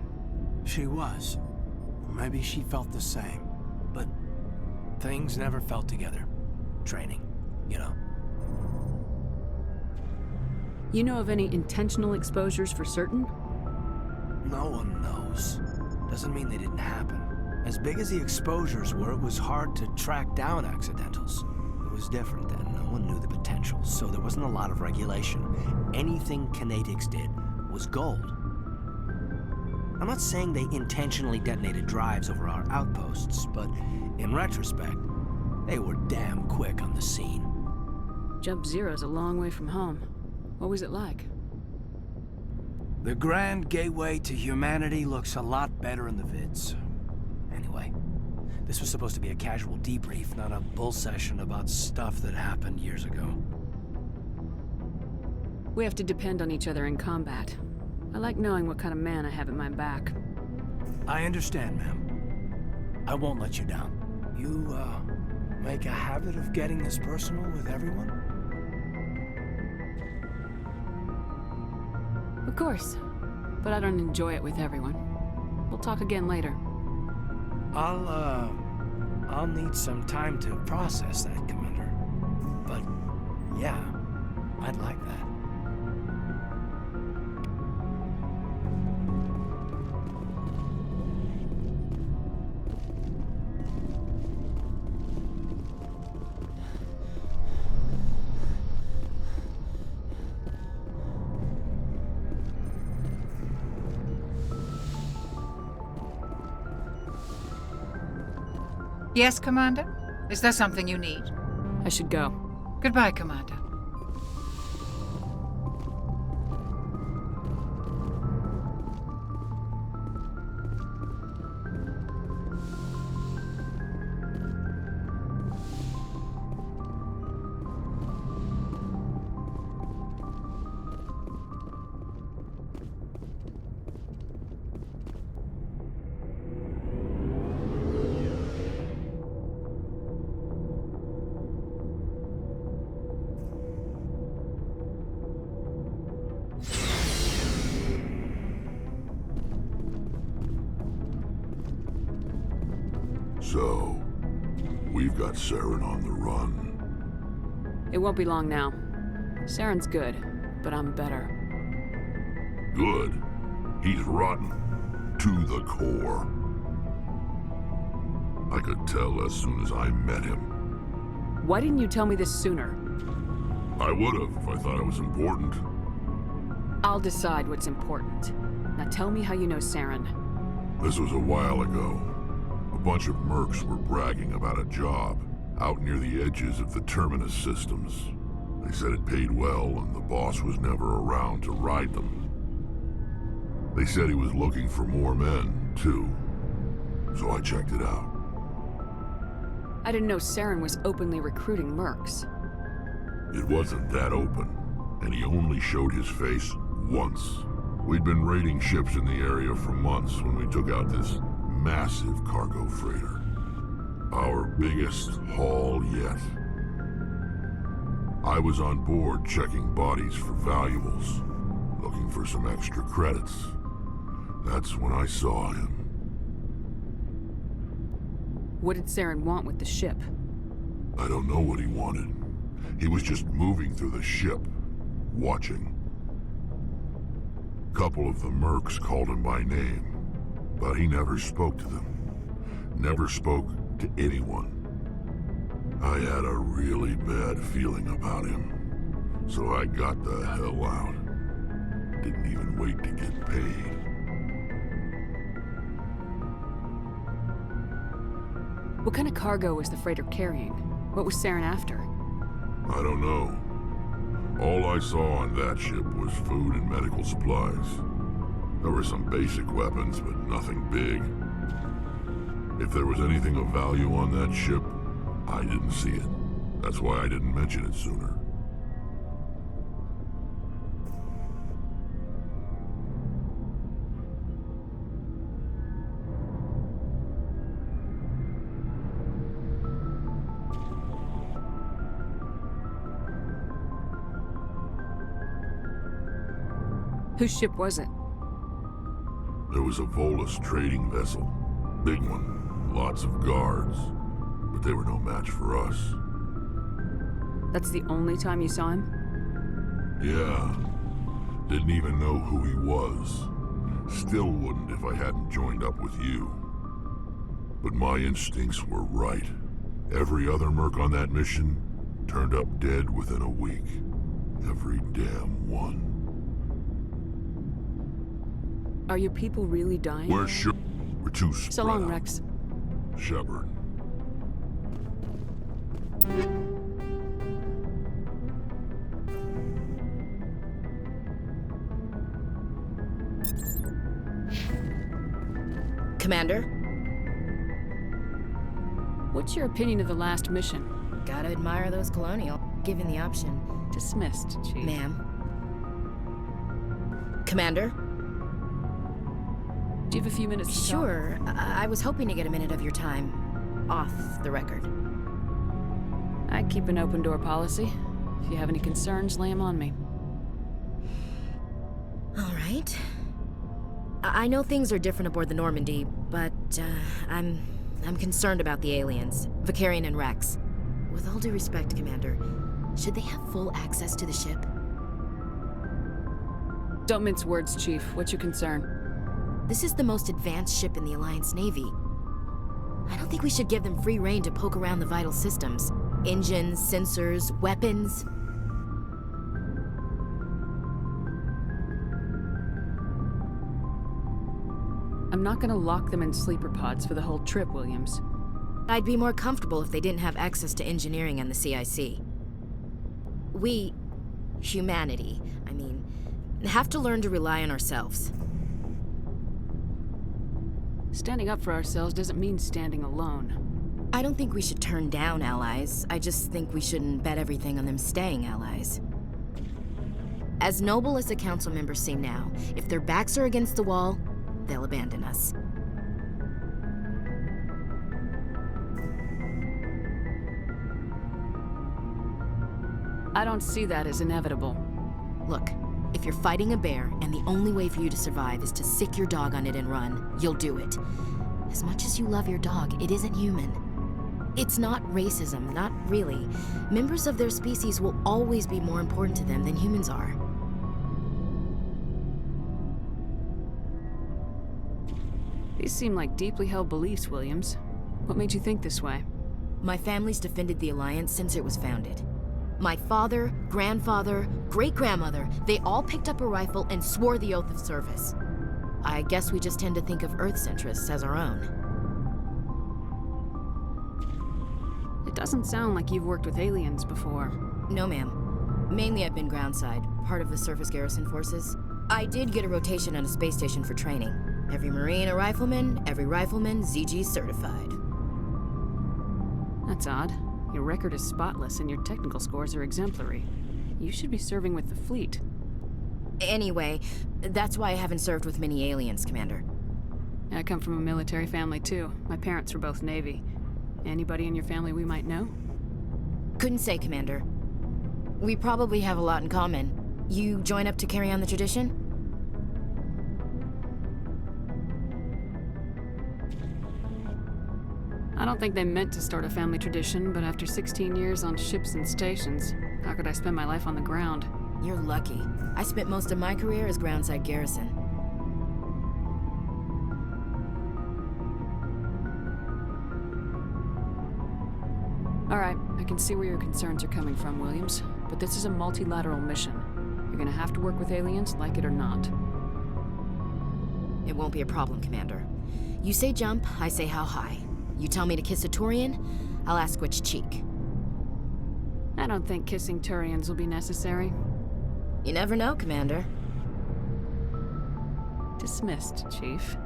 She was. Maybe she felt the same. But things never felt together. Training, you know. You know of any intentional exposures for certain? No one knows. Doesn't mean they didn't happen. As big as the exposures were, it was hard to track down accidentals. It was different then. No one knew the potential, so there wasn't a lot of regulation. Anything Kinetics did was gold. I'm not saying they intentionally detonated drives over our outposts, but in retrospect, they were damn quick on the scene. Jump Zero's a long way from home. What was it like? The grand gateway to humanity looks a lot better in the vids. Anyway, this was supposed to be a casual debrief, not a bull session about stuff that happened years ago. We have to depend on each other in combat. I like knowing what kind of man I have at my back. I understand, ma'am. I won't let you down. You, make a habit of getting this personal with everyone? Of course, but I don't enjoy it with everyone. We'll talk again later. I'll need some time to process that, Commander. But, yeah, I'd like that. Yes, Commander? Is there something you need? I should go. Goodbye, Commander. So, we've got Saren on the run. It won't be long now. Saren's good, but I'm better. Good. He's rotten. To the core. I could tell as soon as I met him. Why didn't you tell me this sooner? I would have if I thought it was important. I'll decide what's important. Now tell me how you know Saren. This was a while ago. A bunch of mercs were bragging about a job out near the edges of the Terminus systems. They said it paid well and the boss was never around to ride them. They said he was looking for more men, too. So I checked it out. I didn't know Saren was openly recruiting mercs. It wasn't that open, and he only showed his face once. We'd been raiding ships in the area for months when we took out this massive cargo freighter. Our biggest haul yet. I was on board checking bodies for valuables, looking for some extra credits. That's when I saw him. What did Saren want with the ship? I don't know what he wanted. He was just moving through the ship, watching. A couple of the mercs called him by name, but he never spoke to them. Never spoke to anyone. I had a really bad feeling about him, so I got the hell out. Didn't even wait to get paid. What kind of cargo was the freighter carrying? What was Saren after? I don't know. All I saw on that ship was food and medical supplies. There were some basic weapons, but nothing big. If there was anything of value on that ship, I didn't see it. That's why I didn't mention it sooner. Whose ship was it? There was a Volus trading vessel. Big one. Lots of guards. But they were no match for us. That's the only time you saw him? Yeah. Didn't even know who he was. Still wouldn't if I hadn't joined up with you. But my instincts were right. Every other merc on that mission turned up dead within a week. Every damn one. Are your people really dying? We're sure. We're too spread So long, out. Rex. Shepard. Commander? What's your opinion of the last mission? Gotta admire those Colonial, given the option. Dismissed, Chief. Ma'am. Commander? Do you have a few minutes to talk? Sure. I was hoping to get a minute of your time. Off the record. I keep an open door policy. If you have any concerns, lay them on me. All right. I know things are different aboard the Normandy, but I'm concerned about the aliens, Vicarian and Rex. With all due respect, Commander, should they have full access to the ship? Don't mince words, Chief. What's your concern? This is the most advanced ship in the Alliance Navy. I don't think we should give them free rein to poke around the vital systems. Engines, sensors, weapons. I'm not gonna lock them in sleeper pods for the whole trip, Williams. I'd be more comfortable if they didn't have access to engineering and the CIC. We, humanity, I mean, have to learn to rely on ourselves. Standing up for ourselves doesn't mean standing alone. I don't think we should turn down allies. I just think we shouldn't bet everything on them staying allies. As noble as the council members seem now, if their backs are against the wall, they'll abandon us. I don't see that as inevitable. Look, if you're fighting a bear and the only way for you to survive is to sick your dog on it and run, you'll do it. As much as you love your dog, it isn't human. It's not racism, not really. Members of their species will always be more important to them than humans are. These seem like deeply held beliefs, Williams. What made you think this way? My family's defended the Alliance since it was founded. My father, grandfather, great-grandmother, they all picked up a rifle and swore the oath of service. I guess we just tend to think of Earth's interests as our own. It doesn't sound like you've worked with aliens before. No, ma'am. Mainly I've been groundside, part of the surface garrison forces. I did get a rotation on a space station for training. Every Marine a rifleman, every rifleman ZG certified. That's odd. Your record is spotless and your technical scores are exemplary. You should be serving with the fleet. Anyway, that's why I haven't served with many aliens, Commander. I come from a military family too. My parents were both Navy. Anybody in your family we might know? Couldn't say, Commander. We probably have a lot in common. You join up to carry on the tradition? I don't think they meant to start a family tradition, but after 16 years on ships and stations, how could I spend my life on the ground? You're lucky. I spent most of my career as groundside garrison. All right, I can see where your concerns are coming from, Williams, but this is a multilateral mission. You're gonna have to work with aliens, like it or not. It won't be a problem, Commander. You say jump, I say how high. You tell me to kiss a Turian, I'll ask which cheek. I don't think kissing Turians will be necessary. You never know, Commander. Dismissed, Chief.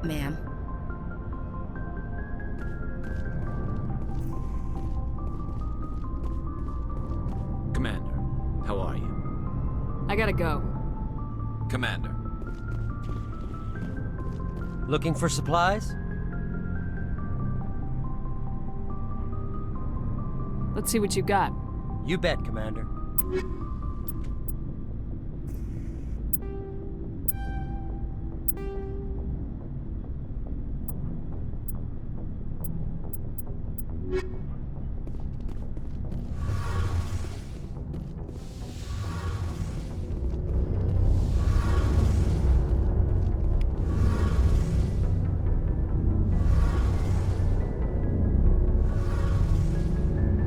Ma'am. Commander, how are you? I gotta go. Commander. Looking for supplies? Let's see what you got. You bet, Commander.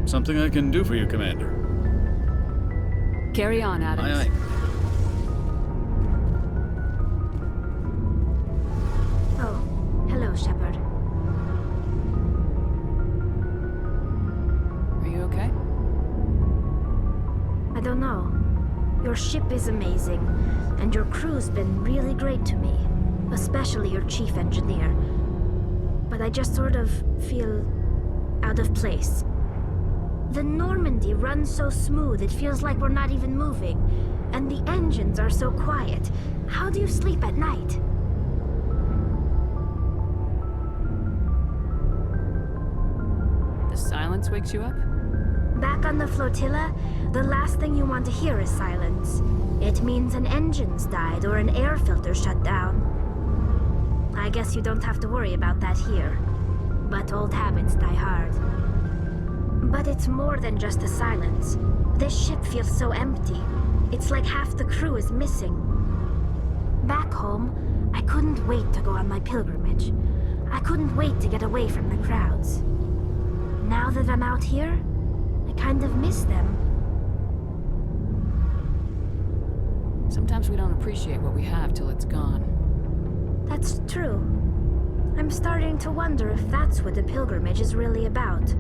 Something I can do for you, Commander. Carry on, Adams. Aye, aye. Oh, hello, Shepard. Are you okay? I don't know. Your ship is amazing, and your crew's been really great to me, especially your chief engineer. But I just sort of feel out of place. The Normandy runs so smooth it feels like we're not even moving, and the engines are so quiet. How do you sleep at night? The silence wakes you up? Back on the flotilla, the last thing you want to hear is silence. It means an engine's died or an air filter shut down. I guess you don't have to worry about that here. But old habits die hard. But it's more than just the silence. This ship feels so empty. It's like half the crew is missing. Back home, I couldn't wait to go on my pilgrimage. I couldn't wait to get away from the crowds. Now that I'm out here, I kind of miss them. Sometimes we don't appreciate what we have till it's gone. That's true. I'm starting to wonder if that's what the pilgrimage is really about.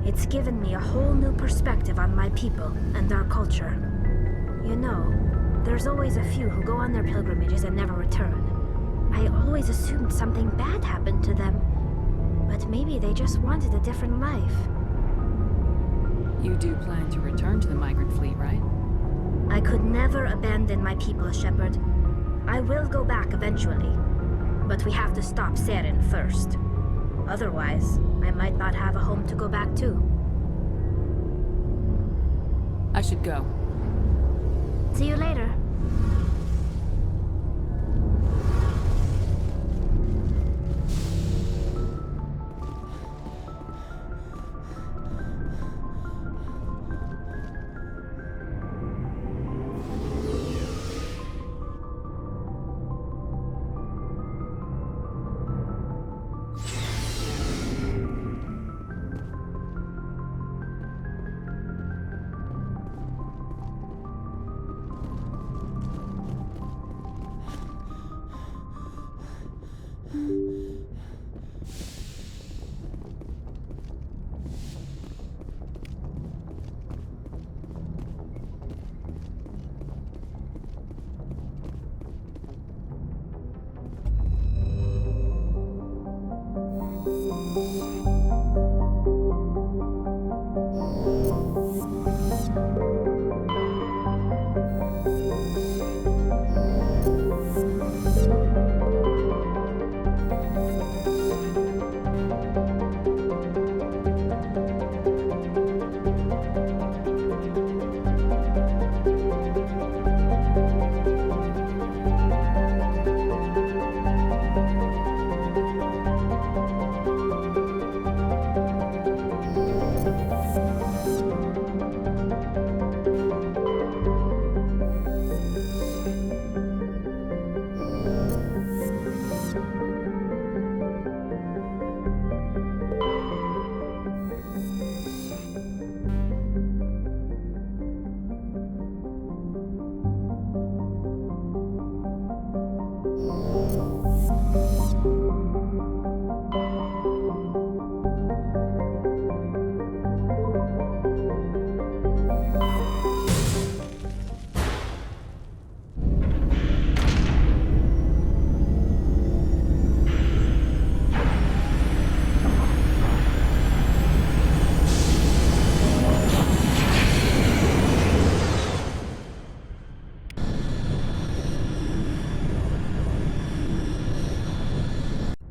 It's given me a whole new perspective on my people and our culture. You know, there's always a few who go on their pilgrimages and never return. I always assumed something bad happened to them, but maybe they just wanted a different life. You do plan to return to the migrant fleet, right? I could never abandon my people, Shepard. I will go back eventually, but we have to stop Saren first. Otherwise, I might not have a home to go back to. I should go. See you later.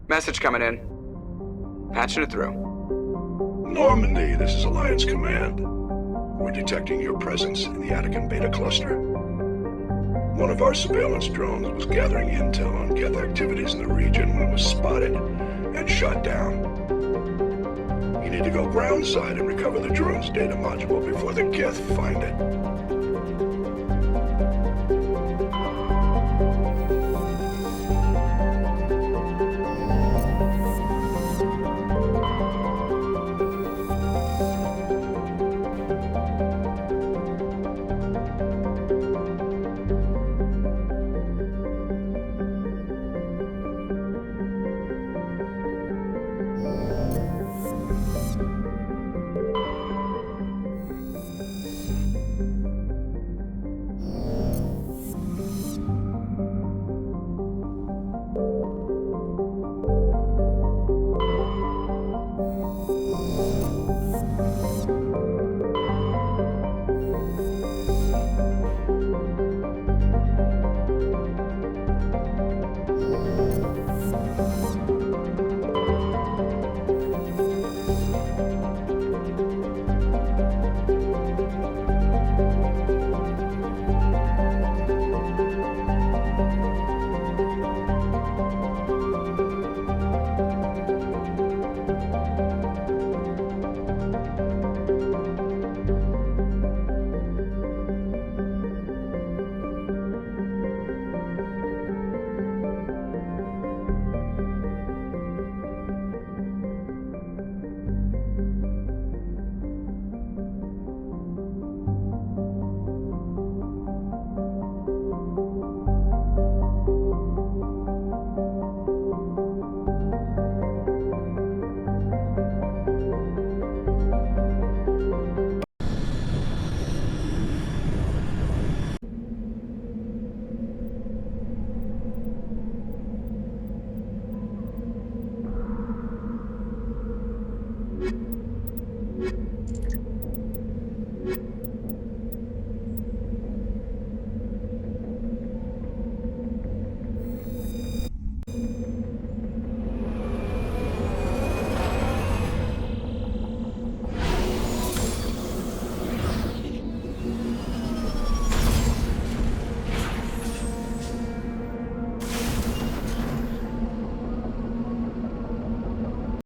Message coming in. Patching it through. Normandy, this is Alliance Command. We're detecting your presence in the Attican Beta Cluster. One of our surveillance drones was gathering intel on Geth activities in the region when it was spotted and shot down. You need to go groundside and recover the drone's data module before the Geth find it.